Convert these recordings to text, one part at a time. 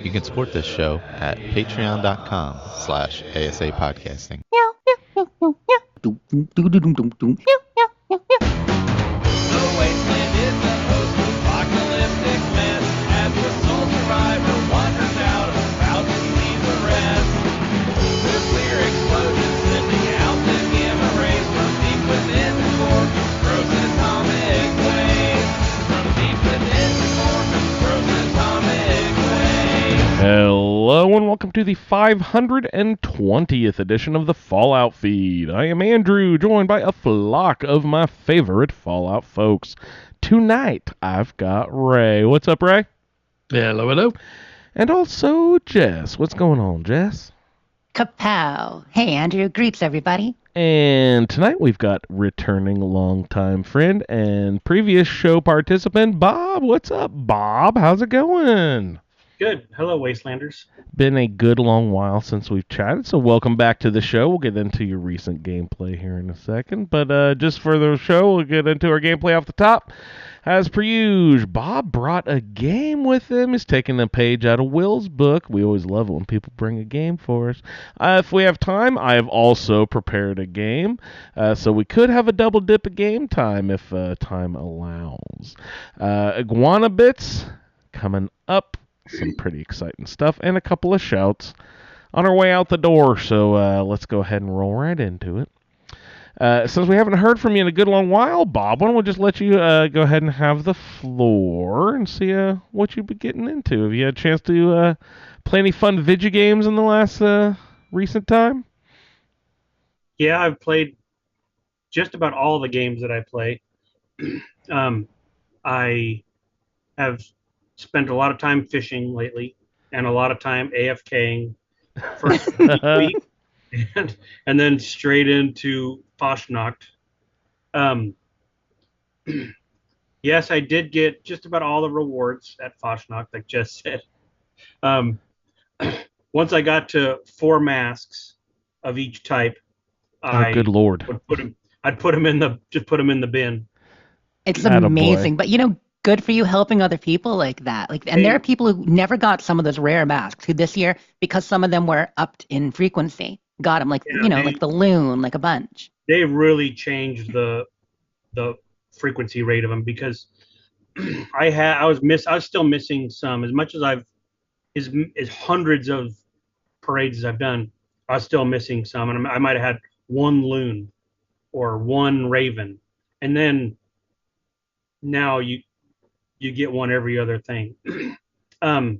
You can support this show at patreon.com/ASA podcasting. The wasteland is a post-apocalyptic mess as the sole survivor wanders out about to see the rest. Nuclear explosions sending out the gamma rays from deep within the core, frozen atomic waves. From deep within the core, frozen atomic waves. Hello and welcome to the 520th edition of the Fallout Feed. I am Andrew, joined by a flock of my favorite Fallout folks. Tonight, I've got Ray. What's up, Ray? Hello, hello. And also Jess. What's going on, Jess? Kapow. Hey, Andrew. Greets, everybody. And tonight we've got returning longtime friend and previous show participant, Bob. What's up, Bob? How's it going? Good. Hello, Wastelanders. Been a good long while since we've chatted, so welcome back to the show. We'll get into your recent gameplay here in a second, but just for the show, we'll get into our gameplay off the top. As per usual, Bob brought a game with him. He's taking a page out of Will's book. We always love it when people bring a game for us. If we have time, I have also prepared a game, so we could have a double dip of game time if time allows. Iguana Bits coming up. Some pretty exciting stuff, and a couple of shouts on our way out the door, so let's go ahead and roll right into it. Since we haven't heard from you in a good long while, Bob, why don't we just let you go ahead and have the floor and see what you've been getting into. Have you had a chance to play any fun video games in the last recent time? Yeah, I've played just about all the games that I play. I have spent a lot of time fishing lately and a lot of time AFKing for a week and then straight into Fashnacht. Yes, I did get just about all the rewards at Fashnacht, like Jess said. Once I got to 4 masks of each type, good Lord. I'd put them in the bin. It's Attaboy. amazing, but good for you helping other people like that. And there are people who never got some of those rare masks who this year, because some of them were upped in frequency, got them like the loon, like a bunch. They really changed the frequency rate of them because I was still missing some. As much as as hundreds of parades as I've done, I was still missing some, and I might have had one loon or one raven, and then now you get one every other thing. I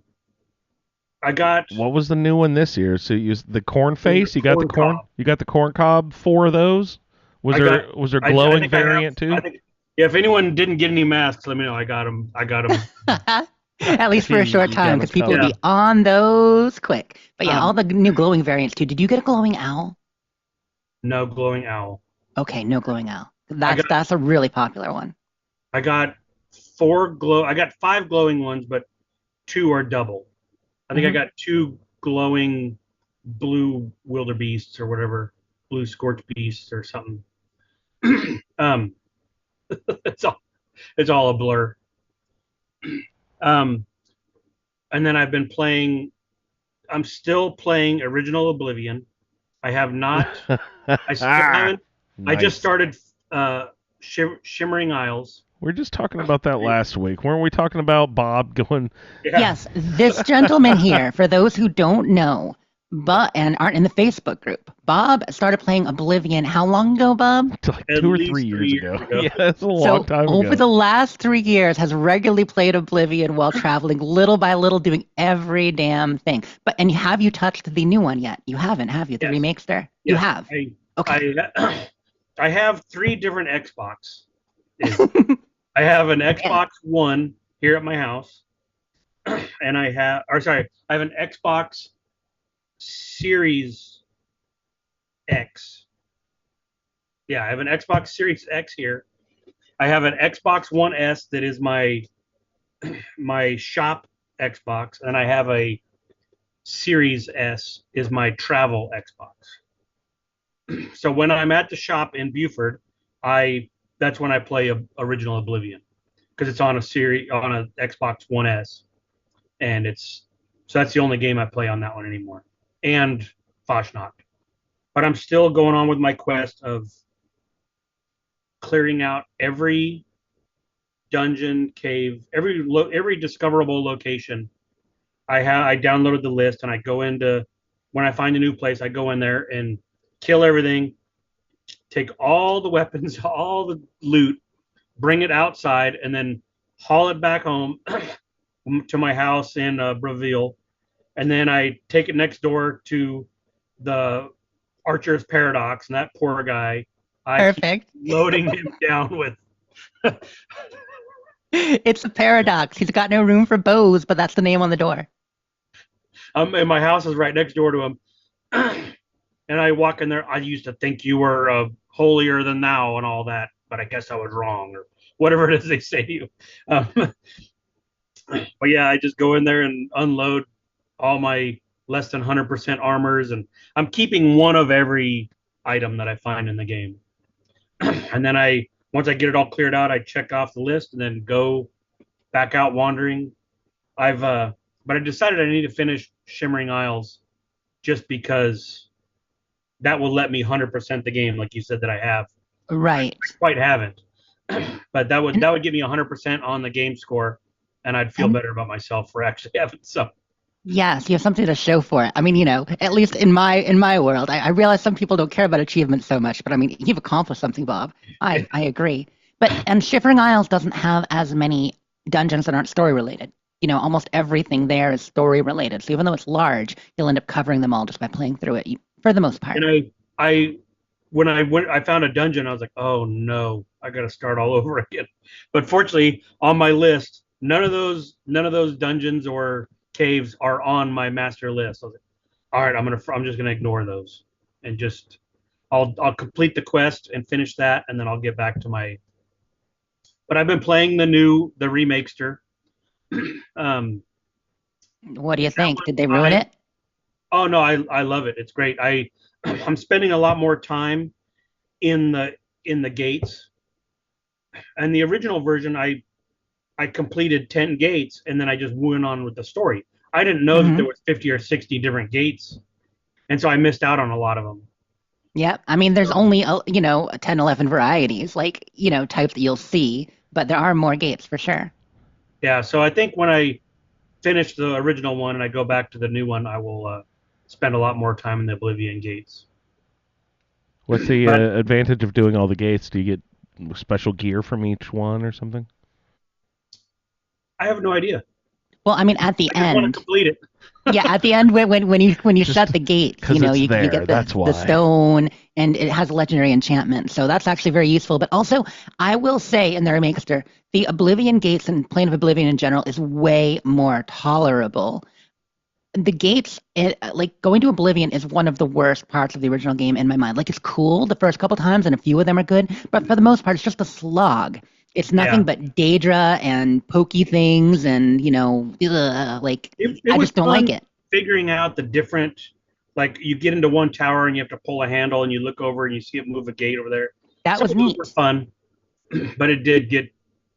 got. What was the new one this year? So you used the corn face. You got the corn. Cob. You got the corn cob. 4 of those. Was there glowing variant too? If anyone didn't get any masks, let me know. I got them. At least for a short time, because people will be on those quick. But yeah, all the new glowing variants too. Did you get a glowing owl? No glowing owl. Okay, no glowing owl. That's a really popular one. I got 5 glowing ones, but 2 are double. I think I got 2 glowing blue wildebeests or whatever, blue scorch beasts or something. It's all a blur. And then I've been playing. I'm still playing Original Oblivion. I have not. I still haven't. Nice. I just started Shimmering Isles. We were just talking about that last week. Weren't we talking about Bob going... Yeah. Yes, this gentleman here, for those who don't know, and aren't in the Facebook group, Bob started playing Oblivion how long ago, Bob? Like 2 or 3 years ago. Yeah, that's a long time ago. Over the last 3 years, has regularly played Oblivion while traveling, little by little, doing every damn thing. And have you touched the new one yet? You haven't, have you? The remakes there? Yes, you have. Okay. I have 3 different Xbox. I have an Xbox One here at my house, and I have an Xbox Series X. Yeah, I have an Xbox Series X here. I have an Xbox One S that is my shop Xbox, and I have a Series S is my travel Xbox. So when I'm at the shop in Buford, that's when I play Original Oblivion, because it's on a Xbox One S, and it's So that's the only game I play on that one anymore. And Fashnacht. But I'm still going on with my quest of clearing out every dungeon, cave, every discoverable location. I downloaded the list and I go into when I find a new place, I go in there and kill everything, take all the weapons, all the loot, bring it outside, and then haul it back home to my house in Breville. And then I take it next door to the Archer's Paradox, and that poor guy, I keep Perfect. loading him down with. It's a paradox. He's got no room for bows, but that's the name on the door. And my house is right next door to him. And I walk in there. I used to think you were holier than thou and all that, but I guess I was wrong, or whatever it is they say to you. But yeah, I just go in there and unload all my less than 100% armors, and I'm keeping one of every item that I find in the game. And then once I get it all cleared out, I check off the list and then go back out wandering. But I decided I need to finish Shimmering Isles just because that will let me 100% the game, like you said that I have. Right. I quite haven't, but that would give me 100% on the game score, and I'd feel better about myself for actually having some. Yes, you have something to show for it. I mean, at least in my world, I realize some people don't care about achievements so much, but I mean, you've accomplished something, Bob. I agree. And Shivering Isles doesn't have as many dungeons that aren't story related. Almost everything there is story related. So even though it's large, you'll end up covering them all just by playing through it, for the most part. And when I found a dungeon, I was like, oh no, I got to start all over again. But fortunately, on my list, none of those dungeons or caves are on my master list. I was like, all right, I'm just gonna ignore those and just I'll complete the quest and finish that, and then I'll get back to my. But I've been playing the remakester. What do you think? Did they ruin it? Oh no, I love it. It's great. I'm spending a lot more time in the gates. And the original version, I completed 10 gates and then I just went on with the story. I didn't know that there was 50 or 60 different gates, and so I missed out on a lot of them. Yep. I mean, there's only 10, 11 varieties, types that you'll see, but there are more gates for sure. Yeah, so I think when I finish the original one and I go back to the new one, I will spend a lot more time in the Oblivion gates. What's the advantage of doing all the gates? Do you get special gear from each one or something? I have no idea. Well, I mean, at the end, want to complete it. Yeah, at the end when you shut the gates, you get the stone, and it has a legendary enchantment. So that's actually very useful. But also, I will say in the Remakester, the Oblivion gates and Plane of Oblivion in general is way more tolerable. The gates, going to Oblivion is one of the worst parts of the original game in my mind. It's cool the first couple times, and a few of them are good, but for the most part, it's just a slog. It's nothing but Daedra and pokey things, and I just don't like it. Figuring out the different, you get into one tower and you have to pull a handle, and you look over and you see it move a gate over there. That was neat. It was fun, but it did get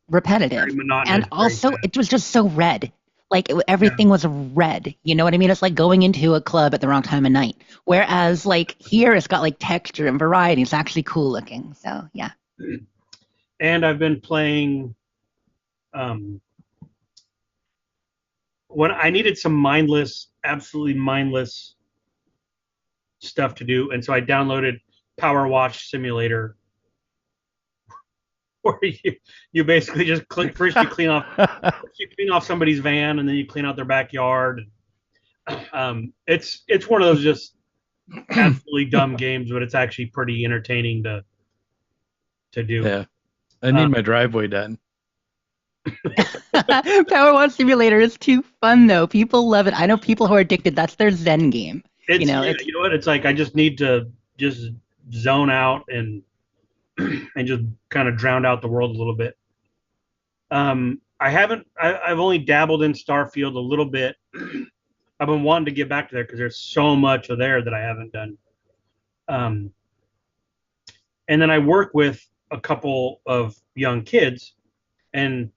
repetitive, very monotonous, and also it was just so red. Everything was red. You know what I mean? It's like going into a club at the wrong time of night. Whereas here it's got texture and variety. It's actually cool looking. So yeah. And I've been playing. When I needed some absolutely mindless stuff to do, and so I downloaded Power Wash Simulator, where you basically just first you clean off somebody's van, and then you clean out their backyard. It's one of those just absolutely dumb games, but it's actually pretty entertaining to do. Yeah, I need my driveway done. Power Wash Simulator is too fun, though. People love it. I know people who are addicted. That's their Zen game. You know what? It's I just need to just zone out and just kind of drown out the world a little bit. I've only dabbled in Starfield a little bit. I've been wanting to get back to there because there's so much of there that I haven't done. And then I work with a couple of young kids, and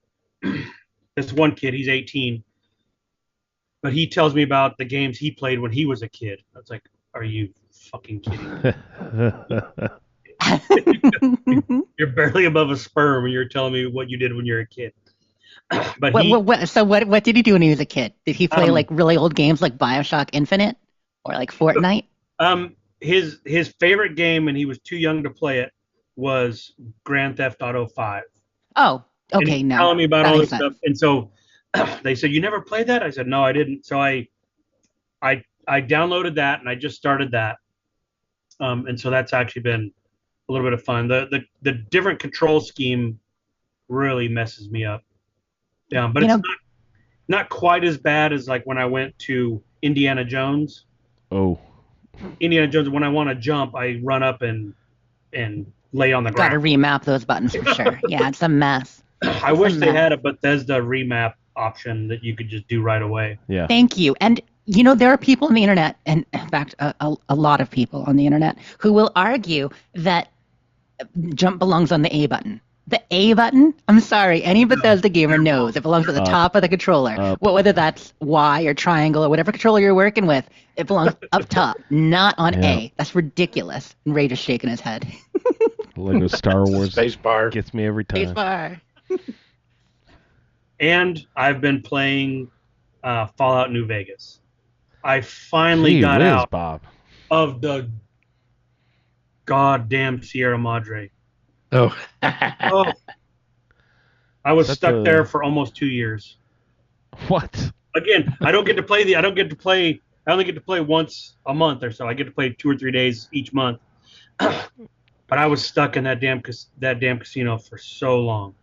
this one kid, he's 18. but he tells me about the games he played when he was a kid. I was like, are you fucking kidding me? You're barely above a sperm and you're telling me what you did when you were a kid. But what did he do when he was a kid? Did he play Um, like really old games like BioShock Infinite or like Fortnite? his favorite game, and he was too young to play it, was Grand Theft Auto 5. Oh, And okay, he's no. telling me about That all makes this sense. stuff. And so they said, "You never played that?" I said, "No, I didn't." So I downloaded that and I just started that. And so that's actually been a little bit of fun. The different control scheme really messes me up. Yeah, but You it's know, not quite as bad as like when I went to Indiana Jones. Oh, Indiana Jones, when I want to jump, I run up and lay on the got to ground. remap those buttons for sure. Yeah, it's a mess. I It's a wish they mess. had a Bethesda remap option that you could just do right away. yeah. Thank you. And there are people on the internet, and in fact, a lot of people on the internet who will argue that jump belongs on the A button. The A button? I'm sorry, any Bethesda gamer knows it belongs at the Up. top of the controller. Up. Whether that's Y or triangle or whatever controller you're working with, it belongs up top, not on Yeah. A. That's ridiculous. And Ray just shaking his head. Lego Star Wars Space bar. gets me every time. Spacebar. And I've been playing Fallout New Vegas. I finally Gee got whiz, out Bob. of the goddamn Sierra Madre. Oh. Oh, I was That's stuck there for almost 2 years. What? Again, I only get to play once a month or so. I get to play 2 or 3 days each month. But I was stuck in that damn casino for so long.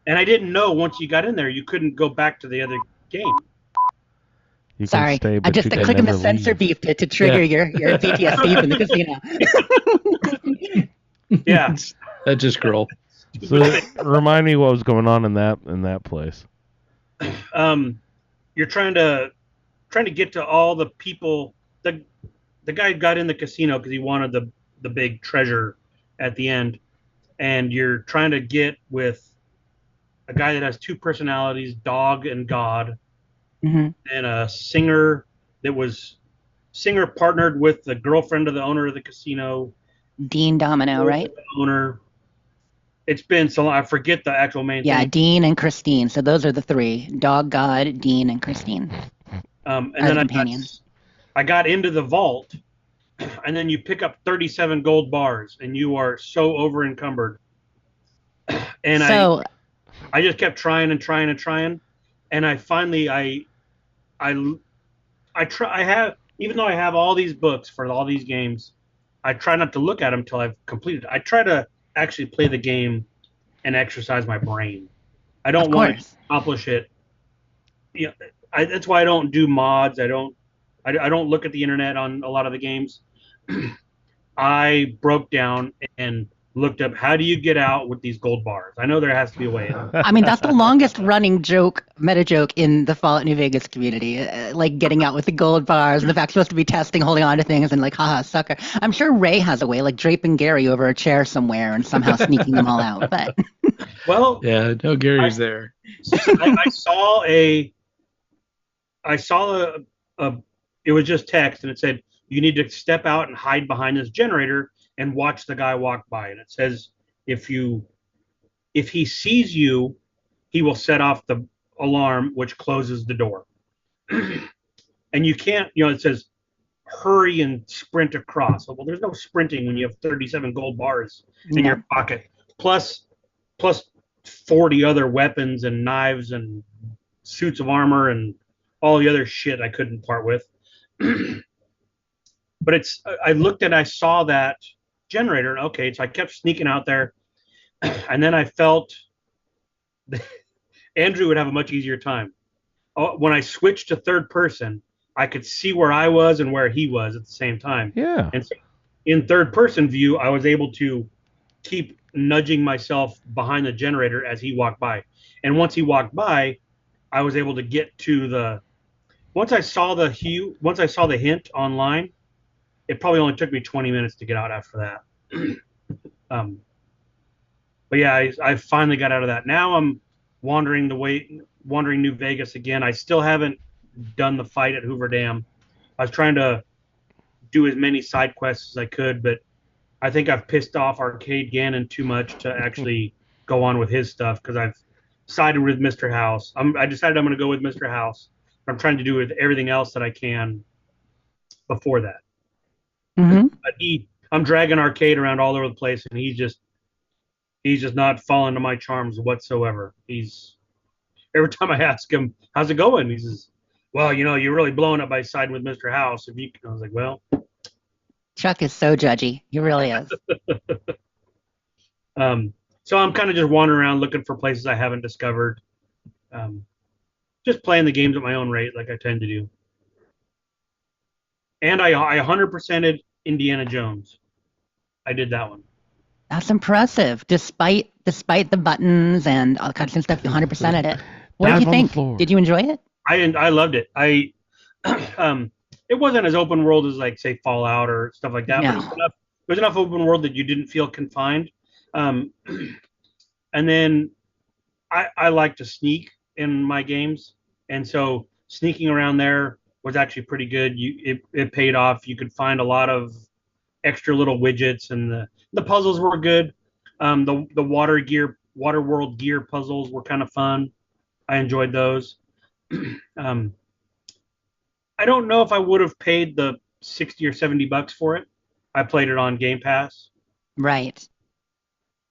And I didn't know once you got in there, you couldn't go back to the other game. You Sorry, can stay, I but just you can clicking the never sensor leave. beep to trigger your PTSD from the casino. Yeah. That's just cruel. So remind me what was going on in that place. You're trying to get to all the people. The guy got in the casino because he wanted the big treasure at the end, and you're trying to get with a guy that has two personalities, dog and god, Mhm. and a singer partnered with the girlfriend of the owner of the casino. Dean Domino, right? The owner. It's been so long, I forget the actual main Yeah, thing. Dean and Christine. So those are the three: Dog God, Dean, and Christine. And Are then the companions. I got into the vault, and then you pick up 37 gold bars, and you are so over encumbered. And So I just kept trying and trying and trying, and I finally I have, even though I have all these books for all these games, I try not to look at them until I've completed. I try to actually play the game and exercise my brain. I don't of want to course, accomplish it. Yeah, that's why I don't do mods. I don't look at the internet on a lot of the games. I broke down and looked up, how do you get out with these gold bars? I know there has to be a way. I mean that's the longest running meta joke in the Fallout New Vegas community. Like getting out with the gold bars and the fact you're supposed to be testing, holding on to things, and like, haha, sucker. I'm sure Ray has a way, like draping Gary over a chair somewhere and somehow sneaking them all out. But Well, Yeah, no Gary's there. I saw it was just text, and it said, you need to step out and hide behind this generator and watch the guy walk by. And it says, if he sees you, he will set off the alarm, which closes the door. And you can't, it says, hurry and sprint across. Well, there's no sprinting when you have 37 gold bars in your pocket, plus 40 other weapons and knives and suits of armor and all the other shit I couldn't part with. But I saw that generator, and okay, so I kept sneaking out there, and then I felt Andrew would have a much easier time. When I switched to third person, I could see where I was and where he was at the same time. Yeah. And so in third person view, I was able to keep nudging myself behind the generator as he walked by. And once he walked by, I was able to get to once I saw the hint online, it probably only took me 20 minutes to get out after that. But yeah, I finally got out of that. Now I'm wandering New Vegas again. I still haven't done the fight at Hoover Dam. I was trying to do as many side quests as I could, but I think I've pissed off Arcade Gannon too much to actually go on with his stuff because I've sided with Mr. House. I decided I'm going to go with Mr. House. I'm trying to do with everything else that I can before that. Mm-hmm. But I'm dragging Arcade around all over the place, and he's just not falling to my charms whatsoever. Every time I ask him, "How's it going?" he says, "Well, you're really blowing up by siding with Mr. House." I was like, "Well." Chuck is so judgy. He really is. So I'm kind of just wandering around looking for places I haven't discovered. Just playing the games at my own rate, like I tend to do. And I 100%ed Indiana Jones. I did that one. That's impressive. Despite the buttons and all kinds of stuff, you 100%ed it. What Dive did you on the think? floor. Did you enjoy it? I loved it. It wasn't as open world as like say Fallout or stuff like that, No. but it was enough open world that you didn't feel confined. And then I like to sneak in my games, and so sneaking around there was actually pretty good. It paid off. You could find a lot of extra little widgets, and the puzzles were good. The water world gear puzzles were kind of fun. I enjoyed those. I don't know if I would have paid the 60 or $70 for it. I played it on Game Pass. Right.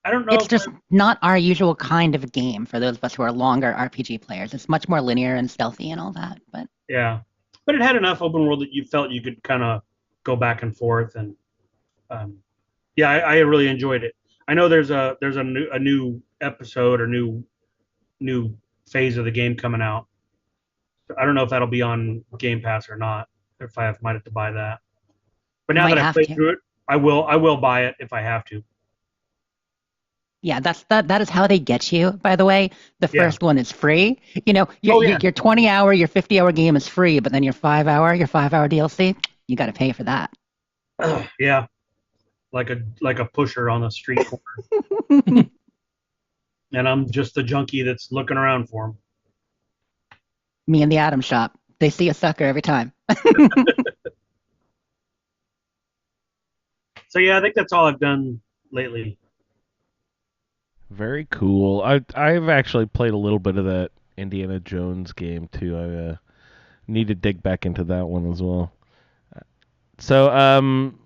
I don't know. It's just not our usual kind of game for those of us who are longer RPG players. It's much more linear and stealthy and all that. But Yeah, but it had enough open world that you felt you could kind of go back and forth, and yeah, I really enjoyed it. I know there's a new episode or new phase of the game coming out. I don't know if that'll be on Game Pass or not. If I might have to buy that. But now Might that I've have played to. through it, I will buy it if I have to. yeah, that is how they get you, by the way. The Yeah. first one is free. Your Oh, yeah. your 20-hour, your 50-hour game is free, but then your 5-hour DLC, you got to pay for that. Yeah, like a pusher on the street corner, and I'm just the junkie that's looking around for him. Me and the Atom Shop. They see a sucker every time. So yeah, I think that's all I've done lately. Very cool. I've actually played a little bit of that Indiana Jones game too. I need to dig back into that one as well. So,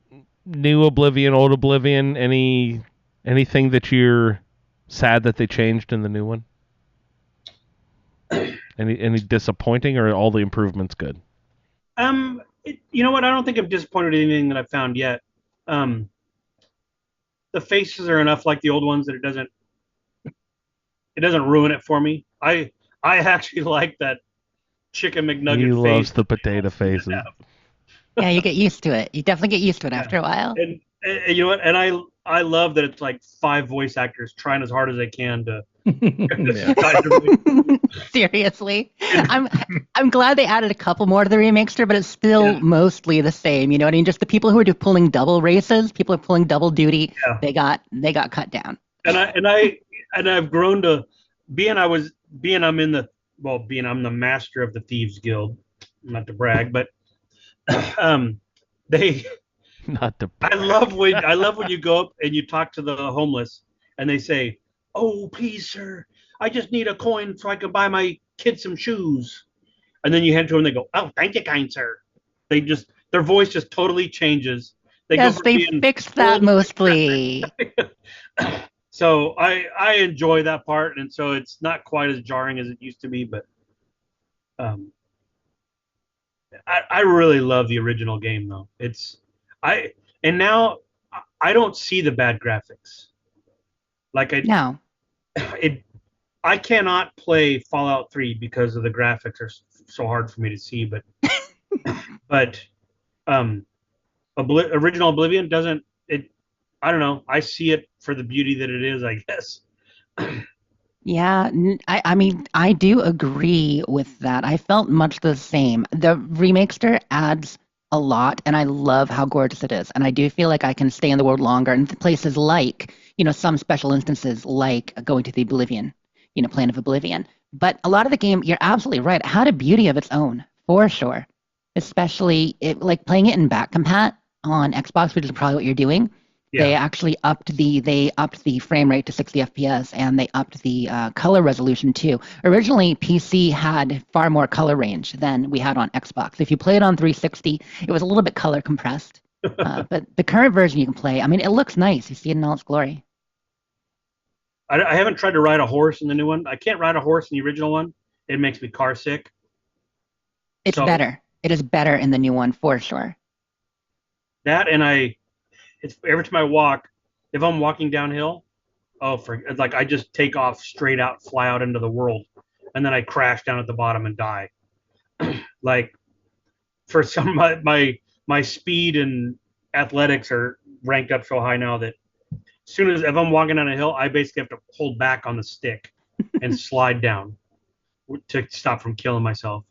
new Oblivion, old Oblivion. Anything that you're sad that they changed in the new one? Any disappointing, or are all the improvements good? You know what? I don't think I'm disappointed in anything that I've found yet. The faces are enough like the old ones that it doesn't ruin it for me. I actually like that chicken McNugget He face. loves the potato faces. Yeah, you get used to it. You definitely get used to it after a while. And you know what? And I love that it's like 5 voice actors trying as hard as they can to. Seriously, I'm glad they added a couple more to the remixer, but it's still mostly the same. You know what I mean? Just the people who are pulling double races, people are pulling double duty. Yeah. They got cut down. And I've grown to being I'm the master of the Thieves Guild. Not to brag, but they. Not the. I love when you go up and you talk to the homeless and they say, "Oh, please, sir, I just need a coin so I can buy my kids some shoes." And then you hand to them and they go, "Oh, thank you, kind sir." Their voice just totally changes. They Yes, from they being fixed that mostly. So I enjoy that part, and so it's not quite as jarring as it used to be, but I really love the original game though. Now I don't see the bad graphics. Like No. I cannot play Fallout 3 because of the graphics are so hard for me to see, but original Oblivion doesn't it. I don't know. I see it for the beauty that it is, I guess. Yeah, I mean, I do agree with that. I felt much the same. The Remixer adds a lot, and I love how gorgeous it is. And I do feel like I can stay in the world longer. And places like, some special instances like going to the Oblivion, Planet of Oblivion. But a lot of the game, you're absolutely right. It had a beauty of its own For sure. Especially like playing it in back compat on Xbox, which is probably what you're doing. Yeah. They actually upped the frame rate to 60 FPS, and they upped the color resolution too. Originally, PC had far more color range than we had on Xbox. If you play it on 360, it was a little bit color compressed. But the current version you can play, I mean, it looks nice. You see it in all its glory. I haven't tried to ride a horse in the new one. I can't ride a horse in the original one. It makes me car sick. It's So- better. It is better in the new one for sure. That and it's every time I walk, if I'm walking downhill, it's like I just take off straight out, fly out into the world, and then I crash down at the bottom and die. Like for some, my speed and athletics are ranked up so high now that as soon as if I'm walking down a hill, I basically have to hold back on the stick and slide down to stop from killing myself.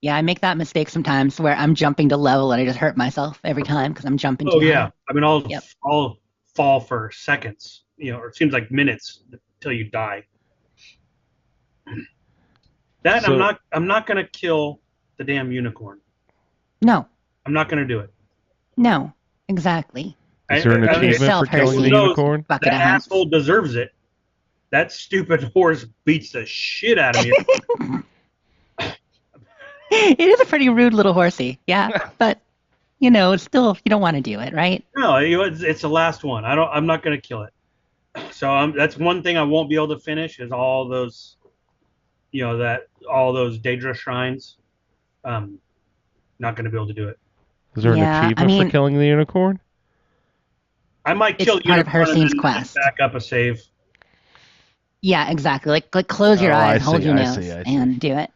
Yeah, I make that mistake sometimes where I'm jumping to level and I just hurt myself every time because I'm jumping too Oh yeah, high. I mean Yep. I'll fall for seconds, or it seems like minutes until you die. That So- I'm not gonna kill the damn unicorn. No, I'm not gonna do it. no, exactly. Is there an I mean, achievement yourself, for killing Hershey. the Who knows? unicorn? Bucket that of hunts. asshole deserves it. That stupid horse beats the shit out of me. It is a pretty rude little horsey, yeah, but it's still you don't want to do it, right? No, it's the last one. I'm not gonna kill it. So that's one thing I won't be able to finish is all those, all those Daedra shrines. Not gonna be able to do it. Is there Yeah, an achievement for killing the unicorn? I might It's kill part of unicorn and Hershey's then quest. back up a save. Yeah, exactly. Like close your Oh, I eyes, hold see, your I nose, see, I see. and do it.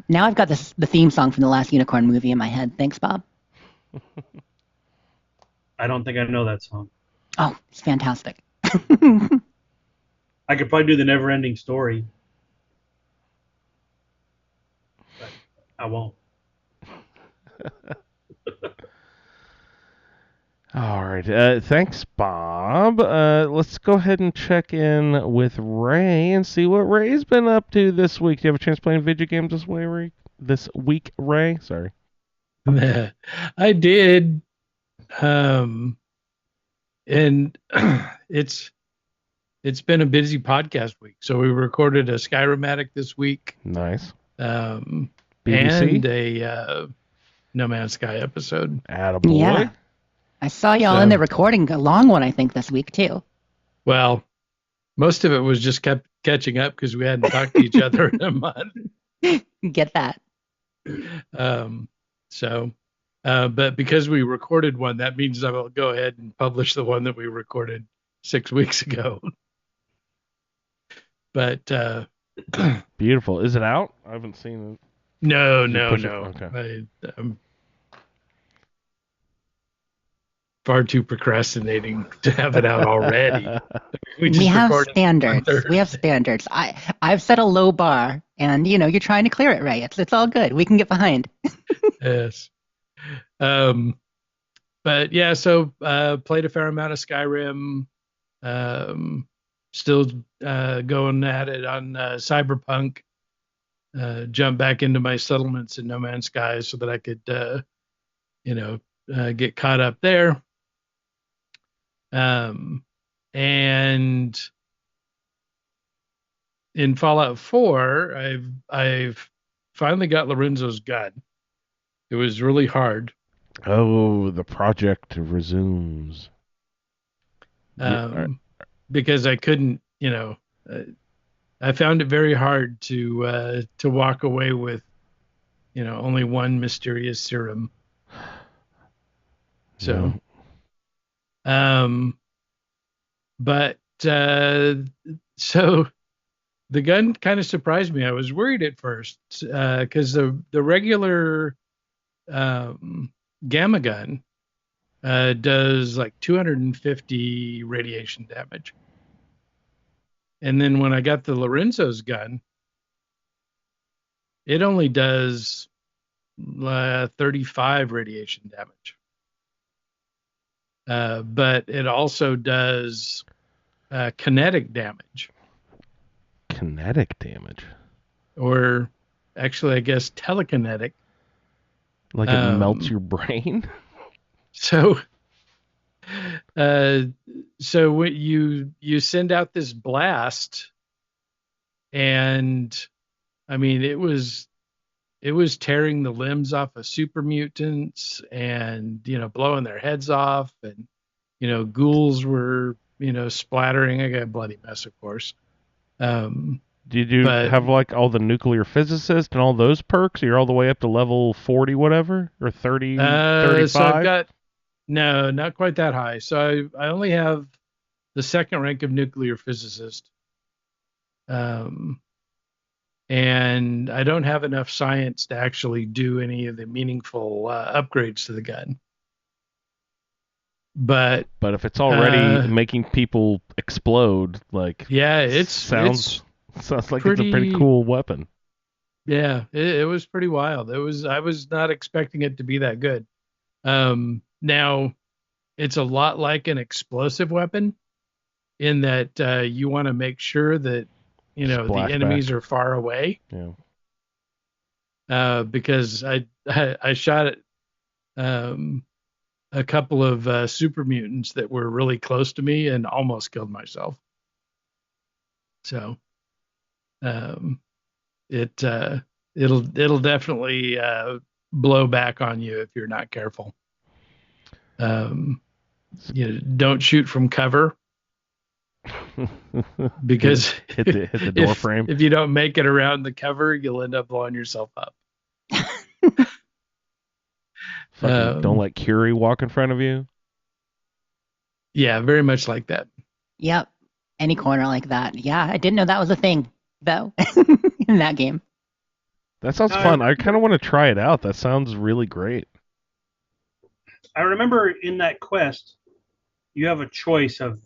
Now I've got the theme song from the last unicorn movie in my head. Thanks, Bob. I don't think I know that song. Oh, it's fantastic. I could probably do the never ending story. But I won't. All right. Thanks, Bob. Let's go ahead and check in with Ray and see what Ray's been up to this week. Do you have a chance playing video games this week, Ray? Sorry. I did. And it's been a busy podcast week. So we recorded a Skyrimatic this week. Nice. BBC? BBC? And a No Man's Sky episode. Attaboy. Yeah. I saw y'all So- in there recording a long one, I think, this week too. Well, most of it was just kept catching up because we hadn't talked to each other in a month. Get that. But because we recorded one, that means I will go ahead and publish the one that we recorded 6 weeks ago. But Beautiful. Is it out? I haven't seen it. no. push it? Okay. I'm far too procrastinating to have it out already. We just have recorded on standards. Thursday. We have standards. I've set a low bar, and you're trying to clear it, Ray. It's all good. We can get behind. Yes. But yeah, so played a fair amount of Skyrim. Still going at it on Cyberpunk. Jump back into my settlements in No Man's Sky so that I could, get caught up there. And in Fallout 4, I've finally got Lorenzo's gun. It was really hard. Oh, the project resumes. Because I couldn't, I found it very hard to walk away with, only one mysterious serum. So, but so the gun kind of surprised me. I was worried at first because the regular gamma gun does like 250 radiation damage. And then when I got the Lorenzo's gun, it only does 35 radiation damage. But it also does kinetic damage. Kinetic damage. or actually, I guess telekinetic. Like it melts your brain. So, so when you send out this blast, and I mean it was tearing the limbs off of super mutants, and blowing their heads off, and ghouls were splattering. I got a bloody mess, of course. Did you But have like all the nuclear physicist and all those perks? You're all the way up to level 40, whatever, or 30, 35? so I've got no, not quite that high. So I only have the second rank of nuclear physicist. And I don't have enough science to actually do any of the meaningful upgrades to the gun. But if it's already making people explode, like yeah, sounds like pretty, it's a pretty cool weapon. Yeah, it was pretty wild. I was not expecting it to be that good. Now it's a lot like an explosive weapon in that you want to make sure that the enemies are far away. Yeah. Because I shot at a couple of super mutants that were really close to me and almost killed myself. So, it'll definitely blow back on you if you're not careful. Don't shoot from cover. Because hit the door frame. If you don't make it around the cover, you'll end up blowing yourself up. Don't let Curie walk in front of you. Yeah, very much like that. Yep. Any corner like that. Yeah, I didn't know that was a thing, though, in that game. That sounds fun. I kind of want to try it out. That sounds really great. I remember in that quest, you have a choice of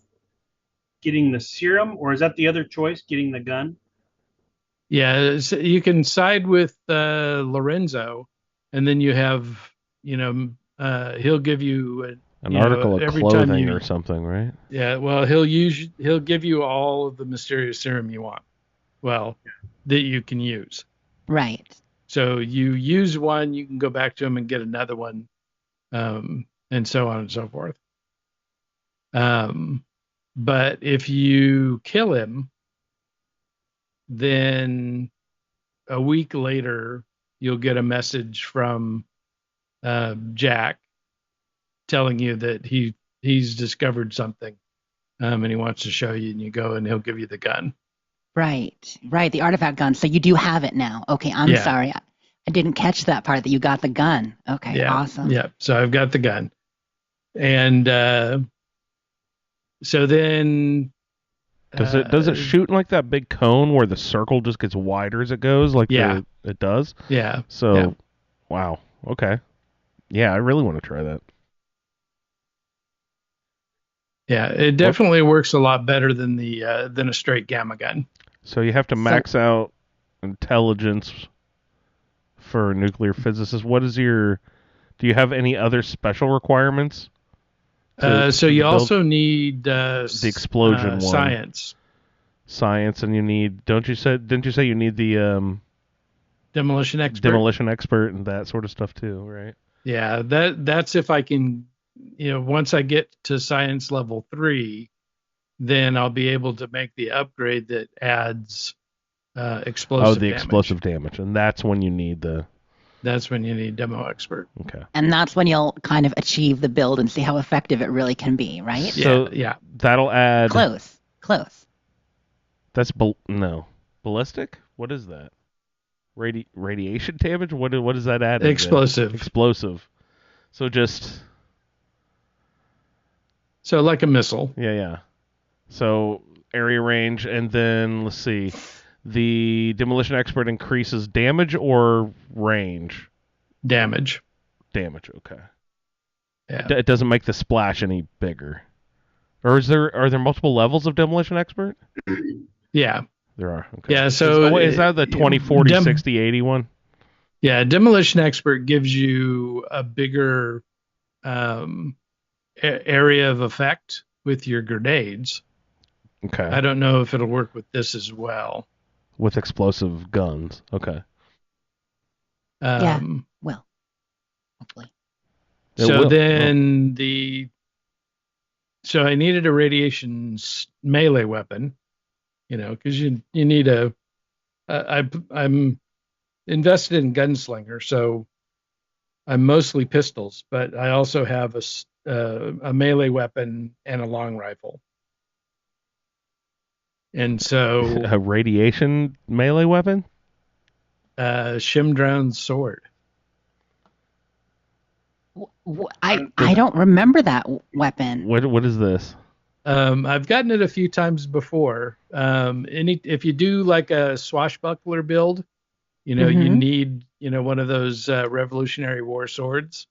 getting the serum, or is that the other choice, getting the gun? Yeah, so you can side with Lorenzo, and then you have, he'll give you an article of clothing or something, right? Yeah, well, he'll give you all of the mysterious serum you want. Well, that you can use. Right. So you use one, you can go back to him and get another one, and so on and so forth. But if you kill him, then a week later, you'll get a message from Jack telling you that he's discovered something, and he wants to show you, and you go and he'll give you the gun. Right, the artifact gun. So you do have it now. Okay, I'm sorry. I didn't catch that part that you got the gun. Okay, awesome. Yeah, so I've got the gun. And so then... Does it shoot like that big cone where the circle just gets wider as it goes? Like it does? Yeah. So, wow. Okay. Yeah, I really want to try that. Yeah, it definitely works a lot better than a straight gamma gun. So you have to max out intelligence for a nuclear physicist. Do you have any other special requirements? So you also need the explosion one. Science, and you need. Didn't you say you need the demolition expert? Demolition expert and that sort of stuff too, right? Yeah, that's if I can. Once I get to science level 3, then I'll be able to make the upgrade that adds explosive damage. Explosive damage, and that's when you need the. That's when you need demo expert. Okay. And that's when you'll kind of achieve the build and see how effective it really can be, right? So that'll add. Close. That's ballistic. What is that? Radiation damage. What does that add? Explosive. So just. So like a missile. Yeah. So area range, and then let's see. The demolition expert increases damage or range? Damage. Okay. Yeah. It doesn't make the splash any bigger. Or are there multiple levels of demolition expert? Yeah. There are. Okay. Yeah, so is that the 20, 40, 60, 80 one? Yeah, demolition expert gives you a bigger area of effect with your grenades. Okay. I don't know if it'll work with this as well. with explosive guns. Okay. Yeah. Well, hopefully. It So will. then so I needed a radiation melee weapon, because you need I'm invested in gunslinger, so I'm mostly pistols, but I also have a melee weapon and a long rifle. And so A radiation melee weapon? Shimdrown's sword. I don't remember that weapon. What is this? I've gotten it a few times before. If you do like a swashbuckler build, you Mhm. need one of those Revolutionary War swords,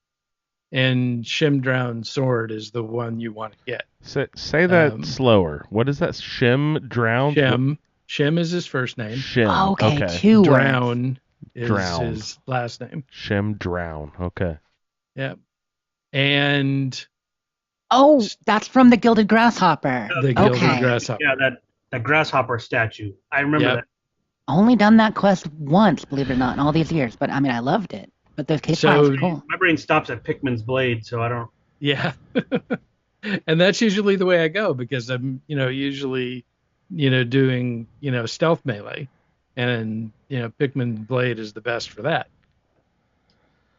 and Shimdrown's sword is the one you want to get. Say that slower. What is that? Drown? Shim is his first name. Shim. Okay, Okay. two words. Drown is Drowned. his last name. Drown. Okay. Yeah. And Oh, that's from the Gilded Grasshopper. the Gilded Okay. Grasshopper. Yeah, that grasshopper statue. I remember Yep. that. Only done that quest once, believe it or not, in all these years. But I mean, I loved it. But the case So- files are cool. My brain stops at Pikmin's blade, so I don't. Yeah. And that's usually the way I go, because I'm, usually, doing, stealth melee, and, Pikmin blade is the best for that.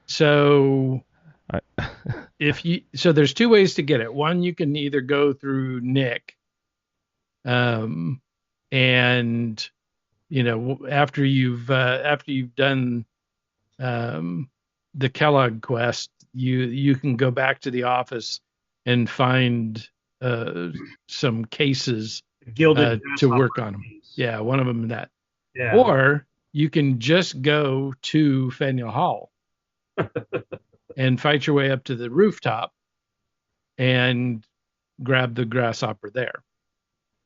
So so there's two ways to get it. One, you can either go through Nick, and, after you've done, the Kellogg quest, you can go back to the office and find some cases Gilded to work grasshopper on them. piece. Yeah, one of them that. Yeah. Or you can just go to Faneuil Hall and fight your way up to the rooftop and grab the grasshopper there,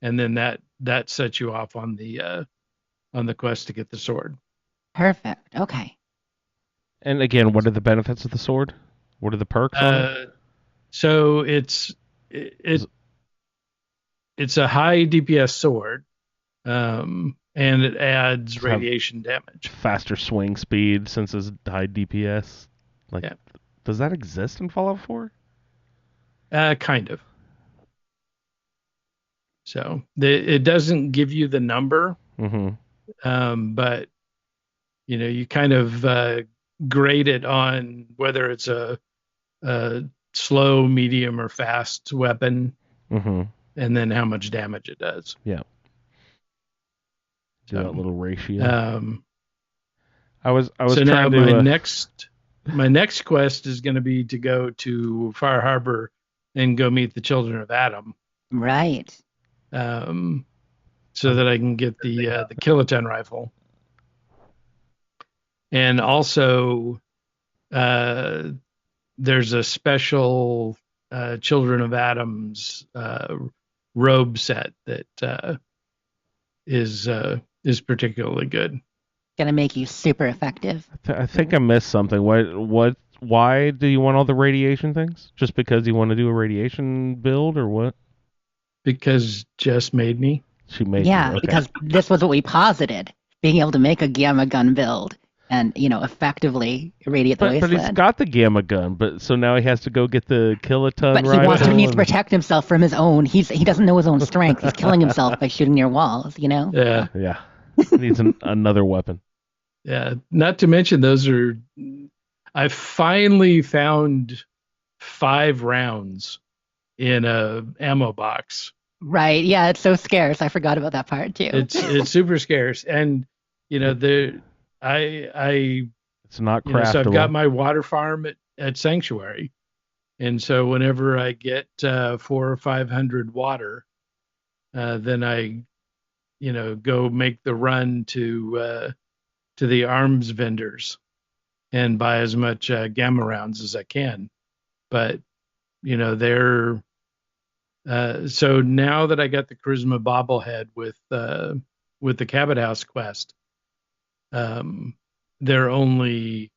and then that sets you off on the quest to get the sword. Perfect. Okay. And again, what are the benefits of the sword? What are the perks on it? So it's a high DPS sword, and it adds Does it have radiation damage. Faster swing speed since it's high DPS. Like, Yeah. Does that exist in Fallout 4? Kind of. So it doesn't give you the number, Mm-hmm. but you kind of grade it on whether it's a slow, medium, or fast weapon, Mm-hmm. and then how much damage it does. Yeah. Do So, that little ratio. I was so now trying to. my next quest is going to be to go to Far Harbor and go meet the Children of Adam, Right. so that I can get the kiloton rifle, and also there's a special Children of Adam's robe set that is particularly good. Gonna make you super effective. I think I missed something. Why do you want all the radiation things? Just because you want to do a radiation build, or what? Because Jess made me. She made Yeah, you. Okay. because this was what we posited. Being able to make a gamma gun build and, effectively irradiate the But he's wasteland. got the gamma gun, so now he has to go get the kiloton But rifle. he needs to and- protect himself from his own. He doesn't know his own strength. He's killing himself by shooting near walls. Yeah, Yeah. Needs another weapon. yeah. Not to mention I finally found 5 rounds in a ammo box. Right. Yeah, it's so scarce. I forgot about that part too. It's super scarce, and I It's not so craftable. I've got my water farm at Sanctuary, and so whenever I get 400 or 500 water, then I go make the run to the arms vendors and buy as much gamma rounds as I can. But they're so now that I got the charisma bobblehead with the Cabot House quest, they're only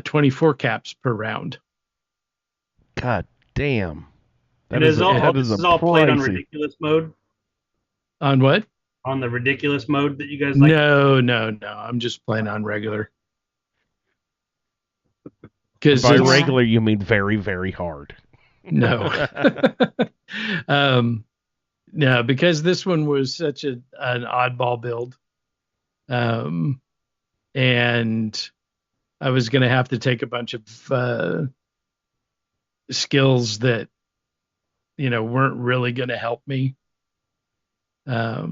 24 caps per round. God damn. This is all a played on pricey- ridiculous mode. On what? on the ridiculous mode that you guys like? No. I'm just playing on regular. Because By Yeah. regular, you mean very, very hard. no, no, because this one was such an oddball build, and I was going to have to take a bunch of skills that weren't really going to help me. At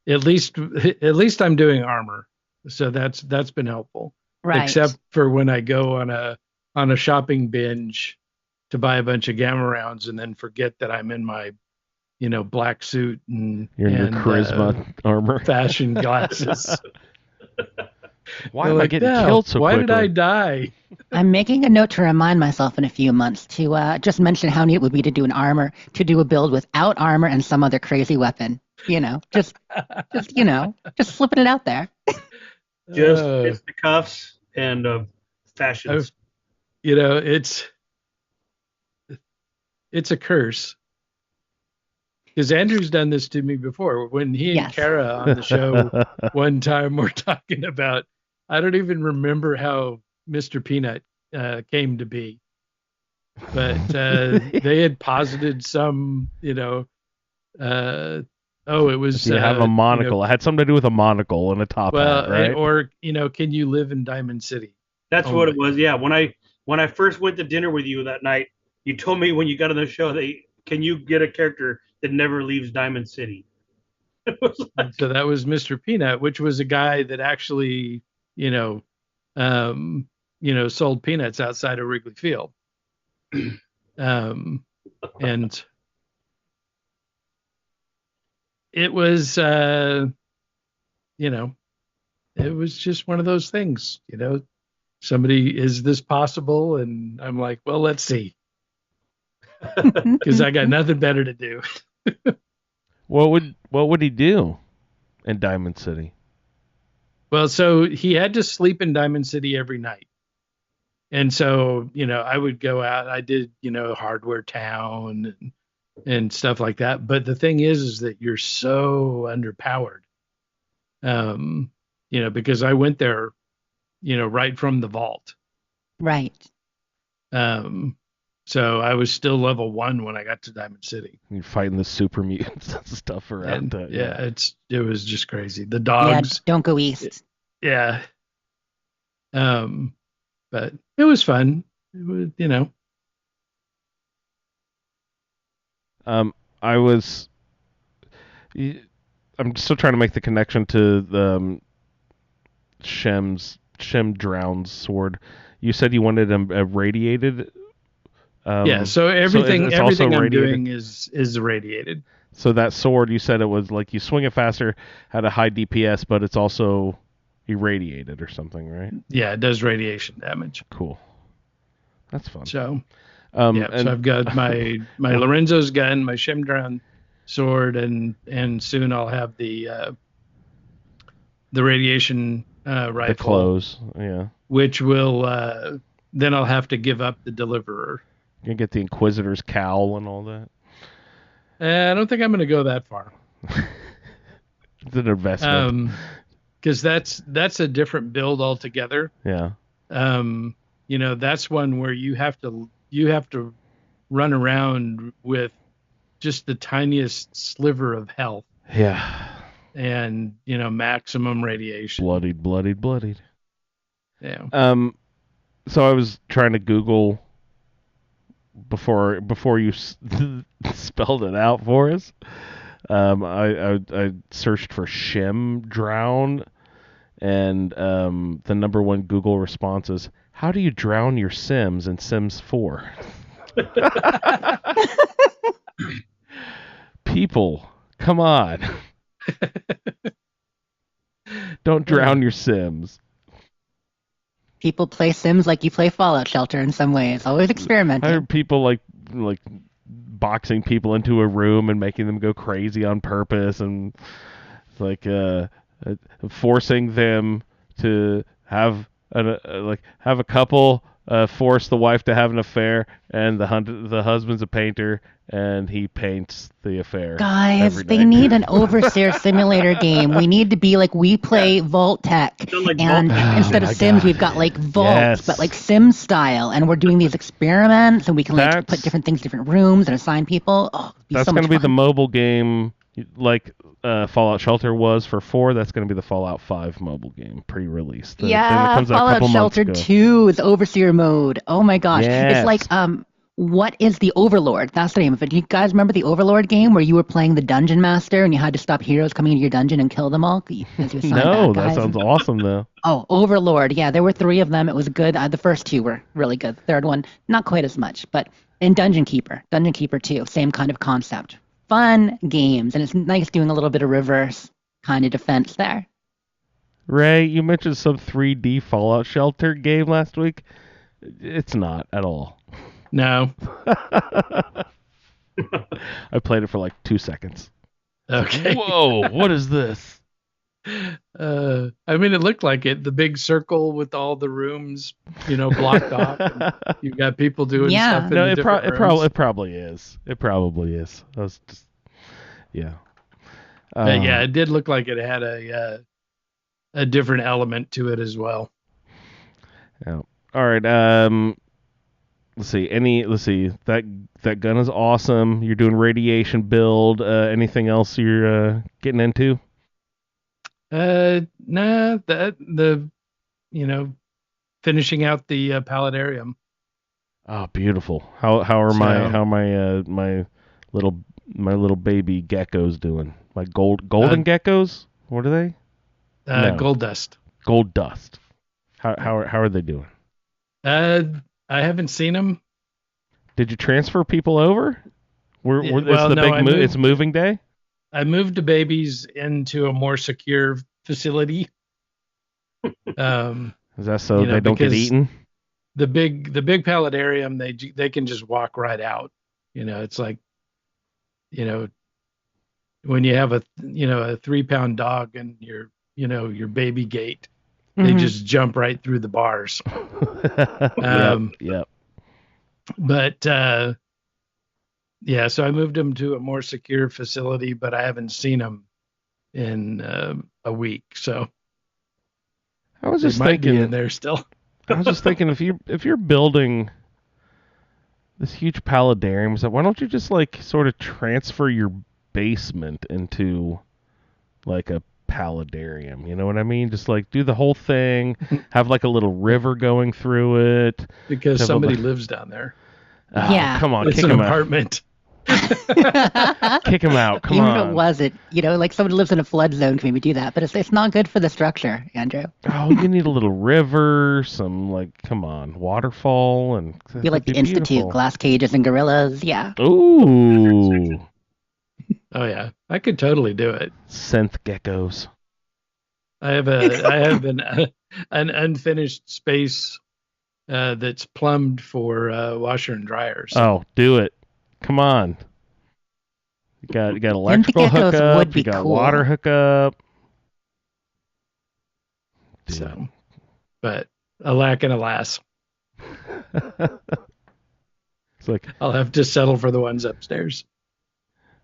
least I'm doing armor, so that's been helpful. Right. Except for when I go on a shopping binge to buy a bunch of gamma rounds and then forget that I'm in my black suit and You're in your charisma armor. fashion glasses. Why They're am I like, getting "No, killed so why quickly? did I die?" I'm making a note to remind myself in a few months to just mention how neat it would be to do a build without armor and some other crazy weapon. Just slipping it out there. Just Uh, it's the cuffs and fashions. it's a curse. Because Andrew's done this to me before. When he and Yes. Kara on the show one time were talking about, I don't even remember how Mr. Peanut came to be. But they had posited some, it was. You have a monocle. It had something to do with a monocle and a top hat, right? Or, can you live in Diamond City? That's what it was. Yeah. When I first went to dinner with you that night, you told me when you got on the show can you get a character that never leaves Diamond City? It was like, So that was Mr. Peanut, which was a guy that actually, sold peanuts outside of Wrigley Field. And it was, it was just one of those things, somebody, is this possible? And I'm like, well, let's see, because I got nothing better to do. What would he do in Diamond City? Well, so he had to sleep in Diamond City every night. And so, I would go out, I did, Hardware Town and stuff like that. But the thing is that you're so underpowered, because I went there, right from the vault. Right. So I was still level 1 when I got to Diamond City. You're fighting the super mutants and stuff around. It was just crazy. The Yeah, dogs. don't go east. Yeah. But it was fun. It was, I'm still trying to make the connection to the Shem Drown's sword. You said you wanted a radiated. So everything it's also I'm radiated? doing is irradiated. So that sword, you said it was like you swing it faster, had a high DPS, but it's also irradiated or something, right? Yeah, it does radiation damage. Cool. That's fun. So And so I've got my Lorenzo's gun, my Shemdrown sword, and soon I'll have the radiation rifle. the clothes, yeah. Which will then I'll have to give up the deliverer. You can get the Inquisitor's cowl and all that. I don't think I'm going to go that far. It's an investment. Because that's a different build altogether. Yeah. That's one where you have to run around with just the tiniest sliver of health. Yeah. And maximum radiation. Bloodied. Yeah. So I was trying to Google before you spelled it out for us. I searched for Shim Drown, and the number one Google response is, "How do you drown your Sims in Sims 4?" People, come on. Don't drown your Sims. People play Sims like you play Fallout Shelter in some ways. Always I experimenting. heard people like boxing people into a room and making them go crazy on purpose, and like forcing them to have a couple force the wife to have an affair, and the husband's a painter, and he paints the affair. Guys, every they night. need an overseer simulator game. We need to be like we play Vault Tech, Done like and Vault Tech. instead Oh of my Sims, God. we've got like Vault, Yes. but like Sim style, and we're doing these experiments, and we can like That's- put different things, different rooms, and assign people. Oh, it'd be That's so much going to be the fun. mobile game, like Fallout Shelter was for 4. That's going to be the Fallout 5 mobile game pre-release. Then it Yeah, comes out a Fallout couple months Shelter ago. 2 is Overseer mode. Oh my gosh. Yes. It's like what is the Overlord? That's the name of it. Do you guys remember the Overlord game where you were playing the dungeon master and you had to stop heroes coming into your dungeon and kill them all? As you assigned No, bad that guys? sounds awesome though. Oh, Overlord. Yeah, there were 3 of them. It was good. The first 2 were really good. The third one, not quite as much. But in Dungeon Keeper 2, same kind of concept. Fun games, and it's nice doing a little bit of reverse kind of defense there. Ray, you mentioned some 3D Fallout Shelter game last week. It's not at all. No. I played it for like 2 seconds. Okay. Whoa, what is this? I mean, it looked like it. The big circle with all the rooms, blocked off. And you've got people doing Yeah. stuff in No, the different rooms. it probably is. It probably is. I was just, yeah. But yeah, it did look like it had a different element to it as well. Yeah. All right. Let's see. That gun is awesome. You're doing radiation build. Anything else you're getting into? Nah, finishing out the paludarium. Oh, beautiful. How are my little baby geckos doing? My golden geckos? What are they? No. Gold dust. Gold dust. How are they doing? I haven't seen them. Did you transfer people over? It's moving day? I moved the babies into a more secure facility. Is that so they don't get because eaten? The big paludarium, they can just walk right out. It's like, when you have a 3-pound dog and your baby gate, they just jump right through the bars. Yep. But yeah, so I moved them to a more secure facility, but I haven't seen them in a week. So I was just they might be thinking in there still. I was just thinking if you're building this huge paludarium, so why don't you just like sort of transfer your basement into like a paludarium? You know what I mean? Just like do the whole thing, have like a little river going through it. Because Have somebody a- lives down there. Oh, Yeah. come on, It's kick an him out. apartment. Kick him out. Come Even on. if it wasn't, like someone who lives in a flood zone can maybe do that, but it's not good for the structure, Andrew. Oh, you need a little river, some come on, waterfall, and Be like the Institute, glass cages and gorillas. Yeah. Ooh, Oh yeah, I could totally do it. synth geckos. I have an unfinished space that's plumbed for washer and dryers. Oh, do it. Come on. You got electrical geckos hookup. would be You got cool. water hookup. Dude. So, but alack and alas, It's like I'll have to settle for the ones upstairs.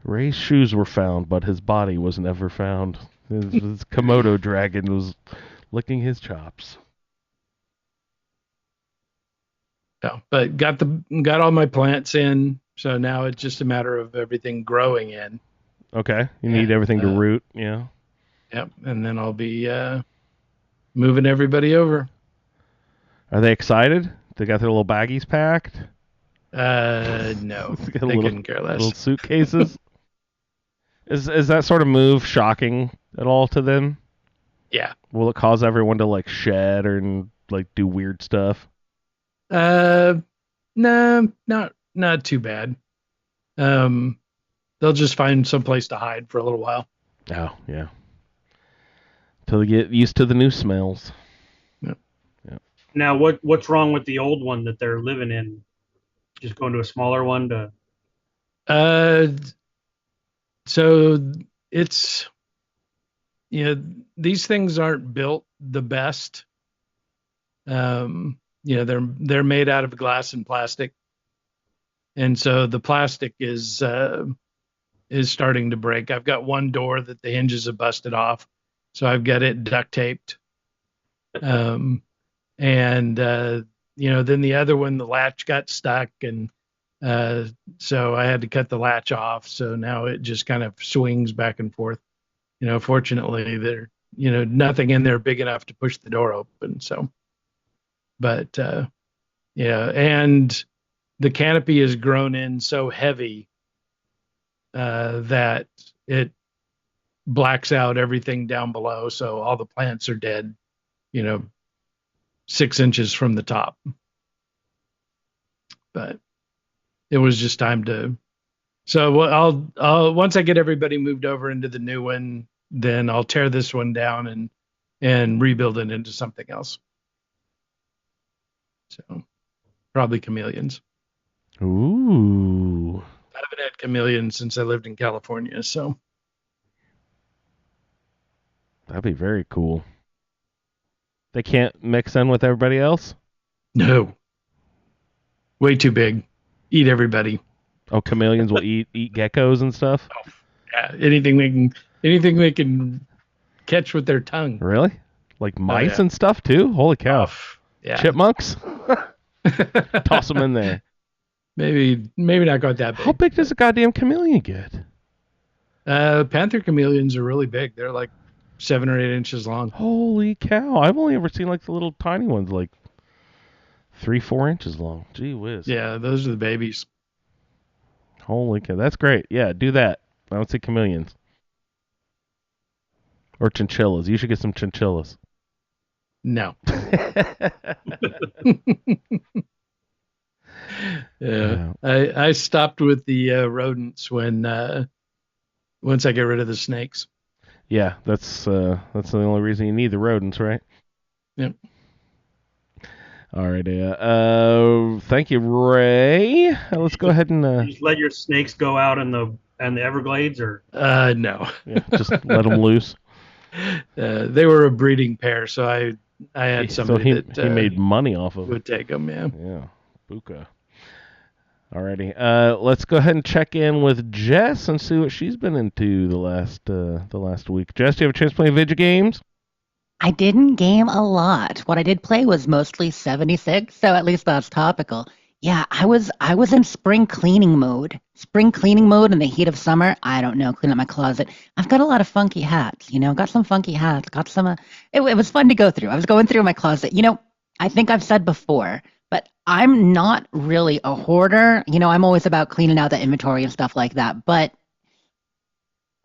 Ray's shoes were found, but his body was never found. His Komodo dragon was licking his chops. So, but got all my plants in, so now it's just a matter of everything growing in. Okay, you need everything to root. Yeah. Yep, and then I'll be moving everybody over. Are they excited? They got their little baggies packed. No, They they got little- couldn't care less. Little suitcases. Is that sort of move shocking at all to them? Yeah. Will it cause everyone to like shed or like do weird stuff? No, not too bad. They'll just find some place to hide for a little while. Oh, yeah. Till they get used to the new smells. Now, what's wrong with the old one that they're living in? Just going to a smaller one to. So it's, these things aren't built the best. they're made out of glass and plastic, and so the plastic is starting to break. I've got one door that the hinges have busted off, so I've got it duct taped. And then the other one, the latch got stuck, and so I had to cut the latch off. So now it just kind of swings back and forth. Fortunately, there nothing in there big enough to push the door open. So, but and the canopy is grown in so heavy that it blacks out everything down below. So all the plants are dead, 6 inches from the top. But it was just time to. So I'll once I get everybody moved over into the new one, then I'll tear this one down and rebuild it into something else. So probably chameleons. Ooh. I haven't had chameleons since I lived in California, so That'd be very cool. They can't mix in with everybody else? no. Way too big. Eat everybody. Oh, chameleons will eat geckos and stuff? Yeah, anything they can catch with their tongue. Really? Like mice yeah. and stuff too? Holy cow. Yeah. Chipmunks? Toss them in there. Maybe not quite that big. How big does a goddamn chameleon get? Panther chameleons are really big. They're like 7 or 8 inches long. Holy cow. I've only ever seen like the little tiny ones, like 3-4 inches long. Gee whiz. Yeah, those are the babies. Holy cow. That's great. Yeah, do that. I would say chameleons. Or chinchillas. You should get some chinchillas. No. Yeah. I stopped with the rodents when once I get rid of the snakes. Yeah, that's the only reason you need the rodents, right? Yep. All right. Thank you, Ray. Let's go ahead and You just let your snakes go out in the Everglades, or no. yeah, just let them loose. They were a breeding pair, so I had somebody so he made money off of it. Would take them, yeah. Yeah, buka. Alrighty, let's go ahead and check in with Jess and see what she's been into the last week. Jess, do you have a chance to play video games? I didn't game a lot. What I did play was mostly 76, so at least that's topical. Yeah, I was in spring cleaning mode. Spring cleaning mode in the heat of summer. I don't know, clean up my closet. I've got a lot of funky hats, got some funky hats, got some it was fun to go through. I was going through my closet. I think I've said before, but I'm not really a hoarder. I'm always about cleaning out the inventory and stuff like that, but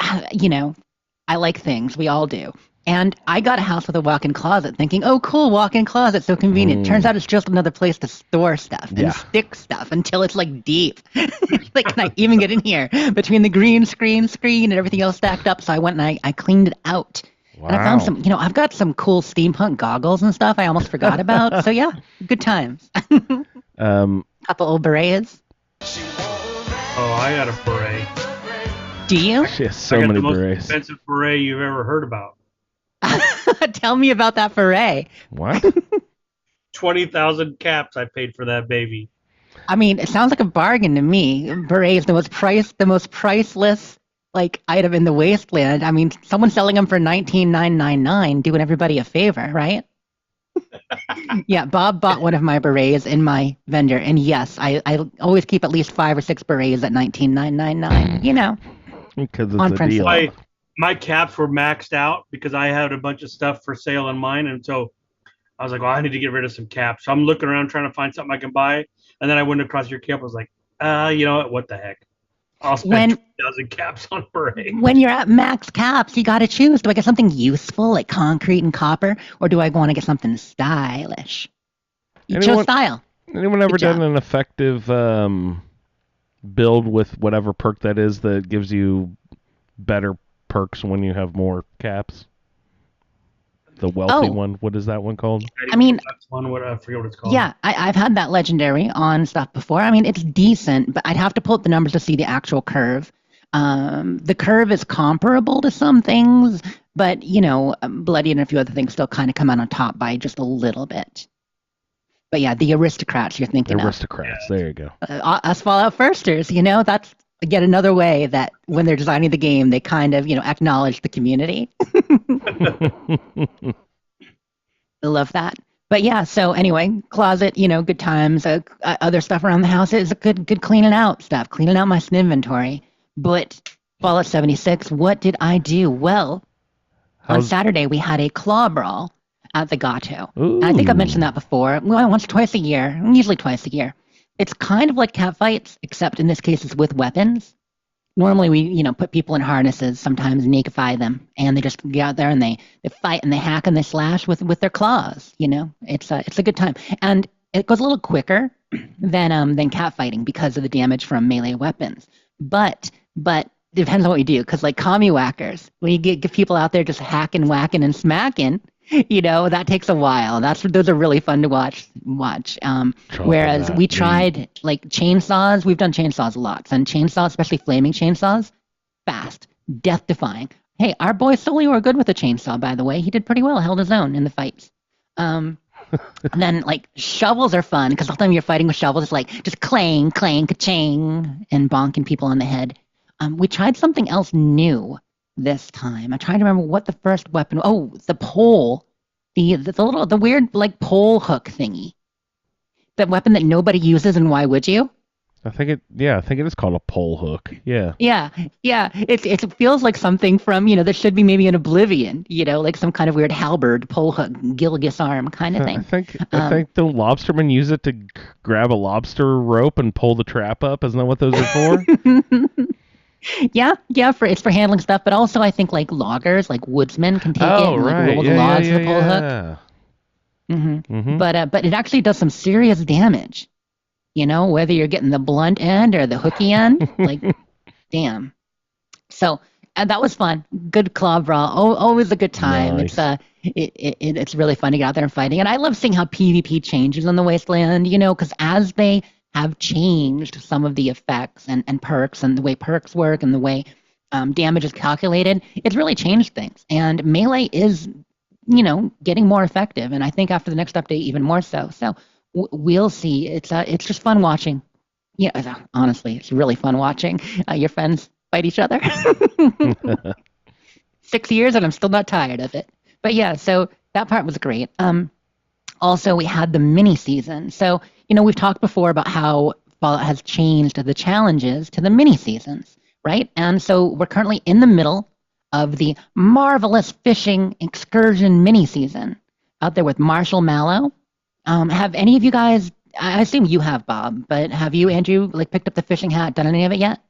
I like things. We all do. And I got a house with a walk-in closet thinking, oh, cool, walk-in closet, so convenient. Turns out it's just another place to store stuff and stick stuff until it's like deep. Like, can I even get in here? Between the green screen and everything else stacked up. So I went and I cleaned it out. Wow. And I found some, I've got some cool steampunk goggles and stuff I almost forgot about. So yeah, good times. Couple old berets. oh, I got a beret. Do you? She has so I got many the most berets. expensive beret you've ever heard about. Tell me about that beret. What? 20,000 caps I paid for that baby. I mean, it sounds like a bargain to me. Beret is the most priceless item in the wasteland. I mean, someone's selling them for $19,999, doing everybody a favor, right? Yeah, Bob bought one of my berets in my vendor, and yes, I always keep at least 5 or 6 berets at $19,999. Because it's On a principle. deal. My caps were maxed out because I had a bunch of stuff for sale on mine, and so I was like, well, I need to get rid of some caps. So I'm looking around trying to find something I can buy, and then I went across your cap. I was like, you know what the heck? I'll spend 2,000 caps on beret. When you're at max caps, you got to choose. Do I get something useful like concrete and copper, or do I want to get something stylish? You chose style. Anyone ever Good job. done an effective build with whatever perk that is that gives you better perks when you have more caps? The wealthy one. What is that one called? I mean, that's one. I forget what it's called. Yeah, I've had that legendary on stuff before. I mean, it's decent, but I'd have to pull up the numbers to see the actual curve. The curve is comparable to some things, but Bloody and a few other things still kind of come out on top by just a little bit. But yeah, the aristocrats you're thinking of. Aristocrats. There you go. Us Fallout firsters, that's yet another way that when they're designing the game, they kind of, acknowledge the community. I love that. But yeah, so anyway, closet, good times. Other stuff around the house is good cleaning out stuff, cleaning out my inventory. But Fallout 76, what did I do? Well, on Saturday we had a claw brawl at the Gato. And I think I've mentioned that before. Well, once, twice a year, usually twice a year. It's kind of like cat fights, except in this case it's with weapons. Normally we, put people in harnesses, sometimes nakify them, and they just get out there and they fight and they hack and they slash with their claws. It's a good time, and it goes a little quicker than cat fighting because of the damage from melee weapons. But it depends on what you do, because like commie whackers, when you get people out there just hacking, whacking, and smacking, that takes a while. Those are really fun to watch. Whereas we tried like chainsaws. We've done chainsaws a lot. And chainsaws, especially flaming chainsaws, fast, death-defying. Hey, our boy Sully were good with a chainsaw, by the way. He did pretty well, held his own in the fights. And then like shovels are fun, because all the time you're fighting with shovels, it's like just clang, clang, ka-ching, and bonking people on the head. We tried something else new this time. I'm trying to remember what the first weapon. Oh, the pole, the weird like pole hook thingy. That weapon that nobody uses, and why would you? I think it is called a pole hook. Yeah. Yeah. It feels like something from that should be maybe in Oblivion. Like some kind of weird halberd, pole hook, Gilgis arm kind of thing. I think the lobstermen use it to grab a lobster rope and pull the trap up. Isn't that what those are for? Yeah, it's for handling stuff, but also I think like loggers, like woodsmen can take it and like roll the logs with the pole hook. Mm-hmm. But it actually does some serious damage. Whether you're getting the blunt end or the hooky end, like, damn. So that was fun. Good claw brawl. Always a good time. Nice. It's really fun to get out there and fighting, and I love seeing how PvP changes in the Wasteland. Because as they have changed some of the effects and perks and the way perks work and the way damage is calculated, it's really changed things. And melee is, getting more effective. And I think after the next update, even more so. So we'll see. It's just fun watching. Yeah, honestly, it's really fun watching your friends fight each other. 6 years and I'm still not tired of it. But yeah, so that part was great. Also, we had the mini season. So, we've talked before about how Fallout has changed the challenges to the mini seasons, right? And so we're currently in the middle of the marvelous fishing excursion mini season out there with Marshall Mallow. Have any of you guys, I assume you have, Bob, but have you, Andrew, like picked up the fishing hat, done any of it yet?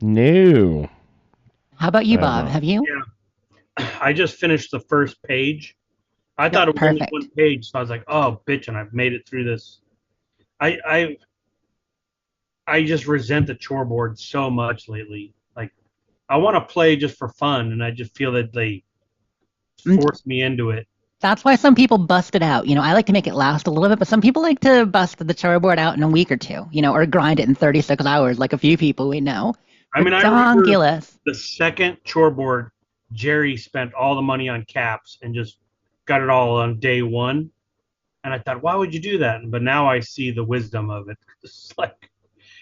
No. How about you, Bob? Have you? Yeah. I just finished the first page. I thought it was only one page, so I was like, "Oh, bitch!" And I've made it through this. I just resent the chore board so much lately. Like, I want to play just for fun, and I just feel that they force me into it. That's why some people bust it out. I like to make it last a little bit, but some people like to bust the chore board out in a week or two. Or grind it in 36 hours, like a few people we know. I mean, I remember the second chore board, Jerry spent all the money on caps and just got it all on day one, and I thought, why would you do that? But now I see the wisdom of it. It's like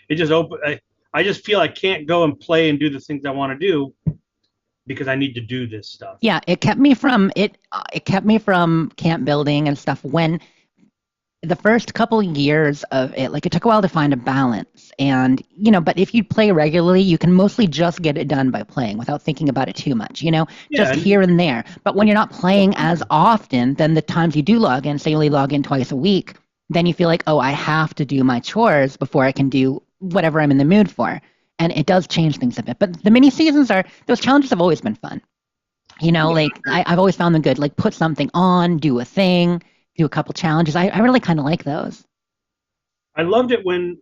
it just I just feel I can't go and play and do the things I want to do because I need to do this stuff. Yeah, it kept me from camp building and stuff when the first couple of years of it, like it took a while to find a balance. And, but if you play regularly, you can mostly just get it done by playing without thinking about it too much, just here and there. But when you're not playing as often, then the times you do log in, say you only log in twice a week, then you feel like, oh, I have to do my chores before I can do whatever I'm in the mood for. And it does change things a bit. But the mini seasons those challenges have always been fun. Like I've always found them good. Like put something on, do a thing, do a couple challenges. I really kind of like those. I loved it when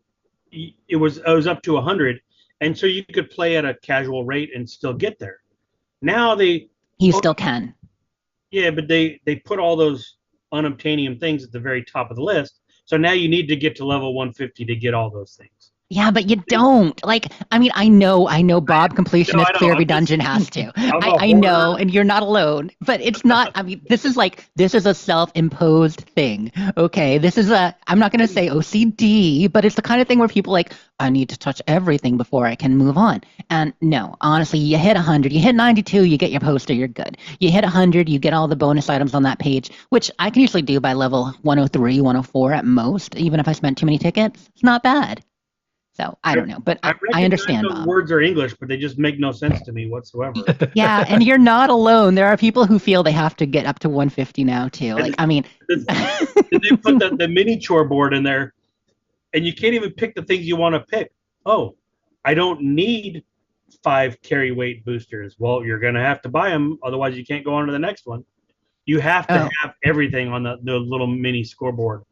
it was up to 100, and so you could play at a casual rate and still get there. Now you still can. Yeah, but they put all those unobtainium things at the very top of the list. So now you need to get to level 150 to get all those things. Yeah, but you don't. Like, I mean, I know Bob No, completionist I know. clear every I'm just, dungeon has to. I'm a I know, hoarder. and you're not alone. But it's not. I mean, this is a self-imposed thing. Okay, this is a. I'm not going to say OCD, but it's the kind of thing where people like, I need to touch everything before I can move on. And no, honestly, you hit 100, you hit 92, you get your poster, you're good. You hit 100, you get all the bonus items on that page, which I can usually do by level 103, 104 at most. Even if I spent too many tickets, it's not bad. So I don't know, but I I recognize understand, those Bob. words are English, but they just make no sense to me whatsoever. Yeah, and you're not alone. There are people who feel they have to get up to 150 now too. Like, And I mean, then they put the mini chore board in there, and you can't even pick the things you want to pick. Oh, I don't need 5 carry weight boosters. Well, you're going to have to buy them, otherwise you can't go on to the next one. You have to oh, have everything on the little mini scoreboard.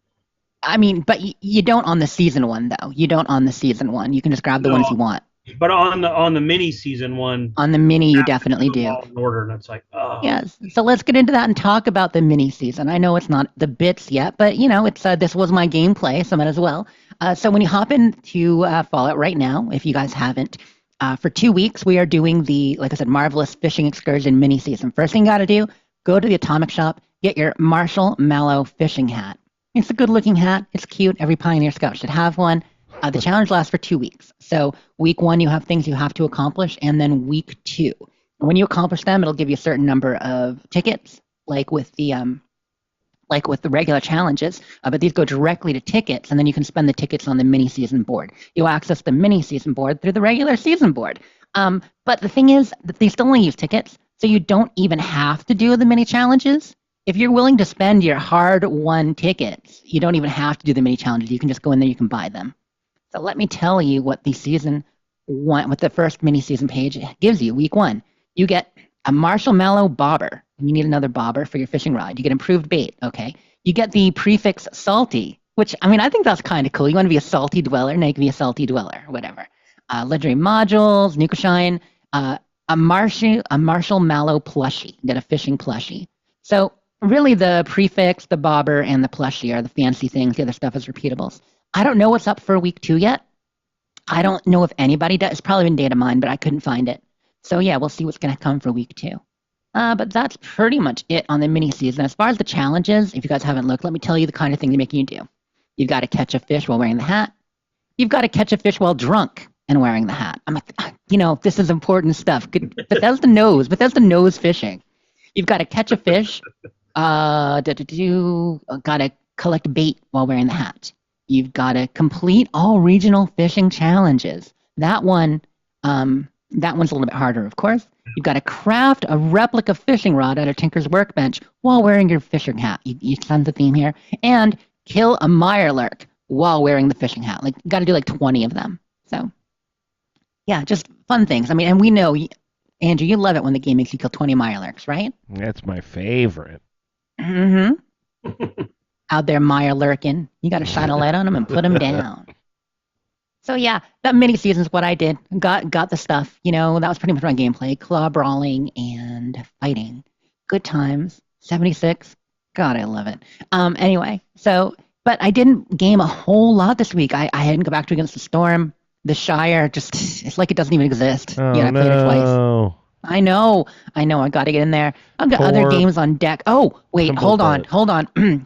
I mean, but you don't on the season one though. You don't on the season one. You can just grab the ones No, you want. but on the mini season one, On the mini, you you have to definitely do them do. all in order, and it's like, oh, Yes. So let's get into that and talk about the mini season. I know it's not the bits yet, but it's this was my gameplay, so might as well. So when you hop into Fallout right now, if you guys haven't, for 2 weeks we are doing the, like I said, Marvelous Fishing Excursion mini season. First thing you got to do, go to the Atomic Shop, get your Marshall Mallow fishing hat. It's a good looking hat. It's cute. Every Pioneer Scout should have one. The challenge lasts for 2 weeks. So week 1, you have things you have to accomplish, and then week 2. When you accomplish them, it'll give you a certain number of tickets, like with the regular challenges. But these go directly to tickets, and then you can spend the tickets on the mini season board. You'll access the mini season board through the regular season board. But the thing is that they still only use tickets, so you don't even have to do the mini challenges. If you're willing to spend your hard-won tickets, you don't even have to do the mini challenges. You can just go in there, you can buy them. So let me tell you what the season one, what the first mini season page gives you. Week 1, you get a Marshall Mallow bobber. You need another bobber for your fishing rod. You get improved bait. Okay. You get the prefix salty, which I mean I think that's kind of cool. You want to be a salty dweller, now you can be a salty dweller, whatever. Legendary modules, Nuka Shine, a Marshall Mallow plushie. You get a fishing plushie. So really, the prefix, the bobber, and the plushie are the fancy things. The other stuff is repeatables. I don't know what's up for week 2 yet. I don't know if anybody does. It's probably been data mined, but I couldn't find it. So yeah, we'll see what's going to come for week 2. But that's pretty much it on the mini season. As far as the challenges, if you guys haven't looked, let me tell you the kind of thing they're making you do. You've got to catch a fish while wearing the hat. You've got to catch a fish while drunk and wearing the hat. I'm like, this is important stuff. Bethesda knows fishing. You've got to catch a fish. Got to collect bait while wearing the hat. You've got to complete all regional fishing challenges. That one's a little bit harder, of course. You've got to craft a replica fishing rod out of Tinker's workbench while wearing your fishing hat. You sense the theme here. And kill a mirelurk while wearing the fishing hat. Like, you got to do like 20 of them. So, yeah, just fun things. I mean, and we know, Andrew, you love it when the game makes you kill 20 mirelurks, right? That's my favorite. Mm-hmm. Out there mirelurking. You got to shine a light on them and put them down. So yeah, that mini season's what I did. Got the stuff. That was pretty much my gameplay. Claw brawling and fighting. Good times. 76. God, I love it. Anyway, but I didn't game a whole lot this week. I hadn't go back to Against the Storm. The Shire, it's like it doesn't even exist. Oh, I played it twice. no. I know. I got to get in there. I've got other games on deck. Oh, wait, hold on.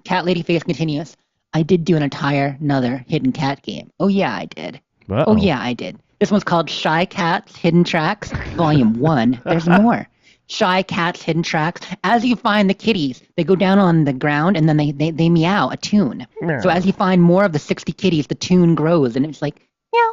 Cat Lady Face continues. I did do another hidden cat game. Oh, yeah, I did. Uh-oh. Oh, yeah, I did. This one's called Shy Cats Hidden Tracks, Volume 1. There's more. Shy Cats Hidden Tracks. As you find the kitties, they go down on the ground and then they meow a tune. Meow. So as you find more of the 60 kitties, the tune grows and it's like, meow,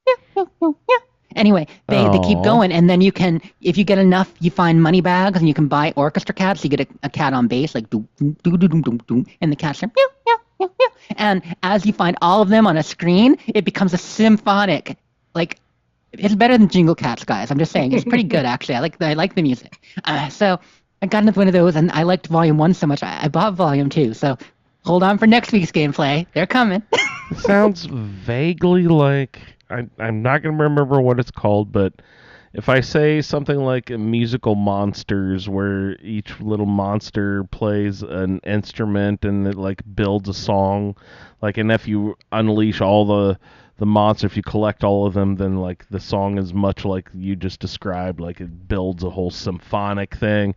meow, meow, meow, meow. Anyway, they keep going, and then you can, if you get enough, you find money bags, and you can buy orchestra cats. You get a cat on bass, like doom, doom, doom, doom, doom, doom, and the cat's like meow, meow, meow, meow. And as you find all of them on a screen, it becomes a symphonic, like, it's better than Jingle Cats, guys. I'm just saying, it's pretty good actually. I like the music. So I got another one of those, and I liked Volume 1 so much, I bought Volume 2. So hold on for next week's gameplay. They're coming. Sounds vaguely like I'm not going to remember what it's called, but if I say something like musical monsters, where each little monster plays an instrument and it like builds a song, like, and if you unleash all the monster. If you collect all of them, then like the song is much like you just described. Like it builds a whole symphonic thing.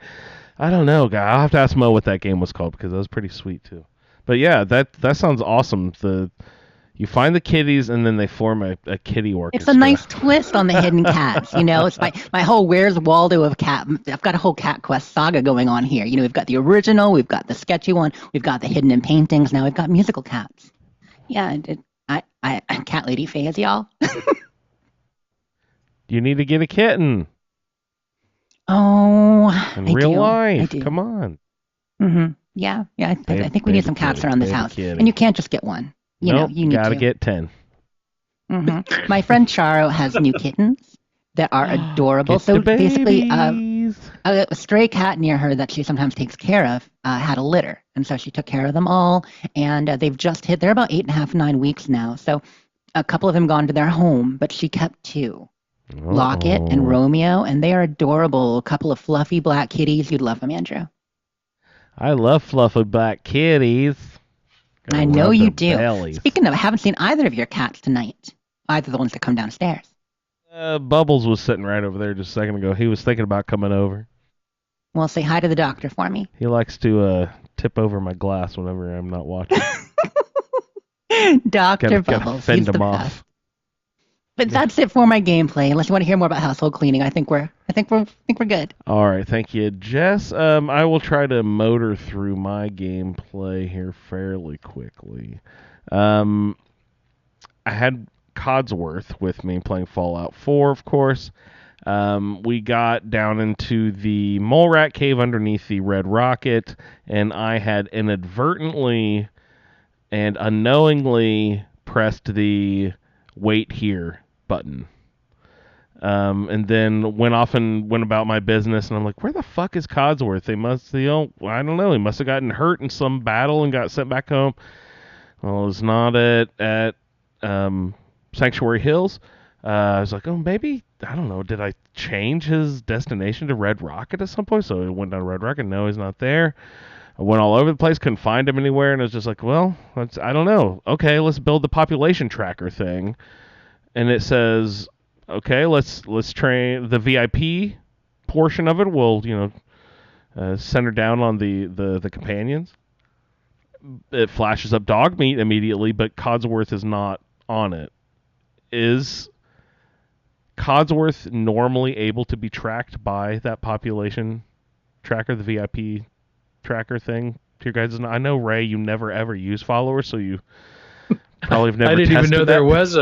I don't know, guy. I'll have to ask Mo what that game was called because that was pretty sweet too. But yeah, that sounds awesome. You find the kitties and then they form a kitty orchestra. It's a nice twist on the hidden cats, you know. It's my whole Where's Waldo of cat. I've got a whole Cat Quest saga going on here. You know, we've got the original, we've got the sketchy one, we've got the hidden in paintings. Now we've got musical cats. Yeah, I'm cat lady phase, y'all. You need to get a kitten Oh, in I real do. I life. do. Come on. Mm-hmm. Yeah. I think we need some cats around this house, and you can't just get one. You know, you need gotta to. get 10. Mm-hmm. My friend Charo has new kittens that are adorable. Get So the basically, babies. a stray cat near her that she sometimes takes care of had a litter, and so she took care of them all. And they've just hit. They're about 8.5, 9 weeks now. So a couple of them gone to their home, but she kept two, Locket and Romeo, and they are adorable. A couple of fluffy black kitties. You'd love them, Andrew. I love fluffy black kitties. I know rub you their do. bellies. Speaking of, I haven't seen either of your cats tonight. Either the ones that come downstairs. Bubbles was sitting right over there just a second ago. He was thinking about coming over. Well, say hi to the doctor for me. He likes to tip over my glass whenever I'm not watching. Dr. Gotta Bubbles. fend He's the him best. off. But that's it for my gameplay. Unless you want to hear more about household cleaning, I think we're good. All right, thank you, Jess. I will try to motor through my gameplay here fairly quickly. I had Codsworth with me playing Fallout 4, of course. We got down into the mole rat cave underneath the red rocket, and I had inadvertently and unknowingly pressed the wait here button. And then went off and went about my business, and I'm like, where the fuck is Codsworth? I don't know, he must have gotten hurt in some battle and got sent back home. Well, it's not at Sanctuary Hills. I was like, oh, maybe, I don't know, did I change his destination to Red Rocket at some point? So I went down to Red Rocket. No, he's not there. I went all over the place, couldn't find him anywhere, and I was just like, well, I don't know. Okay, let's build the population tracker thing. And it says, okay, let's train the VIP portion of it. We'll, center down on the companions. It flashes up dog meat immediately, but Codsworth is not on it. Is Codsworth normally able to be tracked by that population tracker, the VIP tracker thing? To your guys, I know, Ray, you never ever use followers, so you probably have never. I didn't even know tested there that. was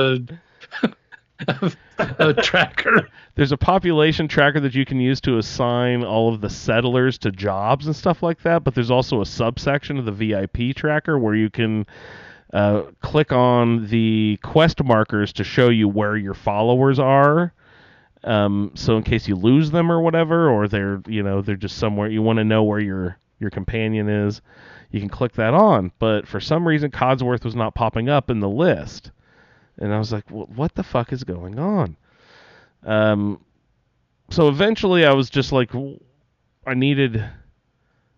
a tracker. There's a population tracker that you can use to assign all of the settlers to jobs and stuff like that, but there's also a subsection of the VIP tracker where you can click on the quest markers to show you where your followers are. So in case you lose them or whatever, or they're just somewhere, you want to know where your companion is, you can click that on. But for some reason, Codsworth was not popping up in the list. And I was like, what the fuck is going on? So eventually I was just like, I needed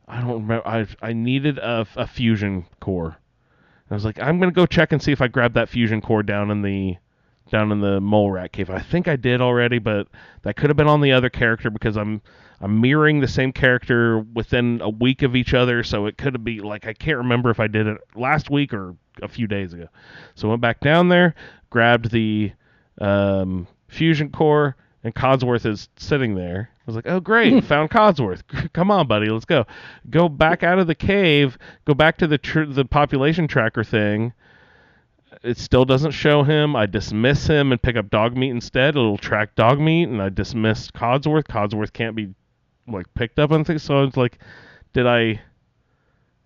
a fusion core. I was like, I'm going to go check and see if I grabbed that fusion core down in the mole rat cave. I think I did already, but that could have been on the other character because I'm mirroring the same character within a week of each other, so it could be like, I can't remember if I did it last week or a few days ago. So I went back down there, grabbed the fusion core, and Codsworth is sitting there. I was like, oh, great, found Codsworth. Come on, buddy, let's go. Go back out of the cave, go back to the population tracker thing. It still doesn't show him. I dismiss him and pick up dog meat instead. It'll track dog meat, and I dismissed Codsworth. Codsworth can't be picked up on things. So it's like, I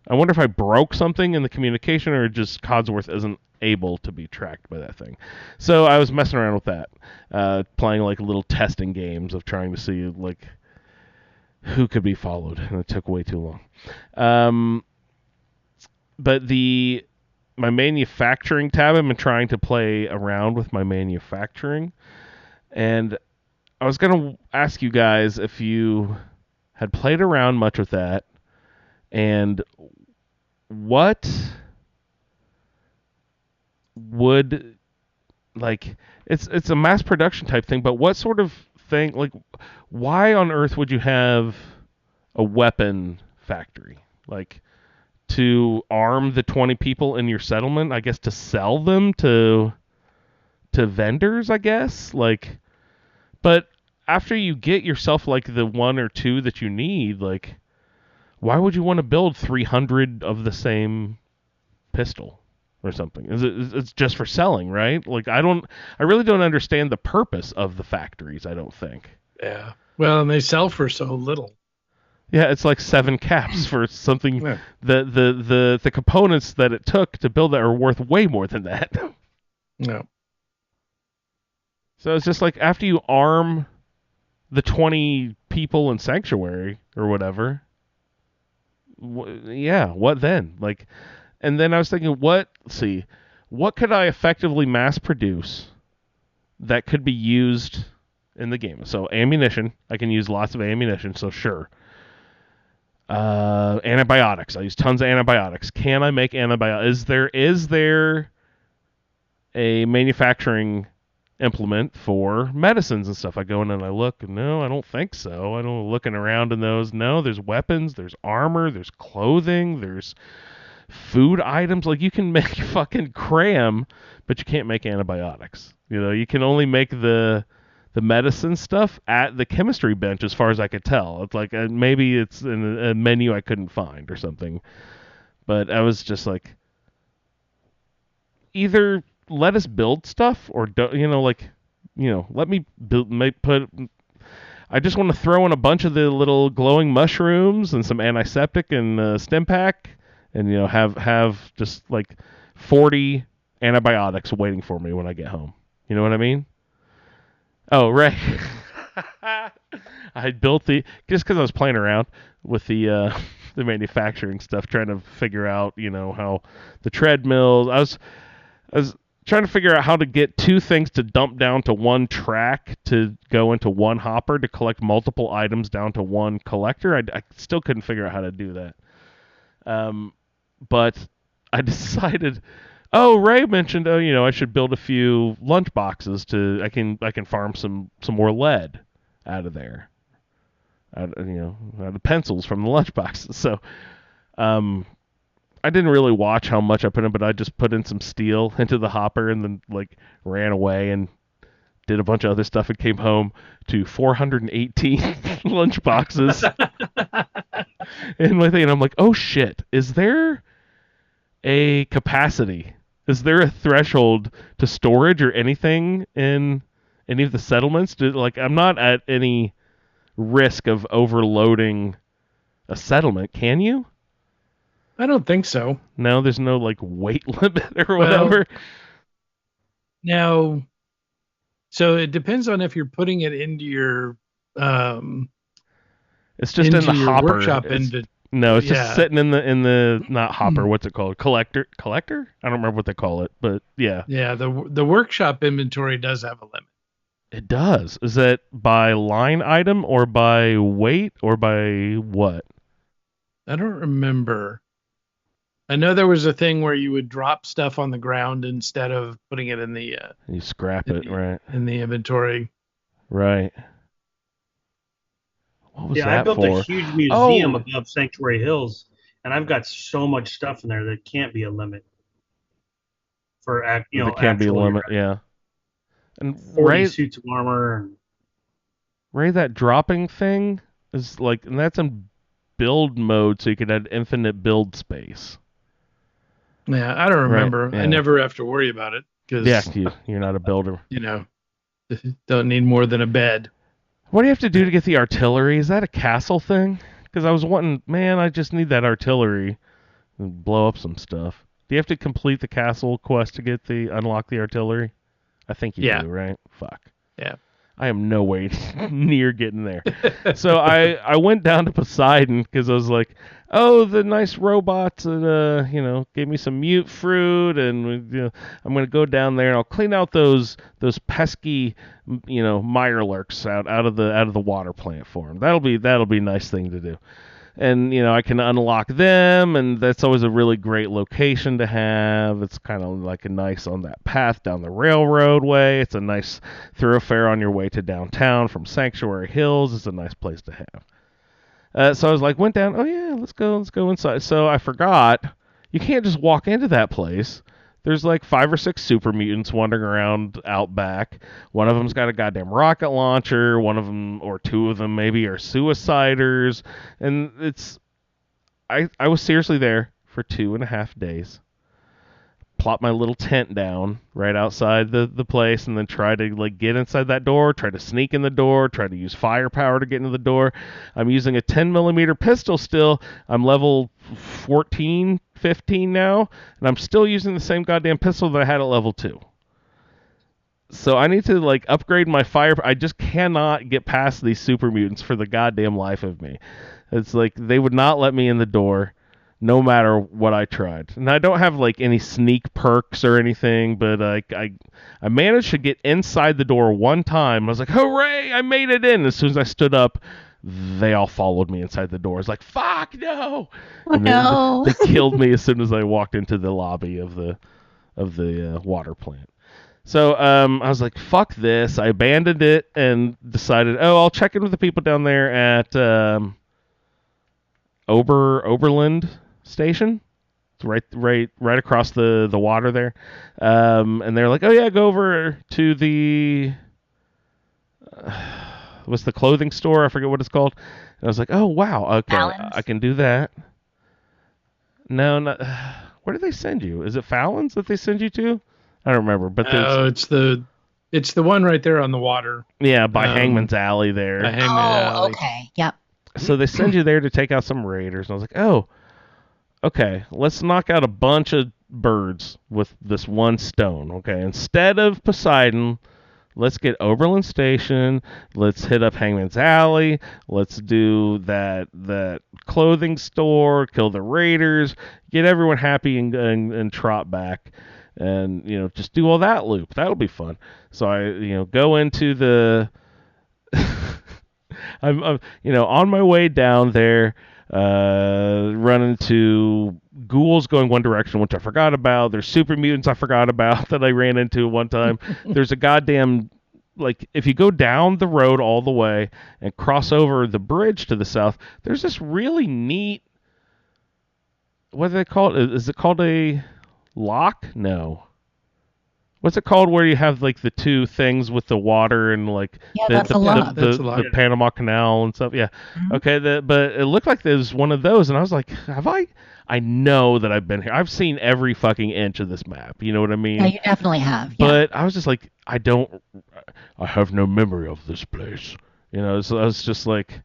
wonder if I broke something in the communication, or just Codsworth isn't able to be tracked by that thing. So I was messing around with that, playing little testing games of trying to see who could be followed, and it took way too long. But my manufacturing tab, I've been trying to play around with my manufacturing, and I was going to ask you guys if you had played around much with that, and what would like it's a mass production type thing, but what sort of thing, like, why on earth would you have a weapon factory? Like, to arm the 20 people in your settlement, I guess, to sell them to vendors, I guess, like, but after you get yourself like the one or two that you need, like, why would you want to build 300 of the same pistol or something? It's just for selling, right? Like, I really don't understand the purpose of the factories, I don't think. Yeah. Well, and they sell for so little. Yeah, it's like 7 caps for something. Yeah. The components that it took to build that are worth way more than that. No. So it's just like, after you arm the 20 people in Sanctuary or whatever, what then? Like, and then I was thinking, what could I effectively mass produce that could be used in the game? So ammunition, I can use lots of ammunition, so sure. Antibiotics, I use tons of antibiotics. Can I make antibiotics? Is there a manufacturing implement for medicines and stuff? I go in and I look. No, I don't think so. I don't looking around in those. No, there's weapons, there's armor, there's clothing, there's food items. Like, you can make fucking cram, but you can't make antibiotics. You know, you can only make the medicine stuff at the chemistry bench, as far as I could tell. It's like, maybe it's in a menu I couldn't find or something. But I was just like, either let us build stuff, or don't, let me build, I just want to throw in a bunch of the little glowing mushrooms and some antiseptic and stim pack, and have just like 40 antibiotics waiting for me when I get home. You know what I mean? Oh, right. I had built just because I was playing around with the manufacturing stuff, trying to figure out how the treadmills. I was trying to figure out how to get 2 things to dump down to 1 track to go into 1 hopper to collect multiple items down to 1 collector. I still couldn't figure out how to do that. But I decided. Oh, Ray mentioned, I should build a few lunch boxes I can farm some more lead out of there. Out of pencils from the lunch boxes. So, I didn't really watch how much I put in, but I just put in some steel into the hopper and then ran away and did a bunch of other stuff and came home to 418 lunch boxes. And my thing, and I'm like, oh shit, is there a capacity? Is there a threshold to storage or anything in any of the settlements? I'm not at any risk of overloading a settlement. Can you? I don't think so. No, there's no weight limit or whatever. Now, so it depends on if you're putting it into your it's just in the hopper. Workshop No, it's just sitting in the not hopper. What's it called? Collector? I don't remember what they call it, but yeah. Yeah, the workshop inventory does have a limit. It does. Is that by line item or by weight or by what? I don't remember. I know there was a thing where you would drop stuff on the ground instead of putting it in the you scrap it, right? In the inventory. Right. What was that I built for? a huge museum above Sanctuary Hills, and I've got so much stuff in there that can't be a limit. It can't be a limit, yeah. And 40 suits of armor. Ray, that dropping thing is and that's in build mode, so you can add infinite build space. Yeah, I don't remember. Right, yeah. I never have to worry about it because you're not a builder. Don't need more than a bed. What do you have to do to get the artillery? Is that a castle thing? Because I was wanting, I just need that artillery and blow up some stuff. Do you have to complete the castle quest to unlock the artillery? I think you do, right? Fuck. Yeah. I am no way near getting there. So I went down to Poseidon because I was like, oh, the nice robots, and gave me some mute fruit, and I'm gonna go down there and I'll clean out those pesky, Mirelurks out of the water plant for them. That'll be a nice thing to do. and I can unlock them, and that's always a really great location to have. It's kind of like a nice on that path down the railroad way. It's a nice thoroughfare on your way to downtown from Sanctuary Hills. It's a nice place to have. So I was like, went down. Oh yeah, let's go inside. So I forgot you can't just walk into that place. There's like 5 or 6 super mutants wandering around out back. One of them's got a goddamn rocket launcher. One of them, or 2 of them maybe, are suiciders. And I was seriously there for 2.5 days. Plop my little tent down right outside the place, and then try to like get inside that door, try to sneak in the door, try to use firepower to get into the door. I'm using a 10mm pistol still. I'm level 14, 15 now, and I'm still using the same goddamn pistol that I had at level 2. So I need to like upgrade my fire. I just cannot get past these super mutants for the goddamn life of me. It's like they would not let me in the door no matter what I tried. And I don't have like any sneak perks or anything, but I managed to get inside the door one time. I was like, hooray, I made it in. As soon as I stood up, they all followed me inside the door. It's like, fuck, no. Oh, And no. they killed me as soon as I walked into the lobby of the water plant. So I was like, fuck this. I abandoned it and decided, I'll check in with the people down there at Oberland Station. It's right across the water there. And they're like, oh yeah, go over to the what's the clothing store? I forget what it's called. And I was like, oh wow, okay, Fallon's? I can do that. No, not. Where do they send you? Is it Fallon's that they send you to? I don't remember, but it's the one right there on the water. yeah, by Hangman's Alley there. By Hangman Oh, Alley. okay. Yep. So they send you there to take out some raiders, and I was like, oh, okay, let's knock out a bunch of birds with this one stone. Okay, instead of Poseidon, let's get Oberlin Station. Let's hit up Hangman's Alley. Let's do that clothing store. Kill the raiders. Get everyone happy and trot back. And just do all that loop. That'll be fun. So I go into the. I'm on my way down there. Run into ghouls going one direction, which I forgot about. There's super mutants I forgot about that I ran into one time. There's a goddamn, like, if you go down the road all the way and cross over the bridge to the south, there's this really neat, what do they call it? Is it called a lock? No. What's it called where you have like the 2 things with the water and like Yeah, that's a lock. That's a lock. the Panama Canal and stuff? Yeah. Mhm. Okay, but it looked like there's one of those, and I was like, have I? I know that I've been here. I've seen every fucking inch of this map. You know what I mean? Yeah, you definitely have. Yeah. But I was just like, I have no memory of this place. So I was just like,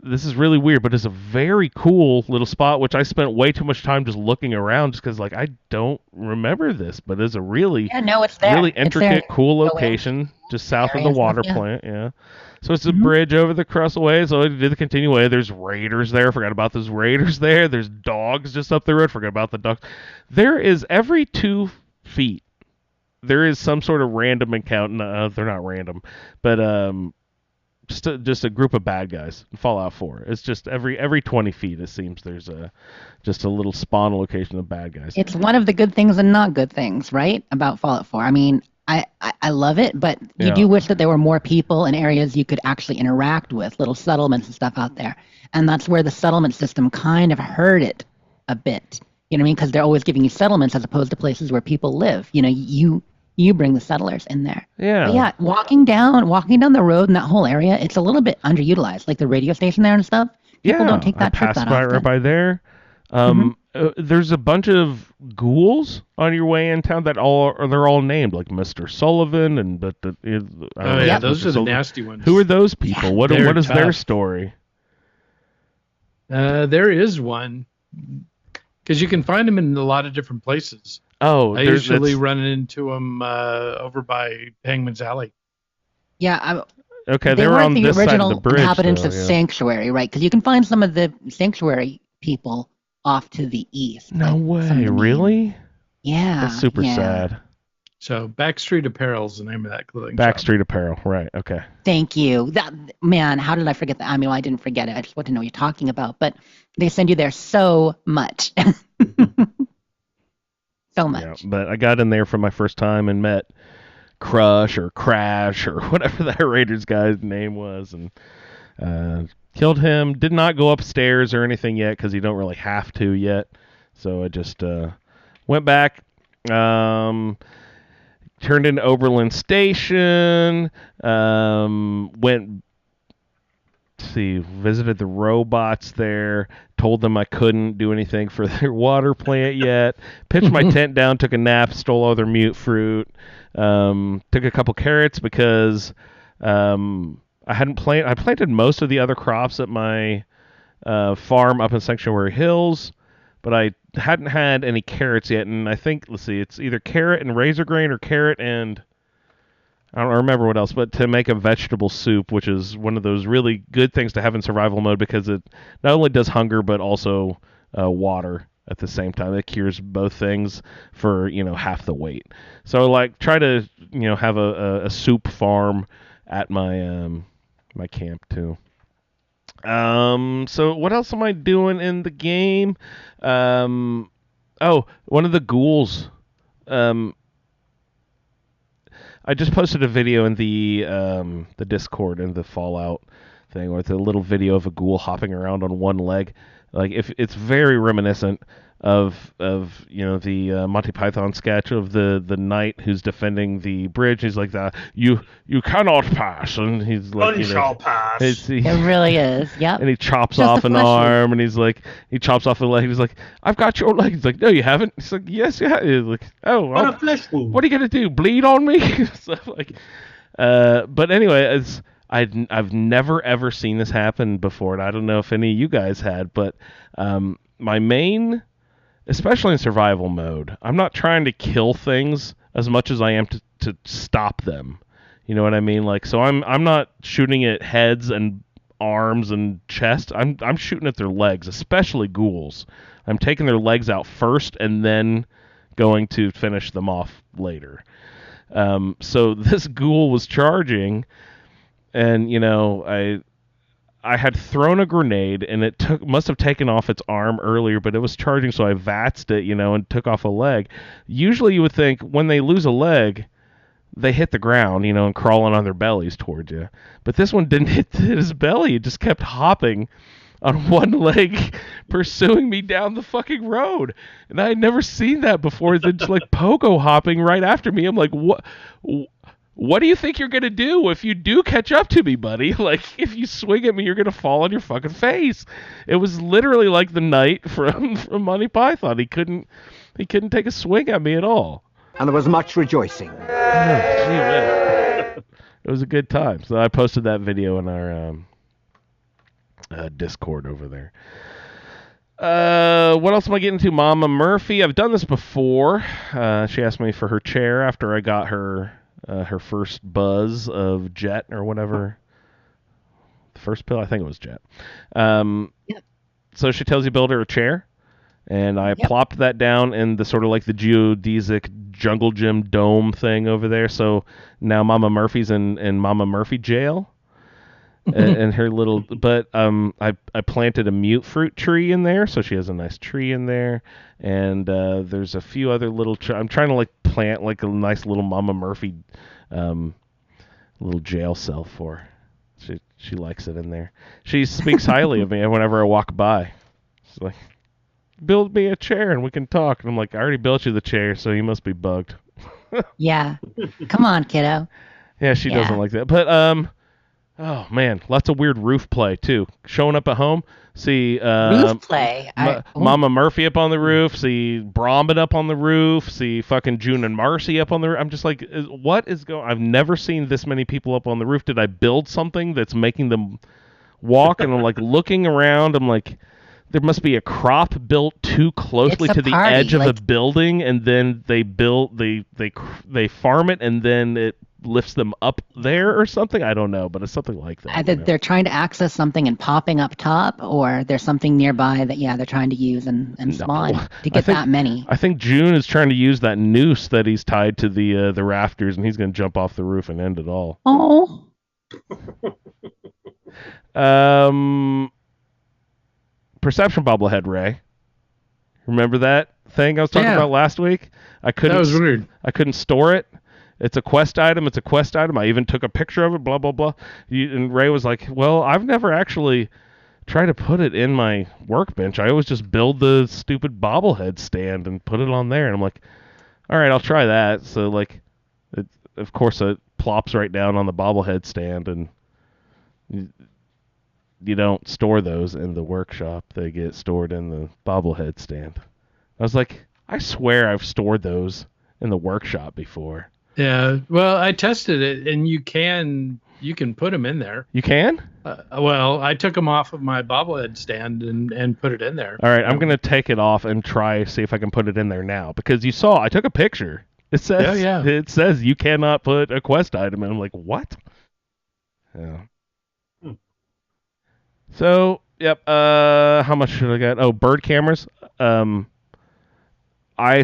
this is really weird, but it's a very cool little spot, which I spent way too much time just looking around just because, like, I don't remember this, but it's a really, Yeah, no, it's there. really It's intricate, there. cool Go in. location just south of Area the and stuff, water yeah. plant, yeah. So it's a Mhm. bridge over the Crustaway, so I did the continue way. There's raiders there, forgot about those raiders there. There's dogs just up the road, forgot about the dogs. There is every 2 feet, there is some sort of random encounter. No, they're not random, but just a group of bad guys in Fallout 4. It's just every 20 feet it seems there's just a little spawn location of bad guys. It's one of the good things and not good things, right? About Fallout 4. I mean, I love it, but you Yeah. do wish that there were more people and areas you could actually interact with, little settlements and stuff out there. And that's where the settlement system kind of hurt it a bit. You know what I mean? Because they're always giving you settlements as opposed to places where people live. You bring the settlers in there. Yeah. But yeah, walking down the road in that whole area, it's a little bit underutilized. Like the radio station there and stuff. People don't take that I trip passed that by often. right by there. There's a bunch of ghouls on your way in town that they're all named like Mr. Sullivan and I don't Oh know, yeah, Mr. those are the Sullivan. nasty ones. Who are those people? What They're is their tough. story? There is one, because you can find them in a lot of different places. Oh, I usually run into them over by Hangman's Alley. Yeah, okay. they They were weren't on the this side of original the bridge. inhabitants though, of yeah. Sanctuary, right? Because you can find some of the Sanctuary people off to the east. No like some way, of the main- really? Yeah. That's super yeah. sad. So Backstreet Apparel is the name of that clothing Backstreet Apparel, right? Okay. Thank you. That man, how did I forget that? I mean, I didn't forget it. I just want to know what you're talking about. But they send you there so much. So much. Yeah, but I got in there for my first time and met Crush or Crash or whatever that Raiders guy's name was, and killed him. Did not go upstairs or anything yet because you don't really have to yet. So I just went back, turned into Oberlin Station, went. Visited the robots there, told them I couldn't do anything for their water plant yet, pitched my tent down, took a nap, stole all their mute fruit, took a couple carrots because I planted most of the other crops at my farm up in Sanctuary Hills, but I hadn't had any carrots yet, and I think, it's either carrot and razor grain or carrot and I don't remember what else, but to make a vegetable soup, which is one of those really good things to have in survival mode because it not only does hunger but also water at the same time. It cures both things for half the weight. So try to have a soup farm at my my camp too. So what else am I doing in the game? One of the ghouls. I just posted a video in the Discord and the Fallout thing with a little video of a ghoul hopping around on one leg. If it's very reminiscent of the Monty Python sketch of the knight who's defending the bridge. He's like you cannot pass, and he's like None shall pass. It really is. Yep. And he chops Just off the an fleshy. arm, and he chops off a leg. He's like, I've got your leg. He's like, no, you haven't. He's like, yes, you have. He's like, oh, What a flesh wound. what are you gonna do? Bleed on me? So but anyway, I've never ever seen this happen before, and I don't know if any of you guys had, but my main, especially in survival mode, I'm not trying to kill things as much as I am to stop them. You know what I mean? So I'm not shooting at heads and arms and chest. I'm shooting at their legs, especially ghouls. I'm taking their legs out first and then going to finish them off later. So this ghoul was charging, and I had thrown a grenade, and it must have taken off its arm earlier, but it was charging, so I vatsed it, and took off a leg. Usually you would think when they lose a leg, they hit the ground, and crawling on their bellies towards you. But this one didn't hit his belly. It just kept hopping on one leg, pursuing me down the fucking road. And I had never seen that before. It's just pogo hopping right after me. I'm like, what do you think you're going to do if you do catch up to me, buddy? If you swing at me, you're going to fall on your fucking face. It was literally like the knight from Monty Python. He couldn't take a swing at me at all. And there was much rejoicing. Oh, gee, man. It was a good time. So I posted that video in our Discord over there. What else am I getting to? Mama Murphy. I've done this before. She asked me for her chair after I got her first buzz of Jet or whatever. The first pill, I think it was Jet. Yep. So she tells you build her a chair, and I plopped that down in the sort of like the geodesic jungle gym dome thing over there. So now Mama Murphy's in Mama Murphy jail. And her little, but I planted a mute fruit tree in there, so she has a nice tree in there, and there's a few other little. I'm trying to plant a nice little Mama Murphy, little jail cell for her. She likes it in there. She speaks highly of me whenever I walk by. She's like, "Build me a chair and we can talk." And I'm like, "I already built you the chair, so you must be bugged." Yeah. Come on, kiddo. Yeah, she doesn't like that, but oh man, lots of weird roof play too. Showing up at home, see Roof play. Mama Murphy up on the roof, see Brahmin up on the roof, see fucking June and Marcy up on the roof. I'm just like, what is going? I've never seen this many people up on the roof. Did I build something that's making them walk? And I'm looking around. I'm like, there must be a crop built too closely It's a to the party, edge of a building, and then they farm it, and then it lifts them up there or something. I don't know, but it's something like that. Either they're trying to access something and popping up top, or there's something nearby that they're trying to use and spawn to get that many. I think June is trying to use that noose that he's tied to the rafters, and he's going to jump off the roof and end it all. Oh. Perception bobblehead, Ray. Remember that thing I was talking about last week? That was weird. I couldn't store it. It's a quest item. I even took a picture of it, blah, blah, blah. And Ray was like, well, I've never actually tried to put it in my workbench. I always just build the stupid bobblehead stand and put it on there. And I'm like, all right, I'll try that. So, like, of course, it plops right down on the bobblehead stand, and you don't store those in the workshop. They get stored in the bobblehead stand. I was like, I swear I've stored those in the workshop before. Yeah, well, I tested it, and you can put them in there. You can? Well, I took them off of my bobblehead stand and put it in there. All right, I'm going to take it off and see if I can put it in there now, because you saw I took a picture. It says it says you cannot put a quest item, and I'm like, what? Yeah. So, yep. How much should I get? Oh, bird cameras. I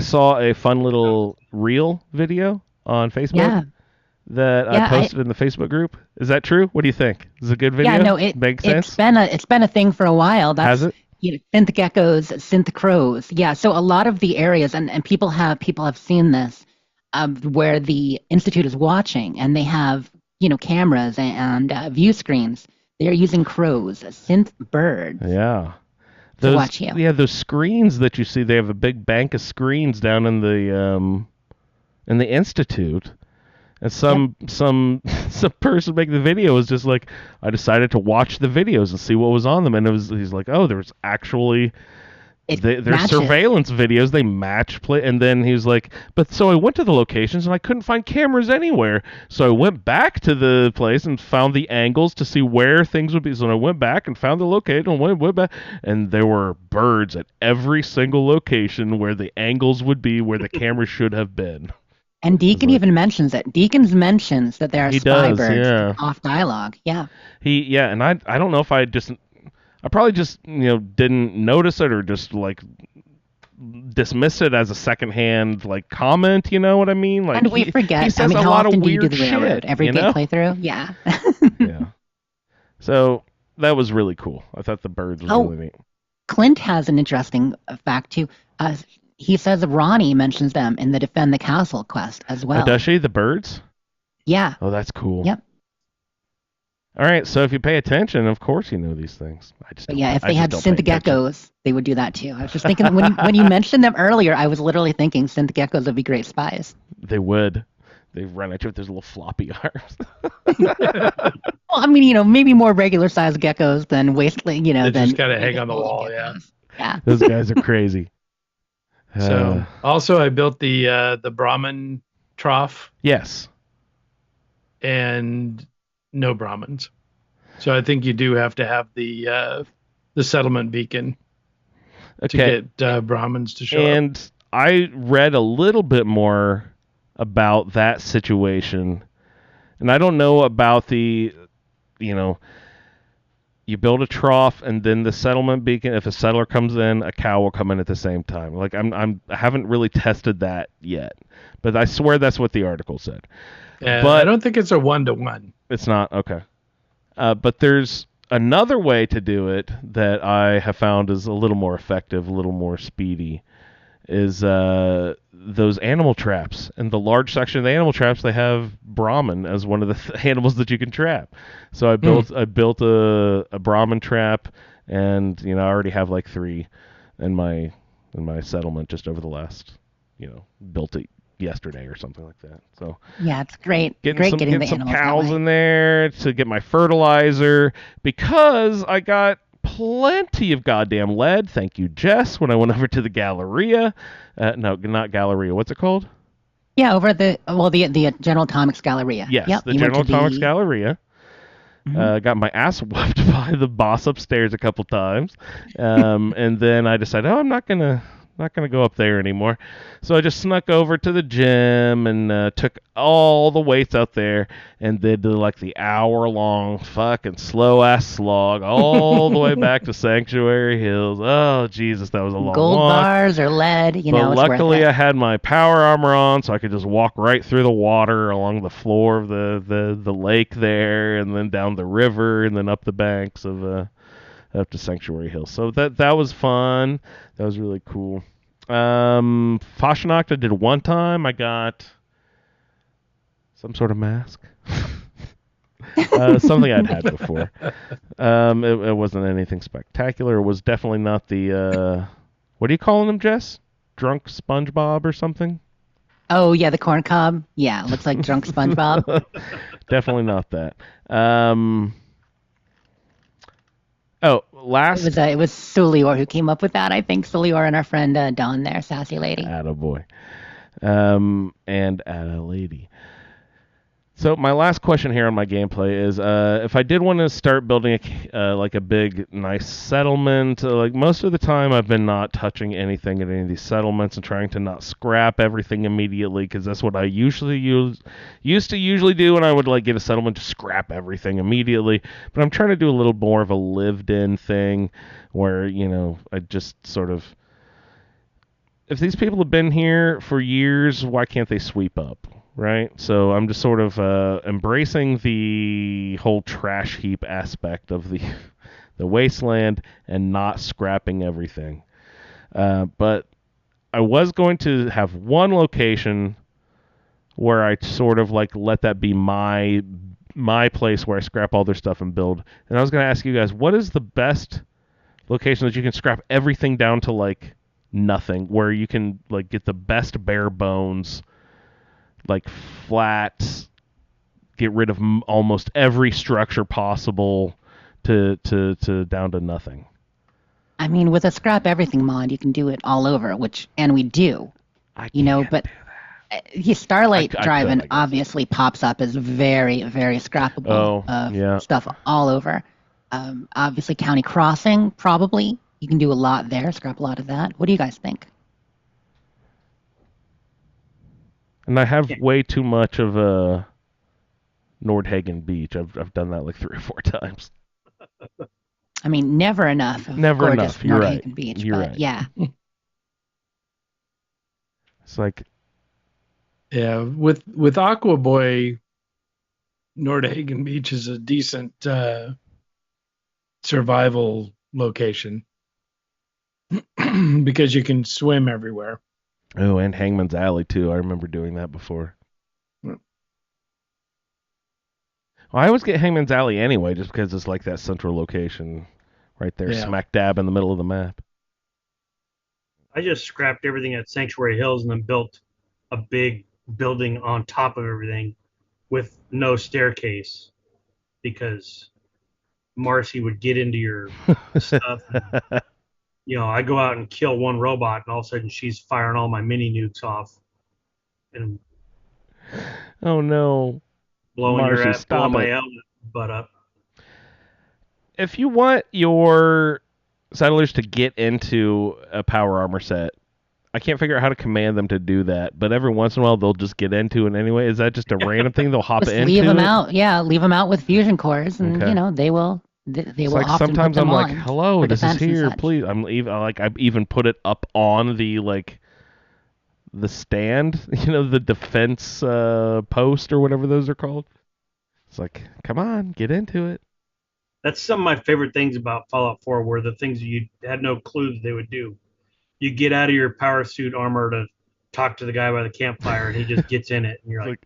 saw a fun little reel video on Facebook that I posted in the Facebook group. Is that true? What do you think? Is it a good video? Yeah, no, it makes sense. It's been a thing for a while. Has it? Synth geckos, synth crows. Yeah, so a lot of the areas, and people have seen this, where the Institute is watching, and they have cameras and view screens. They're using crows, synth birds. Yeah. To watch you. Yeah, those screens that you see, they have a big bank of screens down in the Institute. And some person making the video was just like, I decided to watch the videos and see what was on them, and he's like, oh, there's actually there's surveillance videos, they match play, and then he was like, but so I went to the locations and I couldn't find cameras anywhere, so I went back to the place and found the angles to see where things would be. So I went back and found the location and went back, and there were birds at every single location where the angles would be, where the camera should have been. And Deacon even mentions it. Deacon mentions that there are spy birds off dialogue. Yeah. And I don't know if I probably just didn't notice it, or just like dismiss it as a secondhand like comment. You know what I mean? Like, and we forget. He says how lot often of do you do weird the railroad? shit, Every day playthrough? Yeah. Yeah. So that was really cool. I thought the birds was really neat. Clint has an interesting fact too. He says Ronnie mentions them in the Defend the Castle quest as well. Oh, does she? The birds? Yeah. Oh, that's cool. Yep. All right, so if you pay attention, of course you know these things. If they had synth geckos, they would do that too. I was just thinking when you mentioned them earlier, I was literally thinking synth geckos would be great spies. They would. They run at you with those little floppy arms. Well, I mean, maybe more regular sized geckos than wasteland. They just gotta hang on the wall. Geckos. Yeah. Those guys are crazy. So also, I built the Brahmin trough. Yes. And no Brahmins. So I think you do have to have the settlement beacon to get Brahmins to show up. And I read a little bit more about that situation, and I don't know about the, you build a trough and then the settlement beacon. If a settler comes in, a cow will come in at the same time. Like I haven't really tested that yet, but I swear that's what the article said. But I don't think it's a 1-to-1. It's not? Okay. But there's another way to do it that I have found is a little more effective, a little more speedy, is those animal traps. In the large section of the animal traps, they have Brahmin as one of the animals that you can trap. So I built a Brahmin trap, and I already have like 3 in my settlement just over the last, built it yesterday or something like that. So yeah, it's great. Getting some cows in there to get my fertilizer, because I got plenty of goddamn lead. Thank you, Jess. When I went over to the Galleria, no, not Galleria. What's it called? Yeah, over the General Atomics Galleria. Yes, the General Atomics Galleria. Got my ass whooped by the boss upstairs a couple times, and then I decided, I'm not gonna Not going to go up there anymore. So I just snuck over to the gym and took all the weights out there and did the hour-long fucking slow-ass slog all the way back to Sanctuary Hills. Oh, Jesus, that was a long Gold walk. bars or lead, But it's worth luckily it. I had my power armor on, so I could just walk right through the water along the floor of the lake there, and then down the river, and then up the banks of up to Sanctuary Hills. So that was fun. That was really cool. Fasnacht I did one time. I got some sort of mask. Something I'd had before. It wasn't anything spectacular. It was definitely not the what are you calling them, Jess? Drunk SpongeBob or something? Oh yeah, the corn cob. Yeah, looks like drunk SpongeBob. Definitely not that. Last. It was Sulior who came up with that. I think Sulior and our friend Dawn there, sassy lady. Attaboy. And atta lady. So my last question here on my gameplay is, if I did want to start building a big, nice settlement, most of the time I've been not touching anything at any of these settlements and trying to not scrap everything immediately, because that's what I used to usually do when I would get a settlement, to scrap everything immediately. But I'm trying to do a little more of a lived-in thing, where I just sort of, if these people have been here for years, why can't they sweep up? Right? So I'm just sort of embracing the whole trash heap aspect of the wasteland and not scrapping everything. But I was going to have one location where I sort of let that be my place where I scrap all their stuff and build. And I was going to ask you guys, what is the best location that you can scrap everything down to nothing, where you can get the best bare bones, flat, get rid of almost every structure possible to down to nothing? I mean, with a scrap everything mod, you can do it all over, and we do. But Starlight Drive-In obviously pops up as very, very scrappable stuff all over. Obviously, County Crossing, probably. You can do a lot there, scrap a lot of that. What do you guys think? And I have way too much of Nordhagen Beach. I've done that 3 or 4 times. I mean, never enough of never gorgeous enough. You're Nordhagen right. Beach. You're but right. Yeah. It's yeah, with Aqua Boy, Nordhagen Beach is a decent survival location because you can swim everywhere. Oh, and Hangman's Alley too. I remember doing that before. Well, I always get Hangman's Alley anyway, just because it's that central location right there, smack dab in the middle of the map. I just scrapped everything at Sanctuary Hills and then built a big building on top of everything with no staircase, because Marcy would get into your stuff. And, I go out and kill one robot, and all of a sudden she's firing all my mini nukes off. And oh no, blowing Marcy, your ass, blowing my butt up. If you want your settlers to get into a power armor set, I can't figure out how to command them to do that, but every once in a while they'll just get into it anyway. Is that just a random thing they'll hop into? Leave them out. Yeah, leave them out with fusion cores, and they will. They will often sometimes put them I'm on hello, this is here, please. I'm even I even put it up on the the stand, the defense post or whatever those are called. It's come on, get into it. That's some of my favorite things about Fallout 4, were the things you had no clue that they would do. You get out of your power suit armor to talk to the guy by the campfire, and he just gets in it, and you're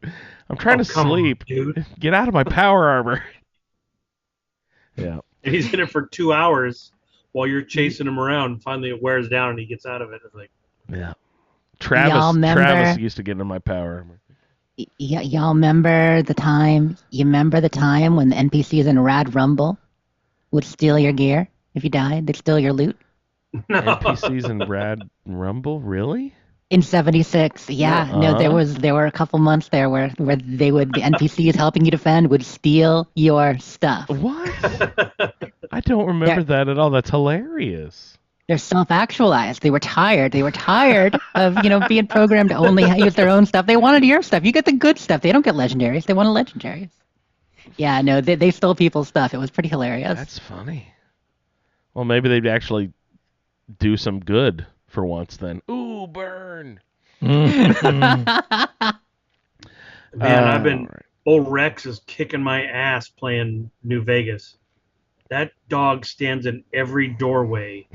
I'm trying to sleep, dude. Get out of my power armor. Yeah. And he's in it for 2 hours while you're chasing him around, and finally it wears down and he gets out of it. It's yeah. Travis used to get in my power armor. Y'all remember the time? You remember the time when the NPCs in Rad Rumble would steal your gear if you died? They'd steal your loot. No. NPCs in Rad Rumble, really? In 76, yeah. Uh-huh. No, there were a couple months there where the NPCs helping you defend would steal your stuff. What? I don't remember that at all. That's hilarious. They're self-actualized. They were tired. They were tired of, being programmed to only use their own stuff. They wanted your stuff. You get the good stuff. They don't get legendaries. They wanted legendaries. Yeah, no, they stole people's stuff. It was pretty hilarious. That's funny. Well, maybe they'd actually do some good for once then. Ooh, burn. Mm. Man, I've been Alright. old Rex is kicking my ass playing New Vegas. That dog stands in every doorway.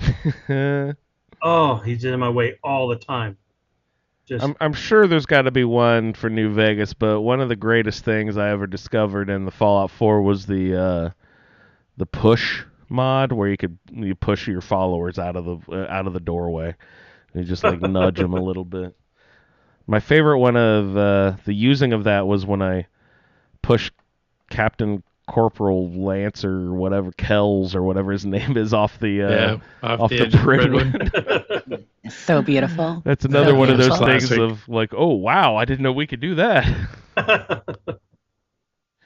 Oh, he's in my way all the time. Just I'm sure there's got to be one for New Vegas, but one of the greatest things I ever discovered in the Fallout 4 was the push mod, where you push your followers out of the doorway. You just like nudge them a little bit. My favorite one of the using of that was when I pushed Captain Corporal Lance or whatever, Kells or whatever his name is, off the off the the edge of the Brynwood. It's so beautiful. That's another So one of those beautiful. things Classic. of like, oh wow, I didn't know we could do that.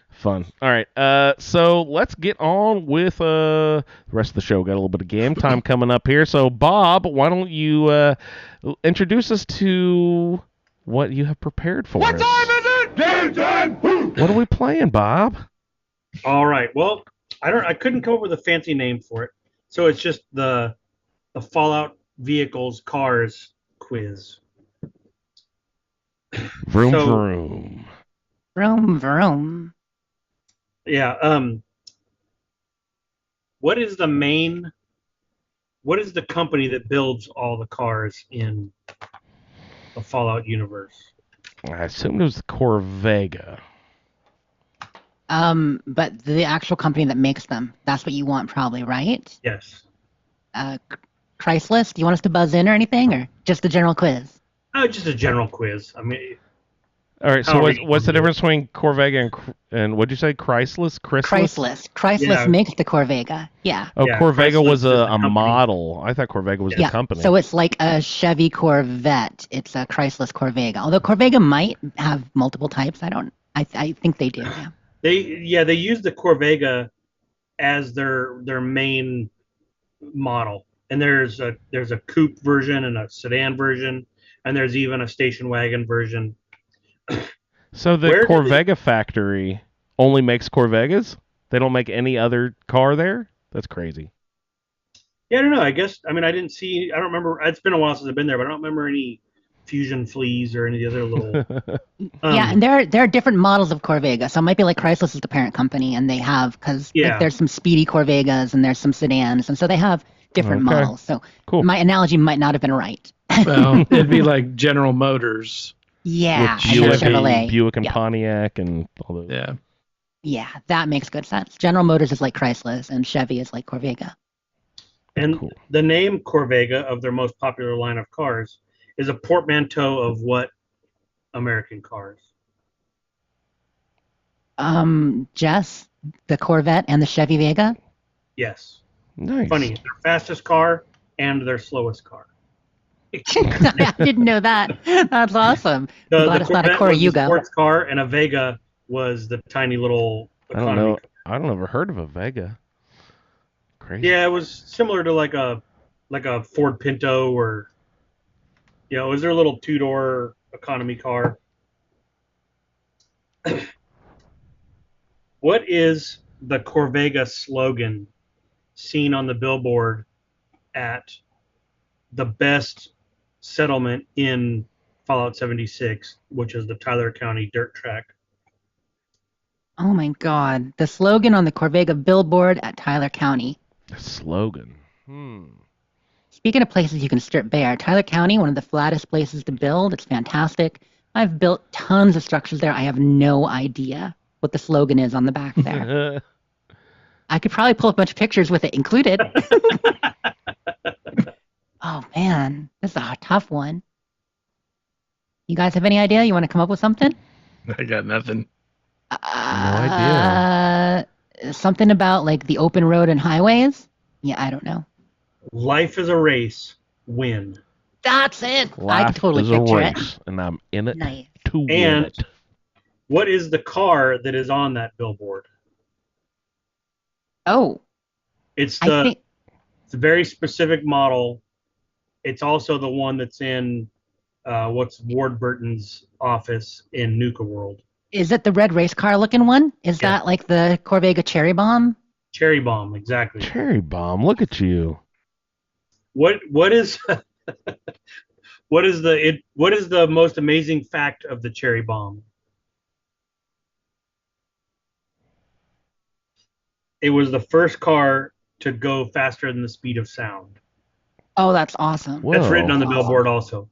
Fun. All right, so let's get on with the rest of the show. Got a little bit of game time coming up here. So Bob, why don't you introduce us to what you have prepared for us? What time is it? Game time! What are we playing, Bob? all right. Well, I couldn't come up with a fancy name for it, so it's just the Fallout vehicles cars quiz. Vroom So- vroom. Vroom, vroom. Yeah. What is the company that builds all the cars in the Fallout universe? I assumed it was the Corvega. But the actual company that makes them, that's what you want probably, right? Yes. Chrysler, do you want us to buzz in or anything, or just a general quiz? Just a general quiz. I mean, All right, so How what's the reasonable. difference between Corvega and what'd you say, Chrysler? Chrysler Yeah. makes the Corvega. Yeah. Oh, Yeah, Corvega Chrysler was is the a company. model. I thought Corvega was the Yeah. company. So it's like a Chevy Corvette. It's a Chrysler Corvega. Although Corvega might have multiple types. I think they do. Yeah. they use the Corvega as their main model, and there's a coupe version and a sedan version, and there's even a station wagon version. So the Where did Corvega factory only makes Corvegas? They don't make any other car there? That's crazy. Yeah, I don't know. I guess I don't remember. It's been a while since I've been there, but I don't remember any Fusion Fleas or any of the other little. Yeah, and there are different models of Corvega. So it might be like Chrysler is the parent company, and they have because Yeah. there's some speedy Corvegas and there's some sedans, and so they have different Okay. models. So Cool. my analogy might not have been right. Well, it'd be like General Motors. Yeah, With and then Buick, Chevrolet. Buick and Yeah. Pontiac and all those. Yeah. Yeah, that makes good sense. General Motors is like Chrysler's, and Chevy is like Corvega. And Cool. the name Corvega of their most popular line of cars is a portmanteau of what American cars? Jess, the Corvette and the Chevy Vega. Yes. Nice. Funny. Their fastest car and their slowest car. I didn't know that. That's awesome. I'm glad it's not a Corvette was the Coreuga. sports car, and a Vega was the tiny little I don't economy know. I don't ever heard of a Vega. Crazy. Yeah, it was similar to like a Ford Pinto, or it was their little two-door economy car. What is the Corvega slogan seen on the billboard at the best settlement in Fallout 76, which is the Tyler County dirt track? Oh my God. The slogan on the Corvega billboard at Tyler County. Slogan. Speaking of places you can strip bare, Tyler County, one of the flattest places to build. It's fantastic. I've built tons of structures there. I have no idea what the slogan is on the back there. I could probably pull up a bunch of pictures with it included. Oh man, this is a tough one. You guys have any idea? You want to come up with something? I got nothing. idea. Something about like the open road and highways? Yeah, I don't know. Life is a race. Win. That's it. I Life could totally is a picture it. race, and I'm in it Nice. to win And- it. What is the car that is on that billboard? Oh, It's I the think It's a very specific model. It's also the one that's in what's Ward Burton's office in Nuka World. Is it the red race car looking one? Is Yeah. that like the Corvega Cherry Bomb? Cherry Bomb, exactly. Cherry Bomb, look at you. What is what is the most amazing fact of the Cherry Bomb? It was the first car to go faster than the speed of sound. Oh, that's awesome. Whoa. That's written on the billboard also.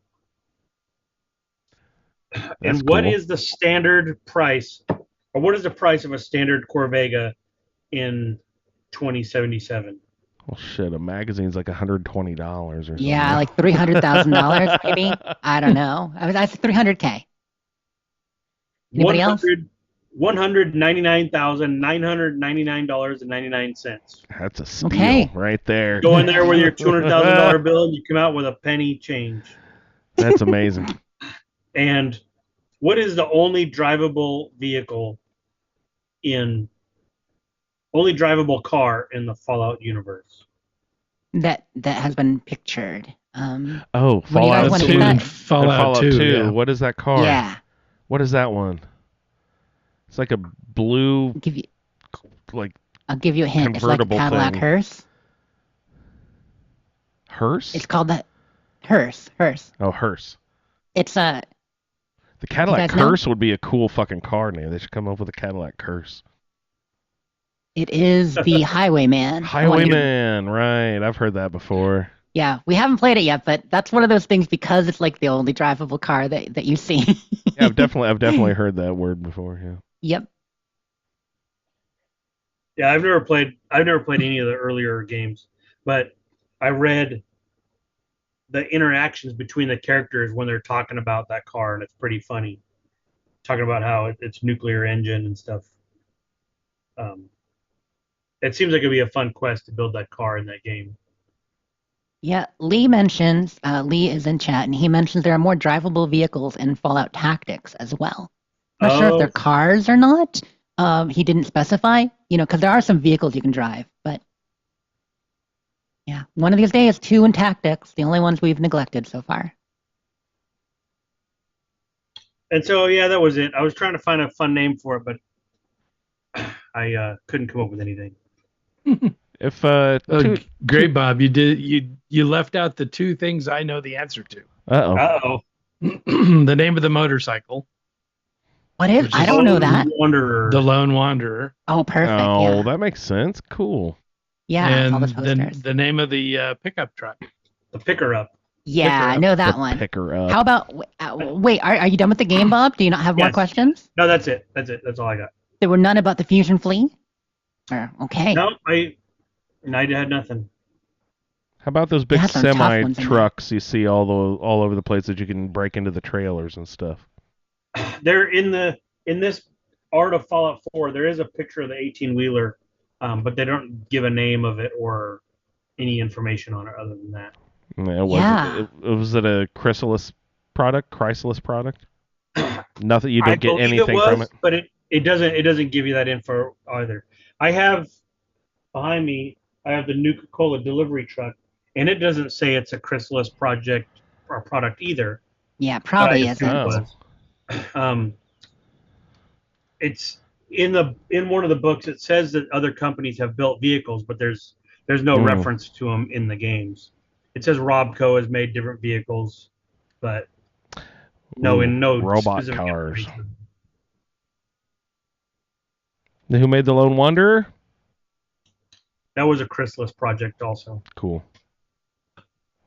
That's And what cool. is the standard price, or what is the price of a standard Corvega in 2077? Well, shit, a magazine's like $120 or something. Yeah, like $300,000 maybe. I don't know. I said 300K. Anybody else? $199,999.99. That's a steal Okay. right there. Go in there with your $200,000 bill and you come out with a penny change. That's amazing. And what is the only drivable car in the Fallout universe? That has been pictured. Oh, What do you guys Fallout want to 2. get And that? Fallout 2. Yeah. What is that car? Yeah. What is that one? It's like a blue, I'll give you a hint. It's like a convertible Cadillac thing. hearse. hearse? It's called the hearse. Oh, hearse. It's a. The Cadillac guys know? Curse would be a cool fucking car name. They should come up with a Cadillac Curse. It is the Highwayman. Highwayman, right. I've heard that before. Yeah, we haven't played it yet, but that's one of those things because it's like the only drivable car that you see. Yeah, I've definitely heard that word before, yeah. Yep. Yeah, I've never played any of the earlier games, but I read the interactions between the characters when they're talking about that car, and it's pretty funny. Talking about how it's nuclear engine and stuff. It seems like it'd be a fun quest to build that car in that game. Yeah, Lee mentions, Lee is in chat, and he mentions there are more drivable vehicles in Fallout Tactics as well. Not sure if Oh. they're cars or not. He didn't specify, because there are some vehicles you can drive, but yeah, one of these days, 2 in Tactics, the only ones we've neglected so far. And so, yeah, that was it. I was trying to find a fun name for it, but I couldn't come up with anything. If Great, Bob. You left out the 2 things I know the answer to. Uh-oh. The name of the motorcycle, What is? I don't know that. Wanderer. the Lone Wanderer, Oh, perfect. Oh, Yeah, that makes sense. Cool. yeah, all and those posters. the name of the pickup truck. The picker up. Yeah, I know that one. Pick her up. How about? Wait, are you done with the game, Bob? Do you not have more Yes. questions? No, that's it. That's all I got. There were none about the Fusion Flea. Okay. No, I had nothing. How about those big They have some tough semi ones in there. trucks you see all over the place that you can break into the trailers and stuff? They're in this art of Fallout 4. There is a picture of the 18-wheeler, but they don't give a name of it or any information on it other than that. Yeah. Was it a Chrysalis product? Nothing. You I don't get believe anything it was, from it. but it doesn't give you that info either. I have behind me. I have the Nuka-Cola delivery truck, and it doesn't say it's a Chrysalis project or product either. Yeah, probably But I isn't. assume it was. It's in one of the books. It says that other companies have built vehicles, but there's no reference to them in the games. It says Robco has made different vehicles, but no robot specific cars. information. Who made the Lone Wanderer? That was a Chrysalis project also. Cool.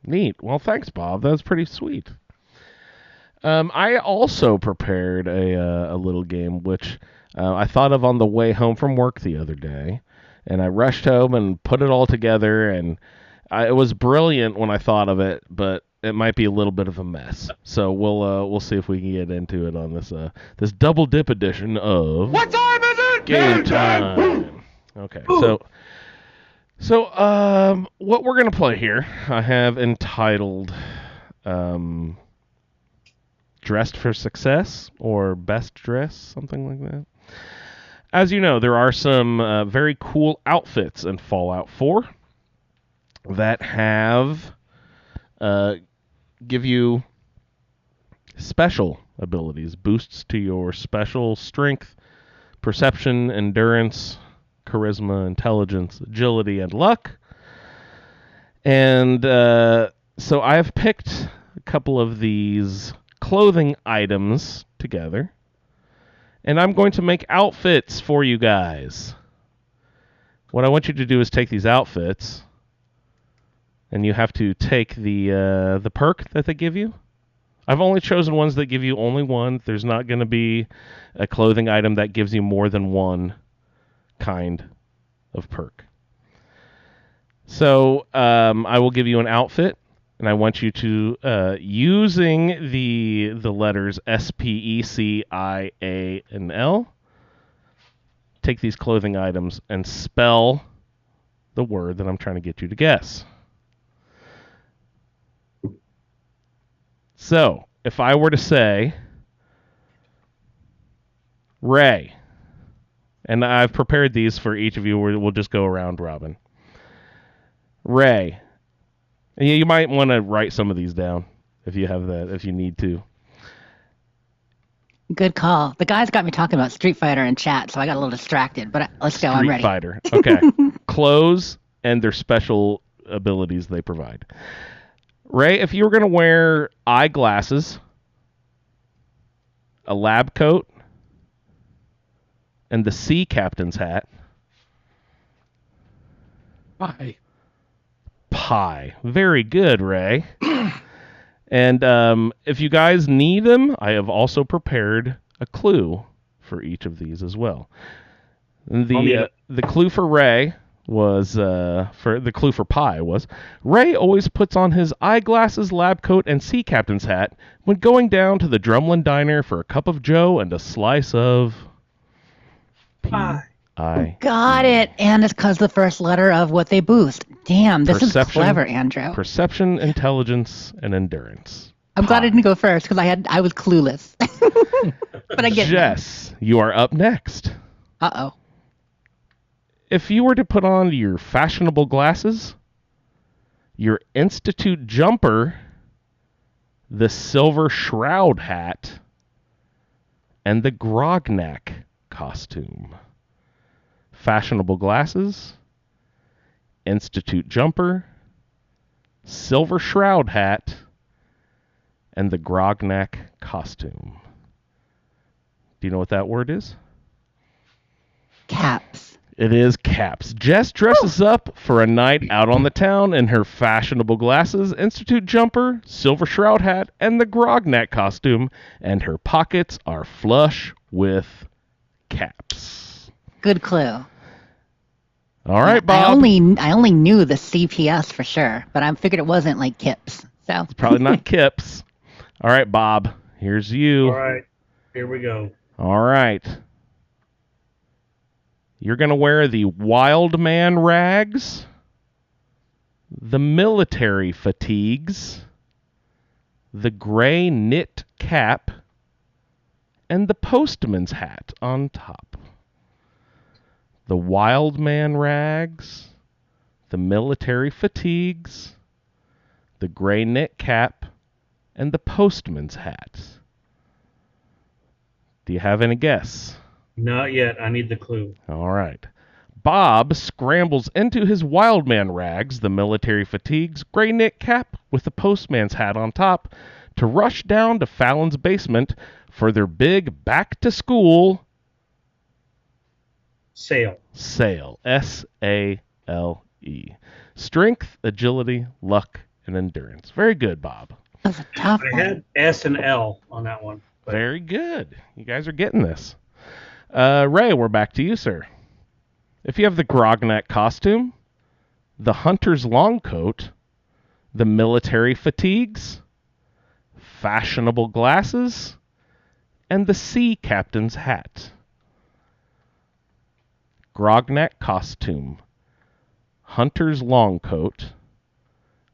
Neat. Well, thanks, Bob. That was pretty sweet. I also prepared a little game, which I thought of on the way home from work the other day, and I rushed home and put it all together, and it was brilliant when I thought of it, but it might be a little bit of a mess. So we'll see if we can get into it on this double dip edition of What time is it? Game Time. Okay, so what we're gonna play here, I have entitled Dressed for Success or Best Dress, something like that. As you know, there are some very cool outfits in Fallout 4. that have give you special abilities, boosts to your special strength, perception, endurance, charisma, intelligence, agility, and luck. And so I've picked a couple of these clothing items together, and I'm going to make outfits for you guys. What I want you to do is take these outfits, and you have to take the perk that they give you. I've only chosen ones that give you only one. There's not going to be a clothing item that gives you more than one kind of perk. So I will give you an outfit, and I want you to, using the letters S, P, E, C, I, A, and L, take these clothing items and spell the word that I'm trying to get you to guess. So, if I were to say Ray, and I've prepared these for each of you, we'll just go around robin. Ray. And you might want to write some of these down if you have that, if you need to. Good call. The guys got me talking about Street Fighter in chat, so I got a little distracted. But let's go. I'm ready. Street Fighter. Okay. Clothes and their special abilities they provide. Ray, if you were going to wear eyeglasses, a lab coat, and the sea captain's hat. Pie. Very good, Ray. And if you guys need them, I have also prepared a clue for each of these as well. The clue for Ray was the clue for Pie was Ray always puts on his eyeglasses, lab coat, and sea captain's hat when going down to the Drumlin Diner for a cup of joe and a slice of Pie. Got it. And it's because the first letter of what they boost. Damn, this is clever, Andrew. Perception, intelligence, and endurance. I'm glad I didn't go first because I was clueless. But I get Jess, you are up next. Uh-oh. If you were to put on your fashionable glasses, your Institute jumper, the silver shroud hat, and the Grognak costume. Fashionable glasses, Institute jumper, silver shroud hat, and the Grognak costume. Do you know what that word is? Caps. It is caps. Jess dresses up for a night out on the town in her fashionable glasses, Institute jumper, silver shroud hat, and the Grognak costume, and her pockets are flush with caps. Good clue. All right, Bob. I only knew the CPS for sure, but I figured it wasn't like Kips. So It's probably not Kips. All right, Bob. Here's you. All right, here we go. All right. You're going to wear the wild man rags, the military fatigues, the gray knit cap, and the postman's hat on top. The wild man rags, the military fatigues, the gray knit cap, and the postman's hat. Do you have any guess? Not yet. I need the clue. All right. Bob scrambles into his wildman rags, the military fatigues, gray knit cap with the postman's hat on top, to rush down to Fallon's basement for their big back-to-school Sale. S-A-L-E. Strength, agility, luck, and endurance. Very good, Bob. that's a tough I one. had S and L on that one. But Very good. You guys are getting this. Ray, we're back to you, sir. If you have the Grognak costume, the hunter's long coat, the military fatigues, fashionable glasses, and the sea captain's hat. Grognak costume, hunter's long coat,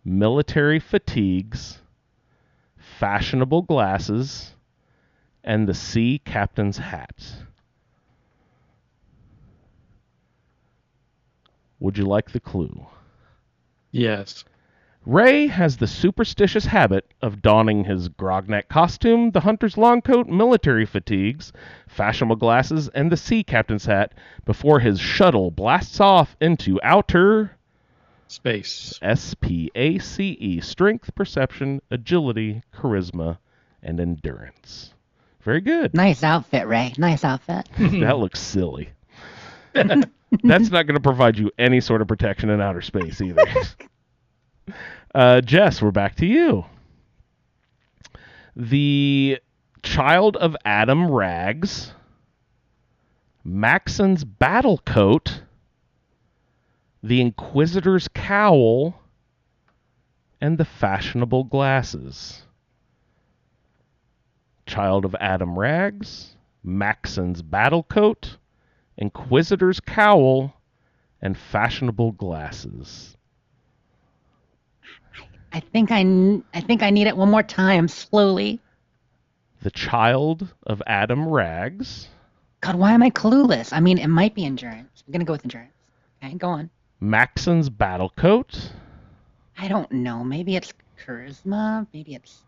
military fatigues, fashionable glasses, and the sea captain's hat. Would you like the clue? Yes. Ray has the superstitious habit of donning his grogneck costume, the hunter's long coat, military fatigues, fashionable glasses, and the sea captain's hat before his shuttle blasts off into outer Space. SPACE, strength, perception, agility, charisma, and endurance. Very good. Nice outfit, Ray. Nice outfit. That looks silly. That's not going to provide you any sort of protection in outer space either. Jess, we're back to you. The child of Adam rags, Maxon's battle coat, the Inquisitor's cowl, and the fashionable glasses. Child of Adam rags, Maxon's battle coat, Inquisitor's cowl, and fashionable glasses. I think I need it one more time, slowly. The child of Adam rags, God, why am I clueless? I mean, it might be endurance. I'm gonna go with endurance. Okay, go on. Maxon's battle coat. I don't know. Maybe it's charisma. Maybe it's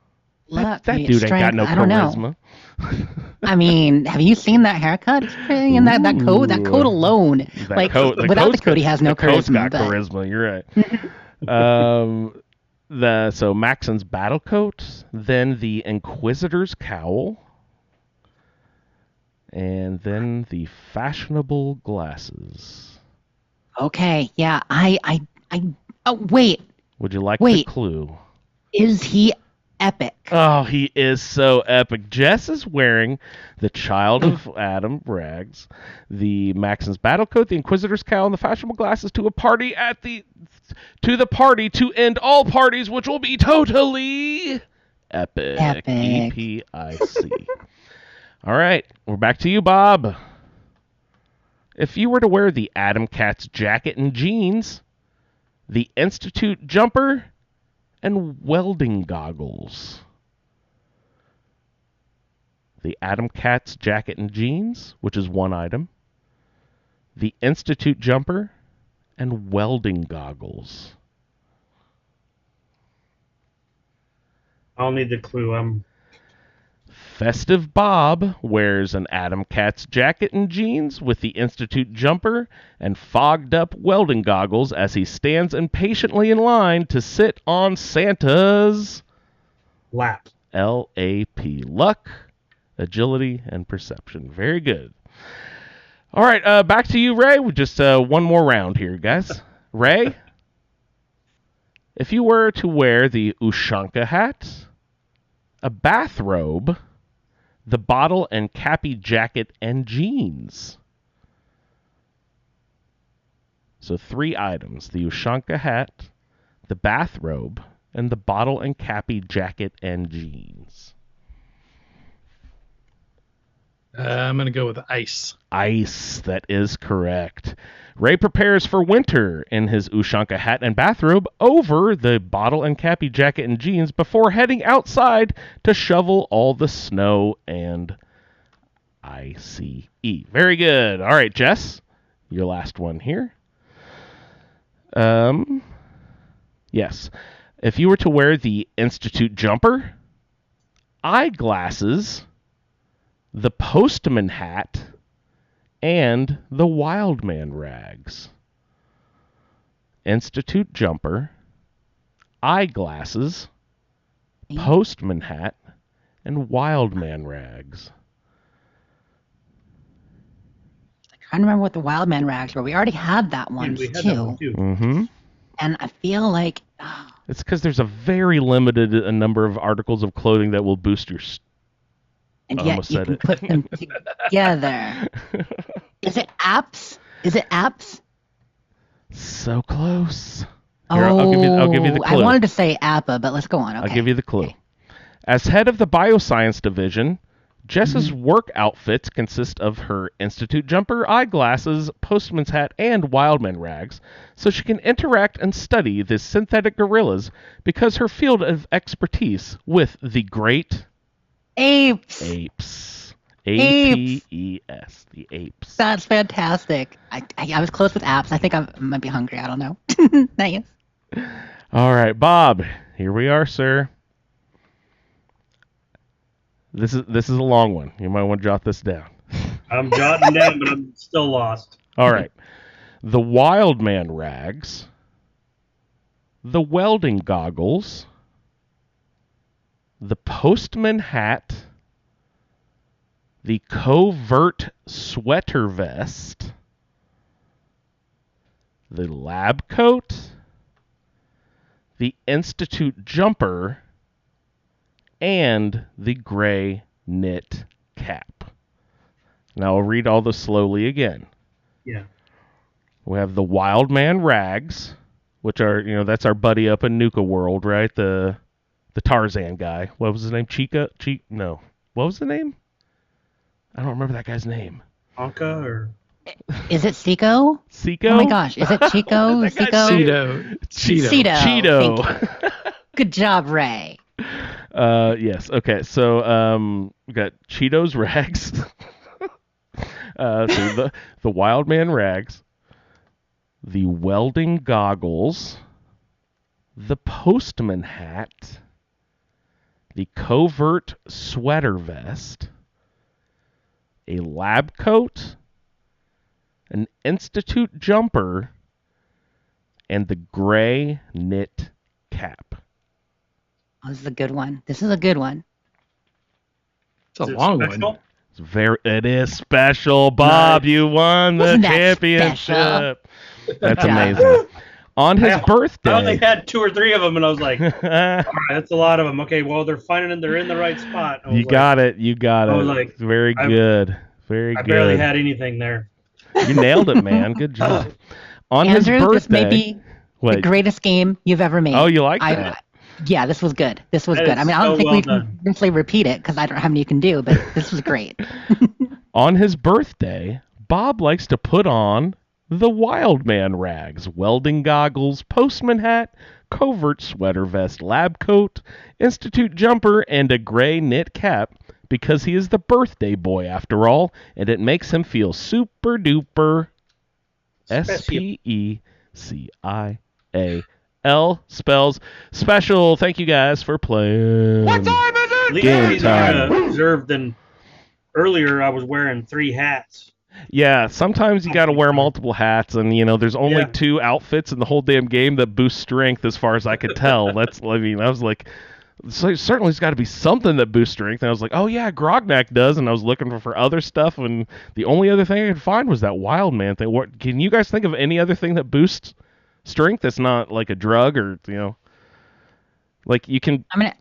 That, luck. that maybe dude it's ain't got strength. no I don't know. charisma. I mean, have you seen that haircut? It's pretty, and that coat. That coat alone. That like coat- without the coat, he has no the coat's charisma. got but charisma. You're right. So Maxon's battle coat, then the Inquisitor's cowl, and then the fashionable glasses. Okay, yeah. Oh wait. Would you like the Wait. clue? Is he epic? Oh, he is so epic. Jess is wearing the child of Adam rags, the Maxon's battle coat, the Inquisitor's cowl, and the fashionable glasses to the party to end all parties, which will be totally epic. Epic. EPIC. All right, we're back to you, Bob. If you were to wear the Adam Cat's jacket and jeans, the Institute jumper, and welding goggles. The Adam Cat's jacket and jeans, which is one item. The Institute jumper, and welding goggles. I'll need the clue. Festive Bob wears an Adam Cat's jacket and jeans with the Institute jumper and fogged up welding goggles as he stands impatiently in line to sit on Santa's Lap. LAP. Luck, agility, and perception. Very good. All right, back to you, Ray. With just one more round here, guys. Ray, if you were to wear the Ushanka hat, a bathrobe, the bottle and cappy jacket and jeans. So 3 items: the Ushanka hat, the bathrobe, and the bottle and cappy jacket and jeans. I'm going to go with ice. Ice, that is correct. Ray prepares for winter in his Ushanka hat and bathrobe over the bottle and cappy jacket and jeans before heading outside to shovel all the snow and ICE. Very good. All right, Jess, your last one here. Yes. If you were to wear the Institute jumper, eyeglasses, the postman hat, and the wildman rags. Institute jumper, eyeglasses, postman hat, and wildman rags. I'm trying to remember what the Wildman rags were. We already had that one We had too. that one too. Mm-hmm. And I feel like It's because there's a very limited number of articles of clothing that will boost your... and I yet almost you said can it. put them together. Is it apps? Is it apps? So close. Here, I'll give you the I clue. wanted to say APA, but let's go on. Okay. I'll give you the clue. Okay. As head of the bioscience division, Jess's work outfits consist of her Institute jumper, eyeglasses, postman's hat, and wildman rags, so she can interact and study the synthetic gorillas because her field of expertise with the great Apes. apes. Apes. APES. The apes. That's fantastic. I was close with apps. I think I might be hungry. I don't know. Nice. All right, Bob. Here we are, sir. This is a long one. You might want to jot this down. I'm jotting down, but I'm still lost. All right. The Wild Man rags, the welding goggles, the postman hat, the covert sweater vest, the lab coat, the institute jumper, and the gray knit cap. Now I'll read all this slowly again. Yeah. We have the Wild Man rags, which are, that's our buddy up in Nuka World, right? The Tarzan guy. What was his name? No. What was the name? I don't remember that guy's name. Anka or Is it Seiko? Seiko? Oh my gosh, is it Chico? That guy's Seiko? Cheeto. Cheeto. Thank Cheeto. Good job, Ray. Yes. Okay. So we got Cheetos rags. So the Wild Man rags, the welding goggles, the postman hat, the covert sweater vest, a lab coat, an institute jumper, and the gray knit cap. Oh, this is a good one. This is a good one. It's a Is it long special? one. It is special, Bob. Nice. You won the Wasn't that championship. That's Yeah. amazing. On his I birthday. only had 2 or 3 of them, and I was like, all right, that's a lot of them. Okay, well, they're in the right spot. I was You got it. You got it. I was like, Very good. Very I good. barely had anything there. You nailed it, man. Good job. On his Andrew, birthday. this may be What? the greatest game you've ever made. Oh, you like that? Yeah, this was good. This was That good. is I mean, I don't so think well we can necessarily repeat it because I don't know how many you can do, but this was great. On his birthday, Bob likes to put on the Wild Man rags, welding goggles, postman hat, covert sweater vest, lab coat, institute jumper, and a gray knit cap because he is the birthday boy after all, and it makes him feel super duper. SPECIAL spells special. Thank you guys for playing. At least Game he's time. observed than earlier. I was wearing 3 hats. Yeah, sometimes you got to wear multiple hats, and there's only Yeah. 2 outfits in the whole damn game that boost strength, as far as I could tell. I was like, certainly there's got to be something that boosts strength. And I was like, oh yeah, Grognak does, and I was looking for other stuff, and the only other thing I could find was that Wild Man thing. What can you guys think of any other thing that boosts strength that's not like a drug or like you can? I mean,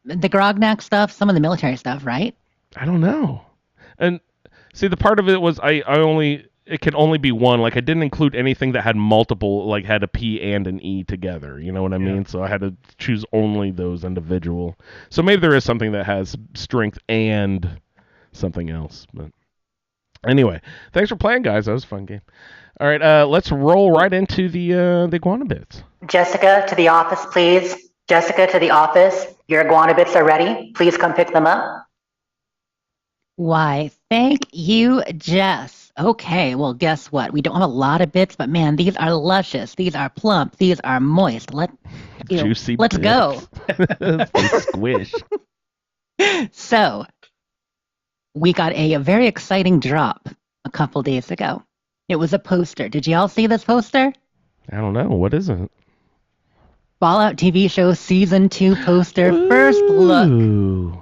the Grognak stuff, some of the military stuff, right? I don't know. And see, the part of it was it can only be one. Like I didn't include anything that had multiple, like had a P and an E together. You know what I mean? So I had to choose only those individual. So maybe there is something that has strength and something else. But anyway, thanks for playing, guys. That was a fun game. All right, let's roll right into the iguana bits. Jessica, to the office, please. Jessica, to the office. Your iguana bits are ready. Please come pick them up. Why, thank you, Jess. Okay, well, guess what? We don't have a lot of bits, but man, these are luscious. These are plump. These are moist. Juicy. Let's go. They squish. So, we got a very exciting drop a couple days ago. It was a poster. Did y'all see this poster? I don't know. What is it? Fallout TV show season 2 poster. First look. Ooh.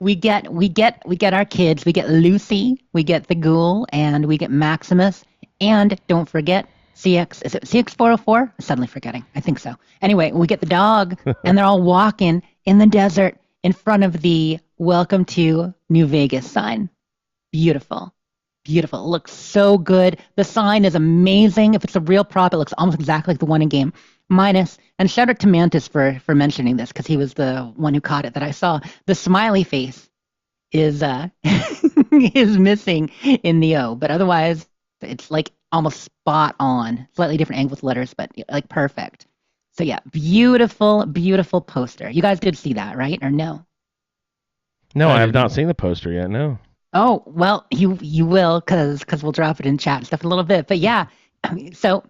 We get our kids. We get Lucy, we get the Ghoul, and we get Maximus. And don't forget CX. Is it CX404? I'm suddenly forgetting. I think so. Anyway, we get the dog, and they're all walking in the desert in front of the "Welcome to New Vegas" sign. Beautiful, beautiful. It looks so good. The sign is amazing. If it's a real prop, it looks almost exactly like the one in game. Minus, and shout out to Mantis for mentioning this because he was the one who caught it that I saw. The smiley face is is missing in the O, but otherwise it's like almost spot on. Slightly different angle with letters, but like perfect. So yeah, beautiful, beautiful poster. You guys did see that, right? Or no? No, I have not seen the poster yet. No. Oh well, you will because we'll drop it in chat and stuff in a little bit. But yeah, so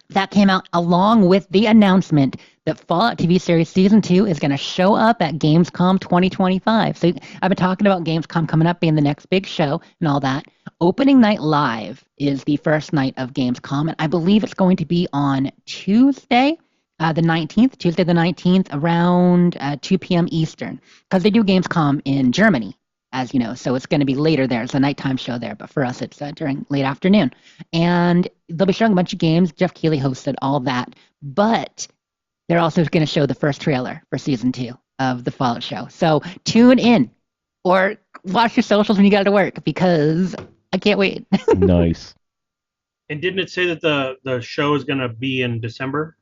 That came out along with the announcement that Fallout TV series season 2 is going to show up at Gamescom 2025. So I've been talking about Gamescom coming up being the next big show and all that. Opening night live is the first night of Gamescom, and I believe it's going to be on Tuesday, the 19th, Tuesday the 19th, around 2 p.m. Eastern, because they do Gamescom in Germany, as you know, so it's going to be later there. It's a nighttime show there, but for us, it's during late afternoon. And they'll be showing a bunch of games. Jeff Keighley hosted all that, but they're also going to show the first trailer for season 2 of the Fallout show. So tune in or watch your socials when you get to work, because I can't wait. Nice. And didn't it say that the show is going to be in December?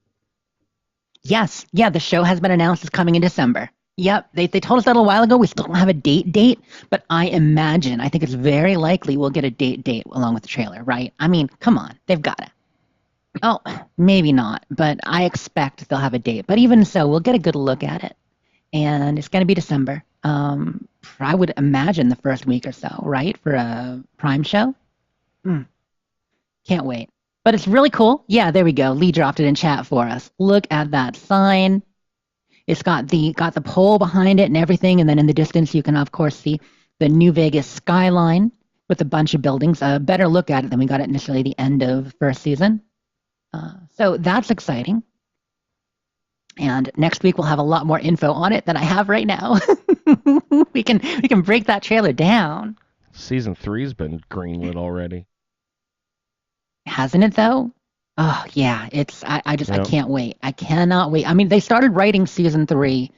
Yes. Yeah, the show has been announced as coming in December. Yep, they told us that a little while ago. We still don't have a date, but I think it's very likely we'll get a date along with the trailer, right? I mean, come on, they've got to. Oh, maybe not, but I expect they'll have a date. But even so, we'll get a good look at it, and it's going to be December. I would imagine the first week or so, right, for a Prime show. Can't wait. But it's really cool. Yeah, there we go. Lee dropped it in chat for us. Look at that sign. It's got the pole behind it and everything, and then in the distance you can of course see the New Vegas skyline with a bunch of buildings. A better look at it than we got at initially the end of first season. So that's exciting. And next week we'll have a lot more info on it than I have right now. we can break that trailer down. Season 3's been greenlit already. Hasn't it though? Oh yeah, I can't wait. I cannot wait. I mean, they started writing season 3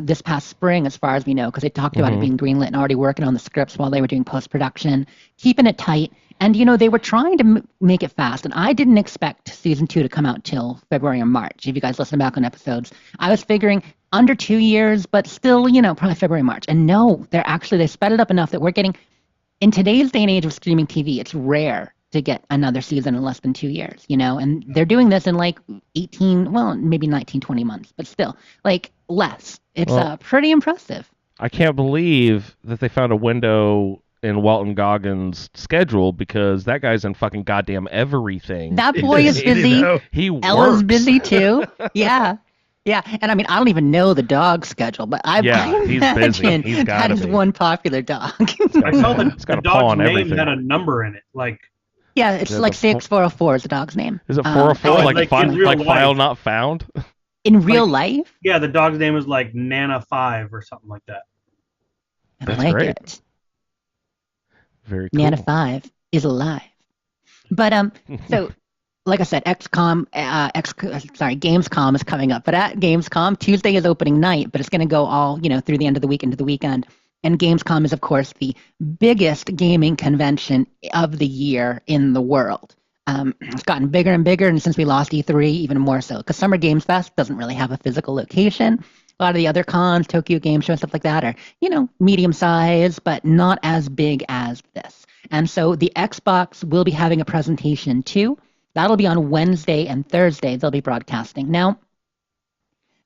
this past spring, as far as we know, because they talked about it being greenlit and already working on the scripts while they were doing post-production, keeping it tight. And they were trying to make it fast, and I didn't expect season 2 to come out till February or March. If you guys listen back on episodes, I was figuring under 2 years, but still, probably February, March. And no, they sped it up enough that we're getting, in today's day and age of streaming TV, it's rare to get another season in less than 2 years, and they're doing this in like 18, well, maybe 19, 20 months, but still, like less. It's pretty impressive. I can't believe that they found a window in Walton Goggins' schedule, because that guy's in fucking goddamn everything. That boy is busy. He works. Ella's busy too. Yeah. Yeah, and I mean, I don't even know the dog schedule, but I he's busy. He's that is be. one popular dog. I saw the dog's name everything. had a number in it, like. Yeah, it's like 6404 is the dog's name. Is it 404? Like file not found? In real life? Yeah, the dog's name is like Nana 5 or something like that. That's like great. It. Very cool. Nana 5 is alive. But so like I said, Gamescom is coming up. But at Gamescom, Tuesday is opening night, but it's going to go all, through the end of the week into the weekend. And Gamescom is, of course, the biggest gaming convention of the year in the world. It's gotten bigger and bigger, and since we lost E3, even more so. Because Summer Games Fest doesn't really have a physical location. A lot of the other cons, Tokyo Game Show and stuff like that, are, medium size, but not as big as this. And so the Xbox will be having a presentation too. That'll be on Wednesday and Thursday. They'll be broadcasting. Now,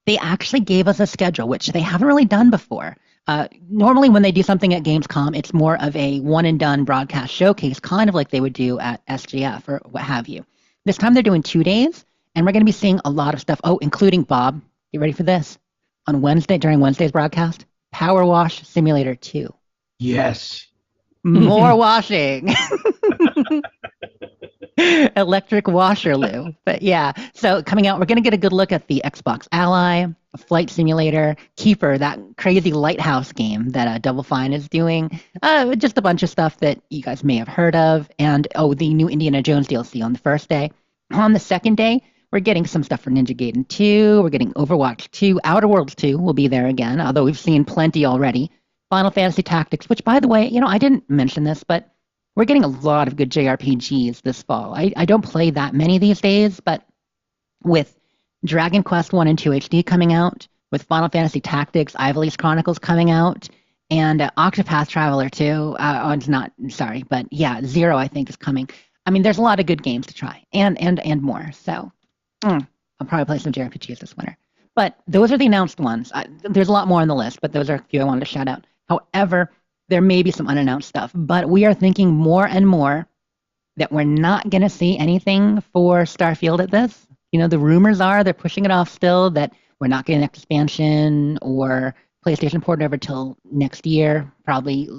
they actually gave us a schedule, which they haven't really done before. Normally when they do something at Gamescom, it's more of a one-and-done broadcast showcase, kind of like they would do at SGF or what have you. This time they're doing 2 days, and we're going to be seeing a lot of stuff. Oh, including, Bob, get ready for this. On Wednesday, during Wednesd's broadcast, Power Wash Simulator 2. Yes. More washing. Electric washer loo. But yeah, so coming out, we're going to get a good look at the Xbox Ally, Flight Simulator, Keeper, that crazy lighthouse game that Double Fine is doing. Just a bunch of stuff that you guys may have heard of. And, the new Indiana Jones DLC on the first day. On the second day, we're getting some stuff for Ninja Gaiden 2. We're getting Overwatch 2. Outer Worlds 2 will be there again, although we've seen plenty already. Final Fantasy Tactics, which, by the way, I didn't mention this, but we're getting a lot of good JRPGs this fall. I don't play that many these days, but with Dragon Quest 1 and 2 HD coming out, with Final Fantasy Tactics, Ivalice Chronicles coming out, and Octopath Traveler 2, Zero, I think, is coming. I mean, there's a lot of good games to try, and more. So I'll probably play some JRPGs this winter. But those are the announced ones. There's a lot more on the list, but those are a few I wanted to shout out. However, there may be some unannounced stuff, but we are thinking more and more that we're not going to see anything for Starfield at this. The rumors are they're pushing it off still, that we're not getting next expansion or PlayStation port over till next year, probably,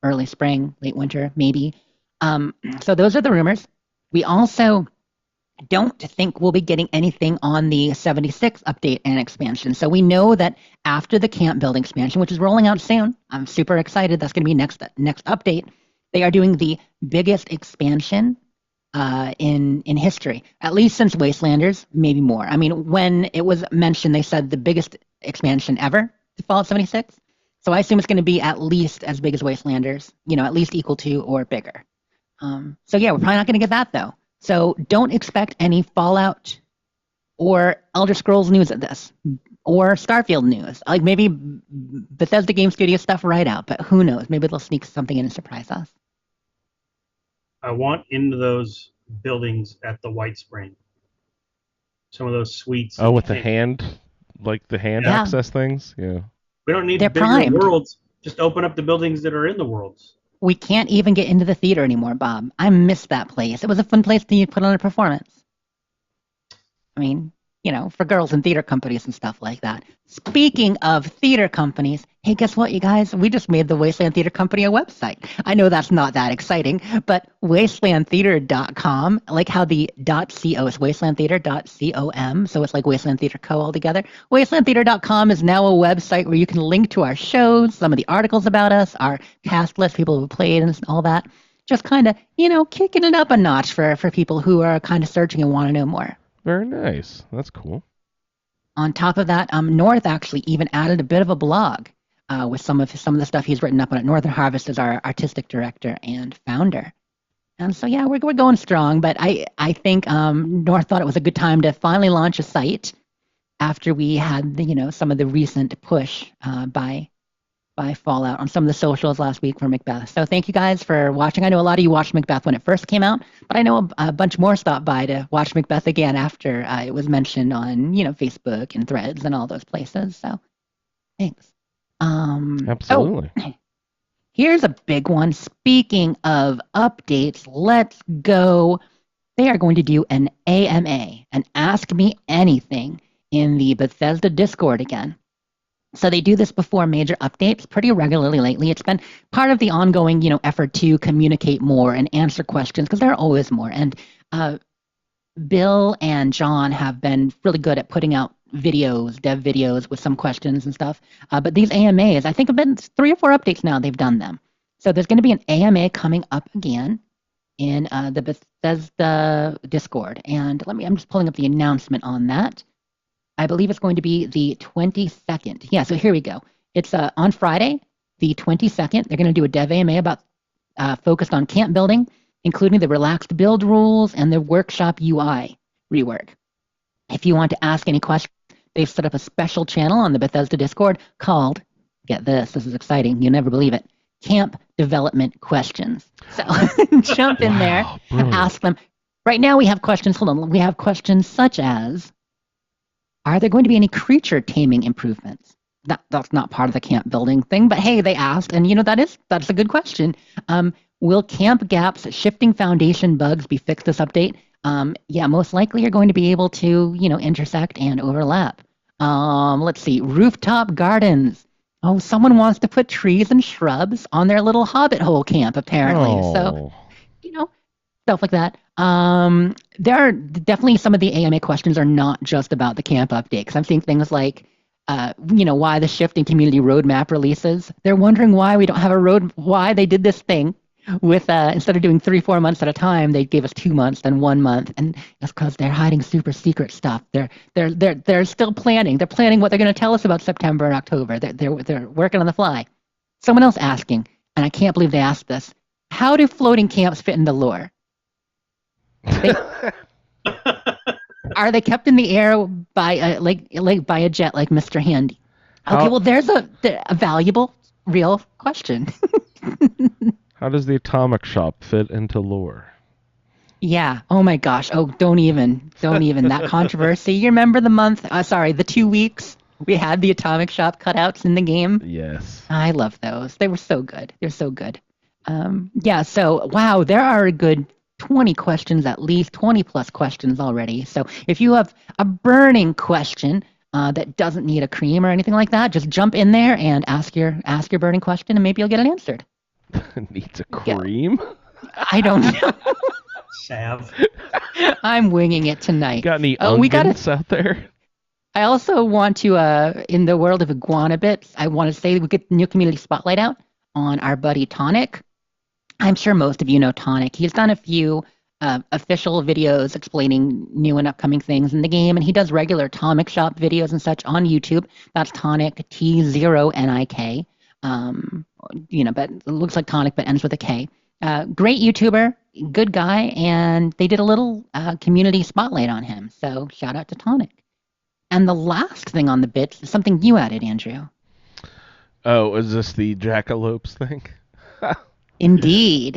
early spring, late winter, maybe. So those are the rumors. We also don't think we'll be getting anything on the 76 update and expansion. So we know that after the camp building expansion, which is rolling out soon, I'm super excited. That's going to be next update. They are doing the biggest expansion in history, at least since Wastelanders, maybe more. I mean, when it was mentioned, they said the biggest expansion ever to Fallout 76. So I assume it's going to be at least as big as Wastelanders, at least equal to or bigger. So yeah, we're probably not going to get that though. So don't expect any Fallout or Elder Scrolls news at this, or Starfield news. Like maybe Bethesda Game Studio stuff right out, but who knows? Maybe they'll sneak something in and surprise us. I want into those buildings at the White Spring. Some of those suites. Oh, with the hand Yeah. access things? Yeah. We don't need They're bigger primed. worlds. Just open up the buildings that are in the worlds. We can't even get into the theater anymore, Bob. I miss that place. It was a fun place to put on a performance. I mean, for girls in theater companies and stuff like that. Speaking of theater companies, hey, guess what, you guys? We just made the Wasteland Theater Company a website. I know that's not that exciting, but wastelandtheater.com, like how the .co is wastelandtheater.com, so it's like Wasteland Theater Co. altogether. Wastelandtheater.com is now a website where you can link to our shows, some of the articles about us, our cast list, people who played and all that. Just kind of, kicking it up a notch for people who are kind of searching and want to know more. Very nice. That's cool. On top of that, North actually even added a bit of a blog with some of the stuff he's written up on it. Northern Harvest is our artistic director and founder. And so, yeah, we're going strong. But I think North thought it was a good time to finally launch a site after we had some of the recent push by Fallout on some of the socials last week for Macbeth. So thank you guys for watching. I know a lot of you watched Macbeth when it first came out, but I know a bunch more stopped by to watch Macbeth again after it was mentioned on Facebook and Threads and all those places. So thanks. Absolutely. Oh, here's a big one. Speaking of updates, let's go. They are going to do an AMA, an Ask Me Anything, in the Bethesda Discord again. So they do this before major updates pretty regularly lately. It's been part of the ongoing, effort to communicate more and answer questions, because there are always more. And Bill and John have been really good at putting out dev videos with some questions and stuff. But these AMAs, I think have been 3 or 4 updates now they've done them. So there's going to be an AMA coming up again in the Bethesda Discord. And I'm just pulling up the announcement on that. I believe it's going to be the 22nd. Yeah, so here we go. It's on Friday, the 22nd. They're going to do a dev AMA about focused on camp building, including the relaxed build rules and the workshop UI rework. If you want to ask any questions, they've set up a special channel on the Bethesda Discord called, get this is exciting, you'll never believe it, Camp Development Questions. So jump in there and ask them. Right now we have questions, we have questions such as, are there going to be any creature taming improvements? That's not part of the camp building thing, but hey, they asked, and that's a good question. Will camp gaps, shifting foundation bugs be fixed this update? Yeah, most likely you're going to be able to, intersect and overlap. Let's see, rooftop gardens. Oh, someone wants to put trees and shrubs on their little hobbit hole camp, apparently. Oh. So, stuff like that. There are definitely some of the AMA questions are not just about the camp update, because I'm seeing things like, why the shifting community roadmap releases. They're wondering why we don't have why they did this thing with, instead of doing 3-4 months at a time, they gave us 2 months, then 1 month. And that's because they're hiding super secret stuff. They're still planning. They're planning what they're going to tell us about September and October. They're working on the fly. Someone else asking, and I can't believe they asked this, how do floating camps fit in the lore? Are they kept in the air by a jet like Mr. Handy? Okay, well, there's a valuable, real question. How does the atomic shop fit into lore? Yeah. Oh my gosh. Oh, don't even that controversy. You remember the 2 weeks we had the atomic shop cutouts in the game? Yes. I love those. They were so good. They're so good. Yeah. So wow, there are a good 20 questions, at least 20 plus questions already. So if you have a burning question that doesn't need a cream or anything like that, just jump in there and ask your burning question, and maybe you'll get it answered. Needs a cream? I don't know. Sav. I'm winging it tonight. Got any we ungans out there? I also want to, in the world of iguana bits, I want to say we get the new community spotlight out on our buddy Tonic. I'm sure most of you know Tonic. He's done a few official videos explaining new and upcoming things in the game, and he does regular Tonic Shop videos and such on YouTube. That's Tonic, T0NIK. But it looks like Tonic, but ends with a K. Great YouTuber, good guy, and they did a little community spotlight on him. So shout out to Tonic. And the last thing on the bits is something you added, Andrew. Oh, is this the jackalopes thing? Indeed.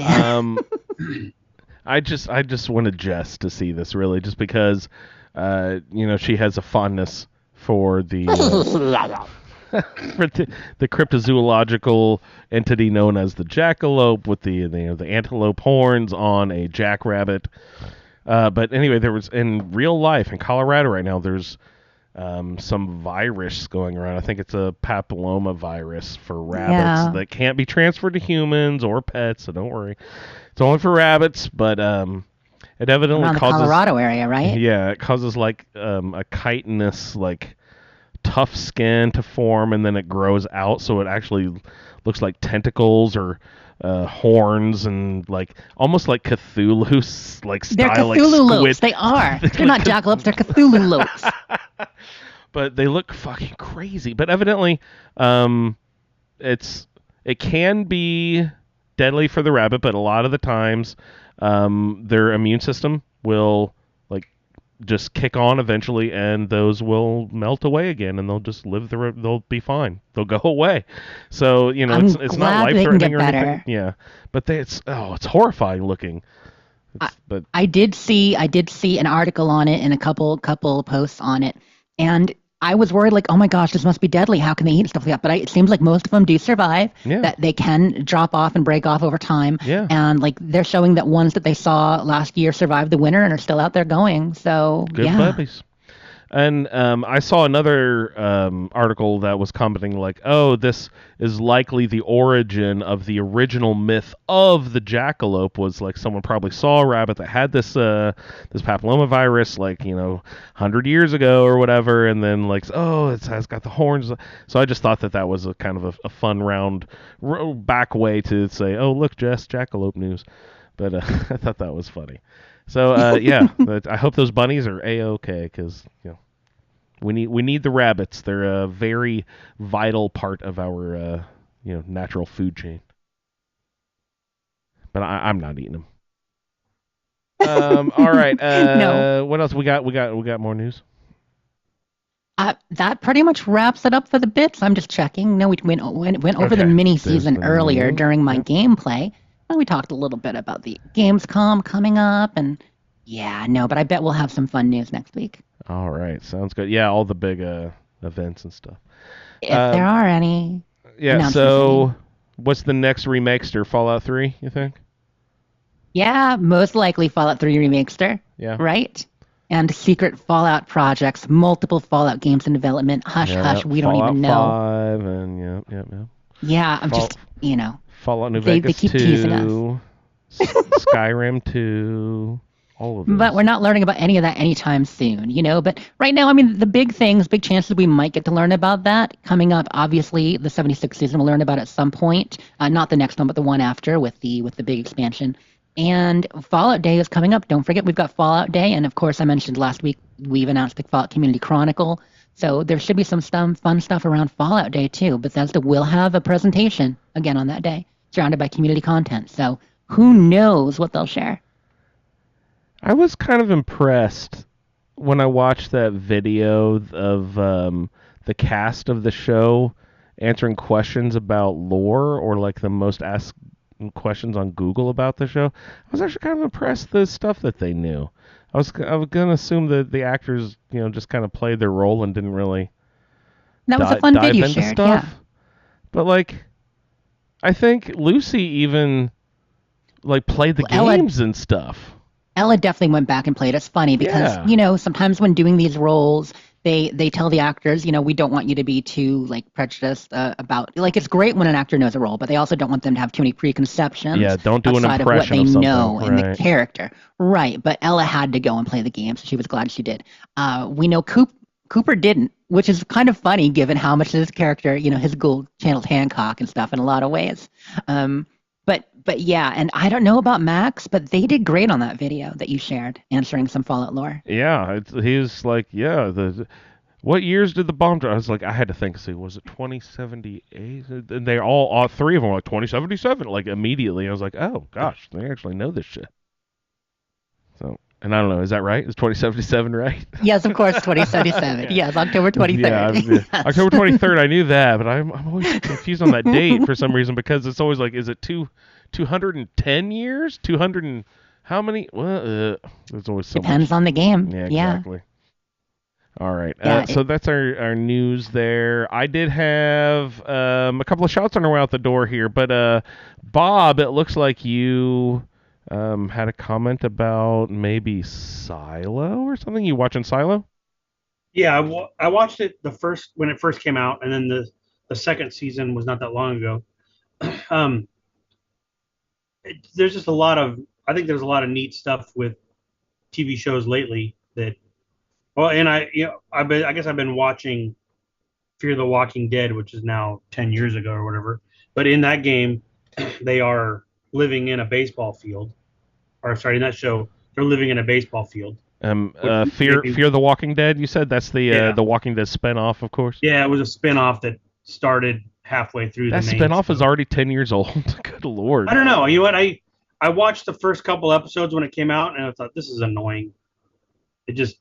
I just wanted Jess to see this, really, just because she has a fondness for the for the cryptozoological entity known as the jackalope with the antelope horns on a jackrabbit. But anyway, there was in real life in Colorado right now. There's some virus going around. I think it's a papilloma virus for rabbits that can't be transferred to humans or pets. So don't worry, it's only for rabbits. But it evidently around causes the Colorado area, right? Yeah, it causes like a chitinous tough skin to form, and then it grows out, so it actually looks like tentacles or horns, and almost like Cthulhu style. They're Cthulhu lopes. They are. They're not jackalopes. They're Cthulhu lopes. But they look fucking crazy. But evidently, it can be deadly for the rabbit, but a lot of the times, their immune system will just kick on eventually, and those will melt away again, and they'll just they'll be fine. They'll go away. So it's not life threatening or anything. Yeah, but it's horrifying looking. But I did see an article on it and a couple posts on it, and I was worried, oh my gosh, this must be deadly. How can they eat and stuff like that? But it seems like most of them do survive. Yeah. That they can drop off and break off over time. Yeah. And they're showing that ones that they saw last year survived the winter and are still out there going. So good puppies. And I saw another article that was commenting this is likely the origin of the original myth of the jackalope. Was someone probably saw a rabbit that had this papilloma virus 100 years ago or whatever, and then it's got the horns. So I just thought that was a kind of a fun round back way to say, oh look, Jess, jackalope news. But I thought that was funny. So I hope those bunnies are A-okay, because we need the rabbits. They're a very vital part of our natural food chain. But I'm not eating them. All right. No. What else we got? We got more news. That pretty much wraps it up for the bits. I'm just checking. No, we went over the mini season earlier during my gameplay. And we talked a little bit about the Gamescom coming up, and but I bet we'll have some fun news next week. All right, sounds good. Yeah, all the big events and stuff. If there are any. Yeah, so what's the next remakester? Fallout 3, you think? Yeah, most likely Fallout 3 remakester. Yeah. Right? And secret Fallout projects, multiple Fallout games in development. Hush, we don't even know. Fallout 5 and yep. Yeah, I'm just, Fallout New Vegas they keep 2, teasing us. Skyrim 2, all of those. But we're not learning about any of that anytime soon, But right now, the big things, big chances we might get to learn about that coming up. Obviously, the 76th season we'll learn about at some point. Not the next one, but the one after with the big expansion. And Fallout Day is coming up. Don't forget, we've got Fallout Day, and of course, I mentioned last week we've announced the Fallout Community Chronicle. So there should be some fun stuff around Fallout Day too. Bethesda will have a presentation again on that day, surrounded by community content. So who knows what they'll share? I was kind of impressed when I watched that video of the cast of the show answering questions about lore, or the most asked questions on Google about the show. I was actually kind of impressed the stuff that they knew. I was gonna assume that the actors, just kind of played their role and didn't really. That was a fun video into shared, stuff. yeah. But I think Lucy even like played the Ella- games and stuff. Ella definitely went back and played. It's funny because, Yeah. sometimes when doing these roles, they tell the actors, we don't want you to be too like prejudiced about like it's great when an actor knows a role, but they also don't want them to have too many preconceptions Yeah, don't do an outside of what impression they of something, know in the right. character. Right. But Ella had to go and play the game, so she was glad she did. We know Cooper didn't, which is kind of funny given how much this character, his ghoul channeled Hancock and stuff in a lot of ways. But yeah, and I don't know about Max, but they did great on that video that you shared, answering some Fallout lore. Yeah, he was like, what years did the bomb drop? I was like, I had to think, was it 2078? And they all three of them were like 2077, like immediately. I was like, oh gosh, they actually know this shit. So, and I don't know, is that right? Is 2077 right? Yes, of course, 2077. Yes, October 23rd. Yeah, Yes. October 23rd. I knew that, but I'm always confused on that date for some reason because it's always like, is it 210 years? 200 and how many? Well, there's always so Depends much. on the game. Yeah, Yeah. exactly. All right. Yeah, So that's our news there. I did have a couple of shots on our way out the door here, but Bob, it looks like you had a comment about maybe Silo or something. You watching Silo? Yeah, I watched it when it first came out, and then the second season was not that long ago. There's just I think there's a lot of neat stuff with TV shows lately that. Well, and I guess I've been watching Fear the Walking Dead, which is now 10 years ago or whatever. But in that game, they are living in a baseball field. Or sorry, in that show, they're living in a baseball field. Fear the Walking Dead. You said that's the Walking Dead spinoff, of course. Yeah, it was a spinoff that started halfway through that the main spinoff show. is already 10 years old. Good lord. I don't know. You know what? I watched the first couple episodes when it came out, and I thought this is annoying. It just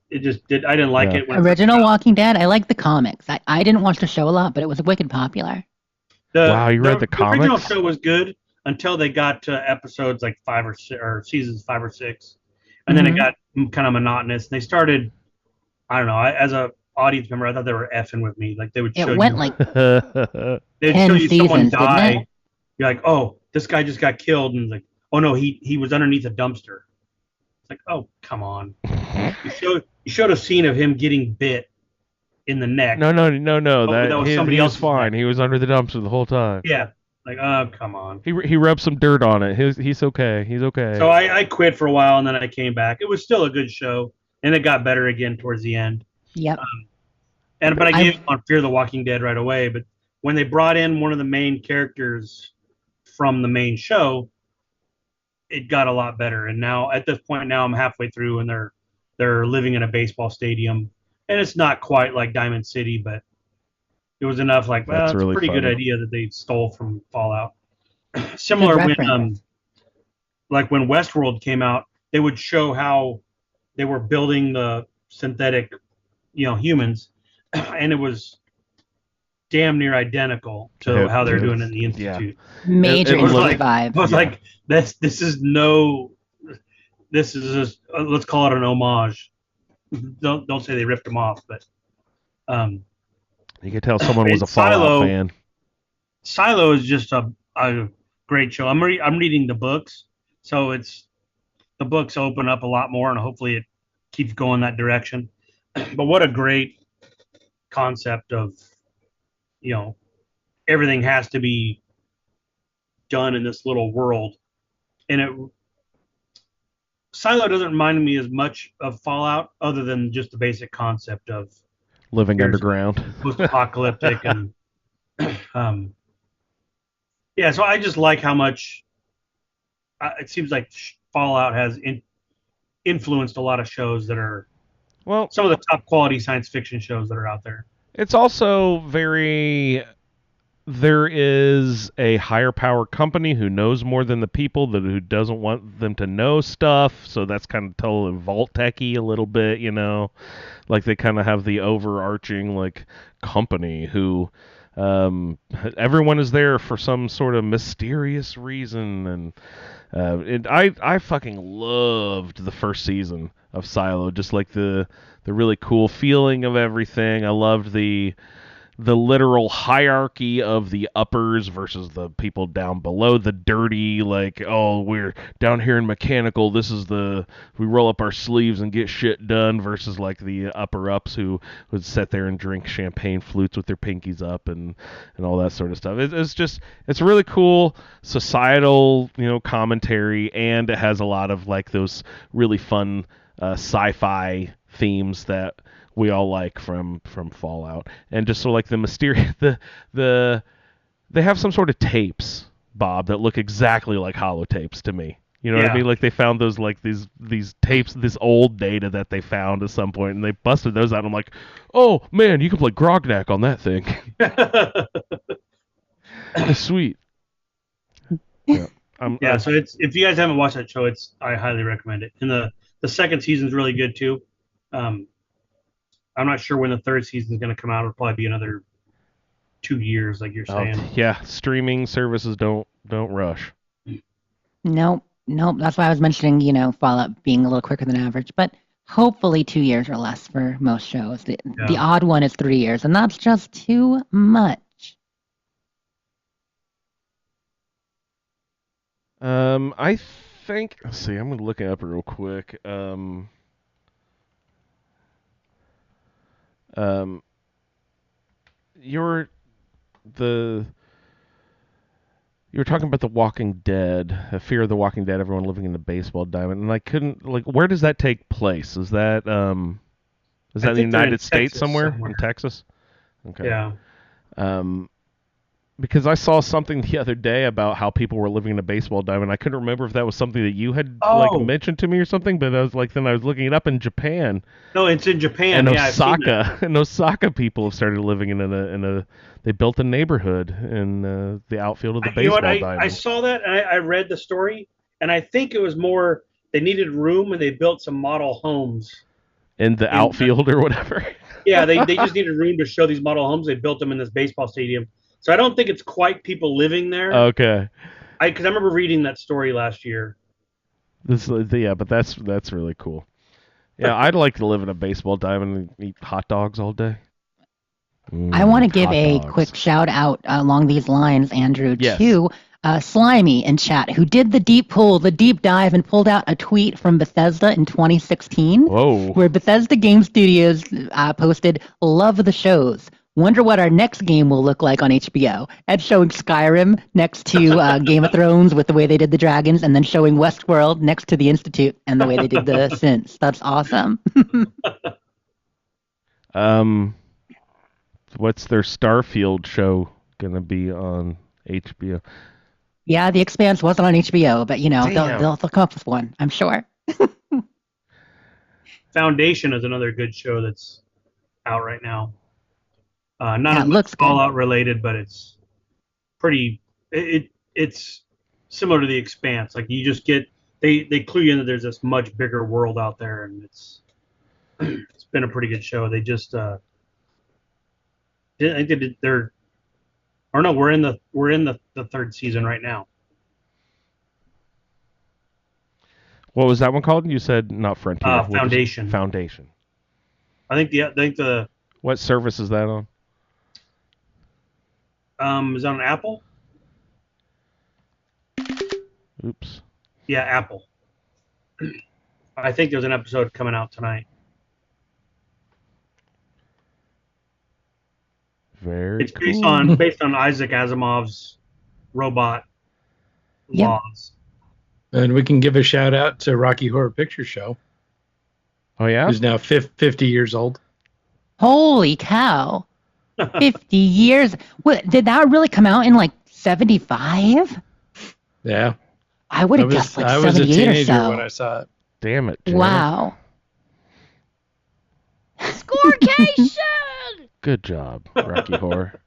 did. I didn't like it. When Original Walking Dead. I like the comics. I didn't watch the show a lot, but it was wicked popular. Wow, you read the comics? The original show was good until they got to episodes like 5 or 6, or seasons 5 or 6, and then it got kind of monotonous. And they started. I don't know. As a audience member, I thought they were effing with me. Like they would show It went you, like they'd 10 show you someone seasons, didn't die. it? You're like, oh, this guy just got killed, and it's like, oh no, he was underneath a dumpster. It's like, oh, come on. You showed a scene of him getting bit in the neck. No. That was somebody he was else's fine. neck. He was under the dumpster the whole time. Yeah. Like, oh, come on. He rubbed some dirt on it. He's okay. He's okay. So I quit for a while, and then I came back. It was still a good show, and it got better again towards the end. Yep. But I gave up on Fear the Walking Dead right away. But when they brought in one of the main characters from the main show, it got a lot better. And now at this point, now I'm halfway through, and they're living in a baseball stadium, and it's not quite like Diamond City, but it was enough. Like, well, it's really a pretty good funny. idea that they stole from Fallout. Similar Good when reference. like when Westworld came out, they would show how they were building the synthetic, humans, and it was damn near identical to how they're doing it in the Institute. Major It was Institute I vibe. was like, this is just let's call it an homage. Don't say they ripped them off, but you could tell someone was a Silo- Fallout fan. Silo is just a great show. I'm reading the books, so the books open up a lot more, and hopefully it keeps going that direction. But what a great concept of, everything has to be done in this little world, and Silo doesn't remind me as much of Fallout, other than just the basic concept of Living Here's- underground. post-apocalyptic and yeah. So I just like how much it seems like Fallout has influenced a lot of shows that are Well, some of the top quality science fiction shows that are out there. it's also there is a higher power company who knows more than the people who doesn't want them to know stuff. So that's kind of totally Vault-Techy a little bit, like they kind of have the overarching like company who everyone is there for some sort of mysterious reason. And I fucking loved the first season of Silo, just like the really cool feeling of everything. I loved the the literal hierarchy of the uppers versus the people down below, the dirty, like, oh, we're down here in mechanical, we roll up our sleeves and get shit done, versus like the upper ups who would sit there and drink champagne flutes with their pinkies up and all that sort of stuff. It's really cool societal, commentary, and it has a lot of like those really fun sci-fi themes that we all like from Fallout, and just so like the mysterious they have some sort of tapes, Bob, that look exactly like holotapes to me. You know what I mean? Like they found those like these tapes, this old data that they found at some point, and they busted those out. And I'm like, oh man, you can play Grognak on that thing. Sweet. Yeah. So it's, if you guys haven't watched that show, I highly recommend it. And the second season's really good too. I'm not sure when the third season is going to come out. It'll probably be another 2 years, like you're saying. Yeah, streaming services don't rush. Nope. That's why I was mentioning, Fallout being a little quicker than average. But hopefully 2 years or less for most shows. The odd one is 3 years, and that's just too much. I think. Let's see. I'm gonna look it up real quick. You were talking about The Walking Dead, Fear of the Walking Dead, everyone living in the baseball diamond, and I couldn't, like, where does that take place? Is that in the United States somewhere? In Texas? Okay. Yeah. Because I saw something the other day about how people were living in a baseball diamond. I couldn't remember if that was something that you had like mentioned to me or something, but I was like, then I was looking it up in Japan. No, it's in Japan. And Osaka, and Osaka people have started living in a. They built a neighborhood in the outfield of the baseball diamond. I saw that, and I read the story, and I think it was more they needed room, and they built some model homes in the outfield or whatever. Yeah, they just needed room to show these model homes. They built them in this baseball stadium. So I don't think it's quite people living there. Okay. Because I remember reading that story last year. But that's really cool. Yeah, I'd like to live in a baseball diamond and eat hot dogs all day. I want to give a quick shout out along these lines, Andrew, to Slimy in chat, who did the deep dive, and pulled out a tweet from Bethesda in 2016. Whoa. Where Bethesda Game Studios posted, "Love the shows. Wonder what our next game will look like on HBO." And showing Skyrim next to Game of Thrones with the way they did the dragons, and then showing Westworld next to the Institute and the way they did the synths. That's awesome. What's their Starfield show gonna be on HBO? Yeah, The Expanse wasn't on HBO, but they'll come up with one, I'm sure. Foundation is another good show that's out right now. Not looks Fallout related, but it's pretty. It's similar to The Expanse. Like you just get they clue you in that there's this much bigger world out there, and it's been a pretty good show. They just I think they did their. Or no, we're in the third season right now. What was that one called? You said not Frontier. Foundation. Foundation. I think the. What service is that on? Is that on Apple? Oops. Yeah, Apple. I think there's an episode coming out tonight. Very It's cool. based on Isaac Asimov's robot laws. And we can give a shout out to Rocky Horror Picture Show. Oh yeah, who's now 50 years old. Holy cow! 50 years. What, did that really come out in like 75? Yeah. I would have guessed like 78 or so. I was a teenager when I saw it. Damn it. Janet. Wow. Scorecation! Good job, Rocky Horror.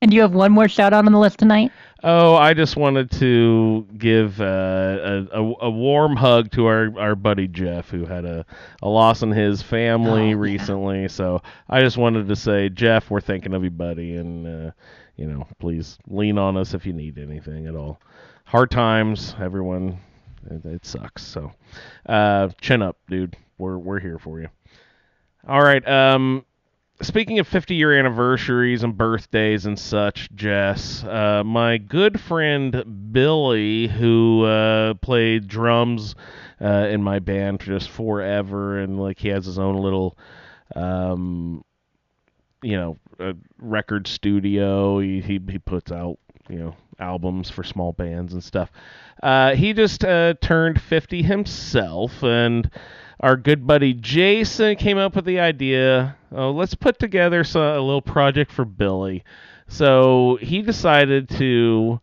And you have one more shout out on the list tonight? Oh, I just wanted to give a warm hug to our buddy Jeff, who had a loss in his family recently. So I just wanted to say, Jeff, we're thinking of you, buddy, and please lean on us if you need anything at all. Hard times, everyone. It sucks. So chin up, dude. We're here for you. All right. speaking of 50-year anniversaries and birthdays and such, Jess, my good friend Billy, who played drums in my band just forever, and like he has his own little, record studio. He puts out albums for small bands and stuff. He just turned 50 himself, and our good buddy Jason came up with the idea, let's put together a little project for Billy. So he decided to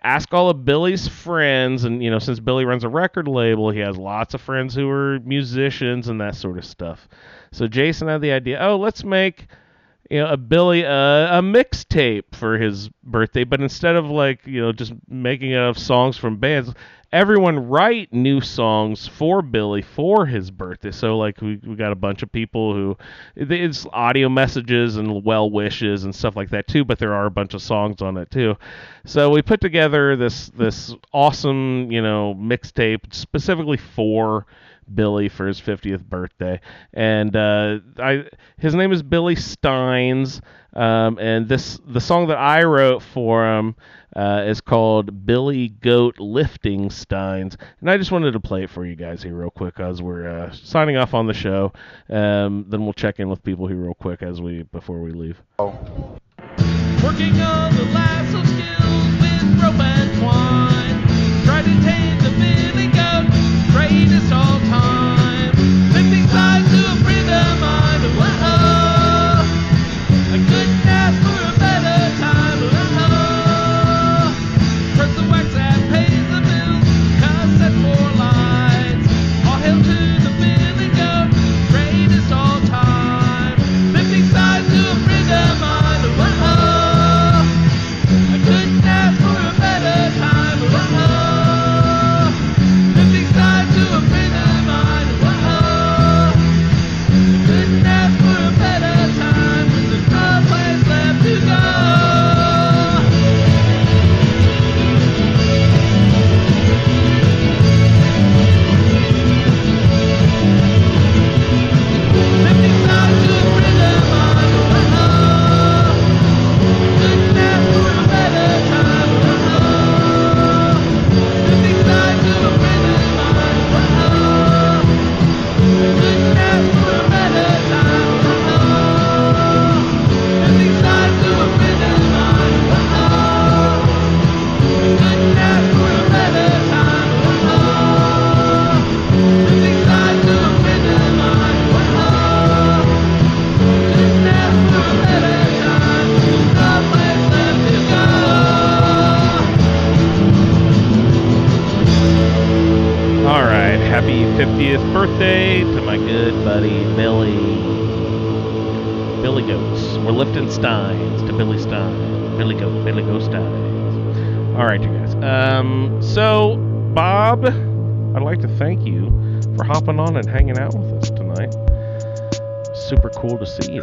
ask all of Billy's friends, and since Billy runs a record label, he has lots of friends who are musicians and that sort of stuff. So Jason had the idea, let's make a Billy a mixtape for his birthday, but instead of just making it of songs from bands, everyone write new songs for Billy for his birthday. So we got a bunch of people who it's audio messages and well wishes and stuff like that too, but there are a bunch of songs on it too. So we put together this awesome mixtape specifically for Billy for his 50th birthday, and his name is Billy Steins, and the song that I wrote for him is called Billy Goat Lifting Steins, and I just wanted to play it for you guys here real quick as we're signing off on the show. Then we'll check in with people here real quick before we leave. Working on the lasso skills with rope and twine. Try to tame the billy goat, greatest all time. Lifting sides to a freedom mind. Whoa, I couldn't ask for a better time. Whoa, press the wax and pays the bills. Cassette for lines. All hail to the billy goat, greatest all time. Lifting sides to a freedom mind. I couldn't ask for a better time. Lifting side to a friend of mine. I couldn't ask for a better time. There's no place left to go. Lifting side to a friend of mine. Couldn't ask for a better time. Lifting side to a friend of mine. Couldn't ask for a better time. Lifting side to a friend of mine. Couldn't ask for a better time. Lifting side to a friend of mine. Couldn't ask for a better time. There's no place left to go. All right, happy 50th birthday to my good buddy Billy. Billy Goats. We're lifting steins to Billy Stein. Billy Goat Steins. All right, you guys. So, Bob, I'd like to thank you for hopping on and hanging out with us tonight. Super cool to see you.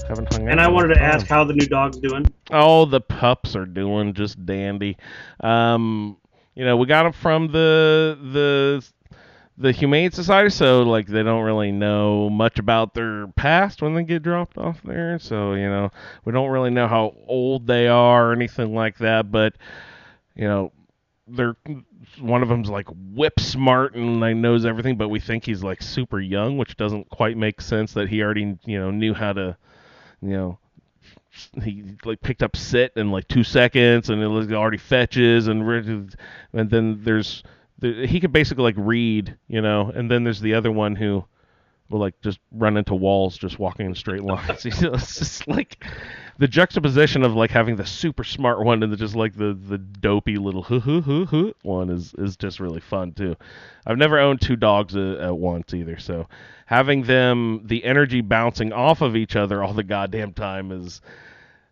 Haven't hung out. And I in a wanted to long ask time. how the new dog's doing. Oh, the pups are doing just dandy. We got them from the Humane Society, so they don't really know much about their past when they get dropped off there. So we don't really know how old they are or anything like that. But they're one of them's whip smart and knows everything, but we think he's super young, which doesn't quite make sense that he already knew how to he picked up sit in 2 seconds, and it already fetches, and then he could basically read, and then there's the other one who will just run into walls just walking in straight lines. It's just the juxtaposition of having the super smart one and just the dopey little one is just really fun too. I've never owned two dogs at once either, so having them, the energy bouncing off of each other all the goddamn time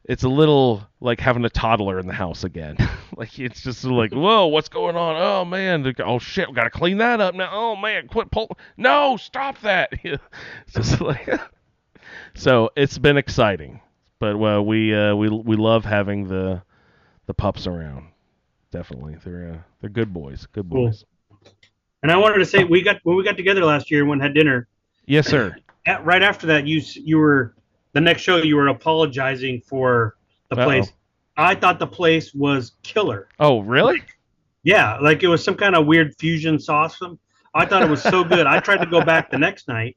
it's a little like having a toddler in the house again. It's just whoa, what's going on? Oh man, oh shit, we gotta clean that up now. Oh man, quit no, stop that. It's just so it's been exciting, but we love having the pups around. Definitely, they're good boys. Good boys. Cool. And I wanted to say when we got together last year and went and had dinner. Yes, sir. Right after that, you were the next show you were apologizing for the place. I thought the place was killer. Oh, really? Yeah, like it was some kind of weird fusion sauce. I thought it was so good. I tried to go back the next night,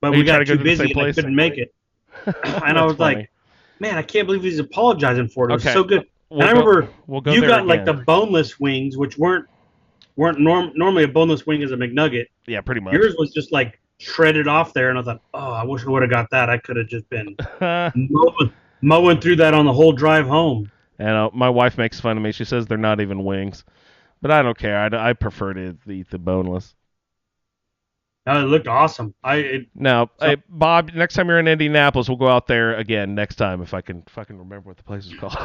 but we got too busy and I couldn't make it. And I was like, man, I can't believe he's apologizing for it. It was so good. And I remember you got like the boneless wings, which weren't normally a boneless wing is a McNugget. Yeah, pretty much. Yours was just like shredded off there, and I thought, oh, I wish I would have got that. I could have just been mowing through that on the whole drive home. And my wife makes fun of me. She says they're not even wings, but I don't care. I prefer to eat the boneless. It looked awesome. Bob, next time you're in Indianapolis, we'll go out there again next time if I can remember what the place is called.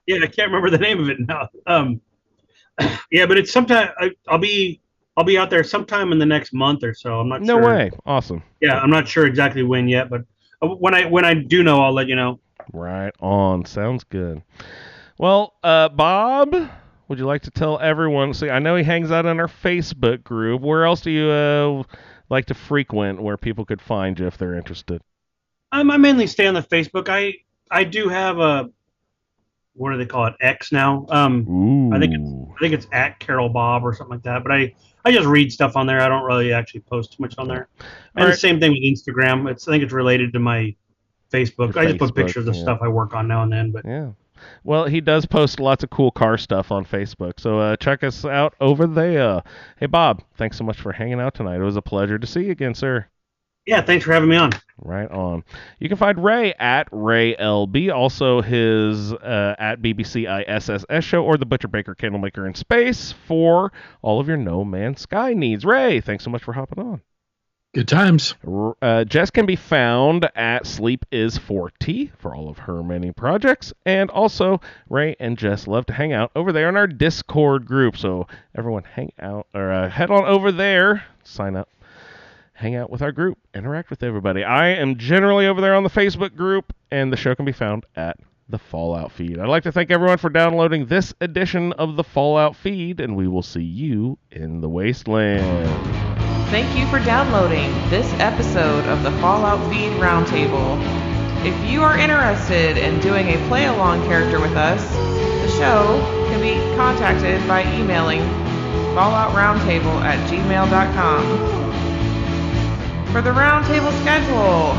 Yeah, I can't remember the name of it now. Yeah, but it's sometime. I'll be out there sometime in the next month or so. I'm not sure. No way. Awesome. Yeah, I'm not sure exactly when yet, but when I do know, I'll let you know. Right on. Sounds good. Well, Bob, would you like to tell everyone? See, I know he hangs out in our Facebook group. Where else do you like to frequent where people could find you if they're interested? I mainly stay on the Facebook. I do have a, what do they call it? X now. Ooh. I think it's at Carol Bob or something like that. But I just read stuff on there. I don't really actually post too much on there. And the same thing with Instagram. I think it's related to my Facebook. I just put pictures of stuff I work on now and then. But yeah. Well, he does post lots of cool car stuff on Facebook, so check us out over there. Hey, Bob, thanks so much for hanging out tonight. It was a pleasure to see you again, sir. Yeah, thanks for having me on. Right on. You can find Ray at RayLB, also his at BBCISSS show, or the Butcher Baker Candlemaker in Space for all of your No Man's Sky needs. Ray, thanks so much for hopping on. Good times. Jess can be found at Sleep is 40 for all of her many projects. And also, Ray and Jess love to hang out over there in our Discord group. So everyone hang out or head on over there, sign up, hang out with our group, interact with everybody. I am generally over there on the Facebook group, and the show can be found at the Fallout Feed. I'd like to thank everyone for downloading this edition of the Fallout Feed, and we will see you in the Wasteland. Thank you for downloading this episode of the Fallout Feed Roundtable. If you are interested in doing a play-along character with us, the show can be contacted by emailing falloutroundtable@gmail.com. For the Roundtable schedule,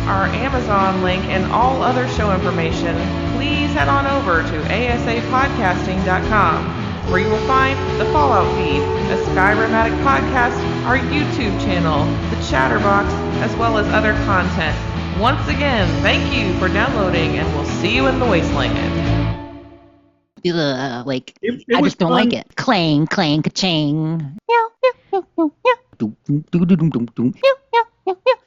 our Amazon link, and all other show information, please head on over to asapodcasting.com. where you will find the Fallout Feed, a Skyrimatic podcast, our YouTube channel, the Chatterbox, as well as other content. Once again, thank you for downloading, and we'll see you in the Wasteland. I just don't like it. Clang, clang, ka-ching. Meow, meow, meow, meow, meow. Meow, meow, meow, meow.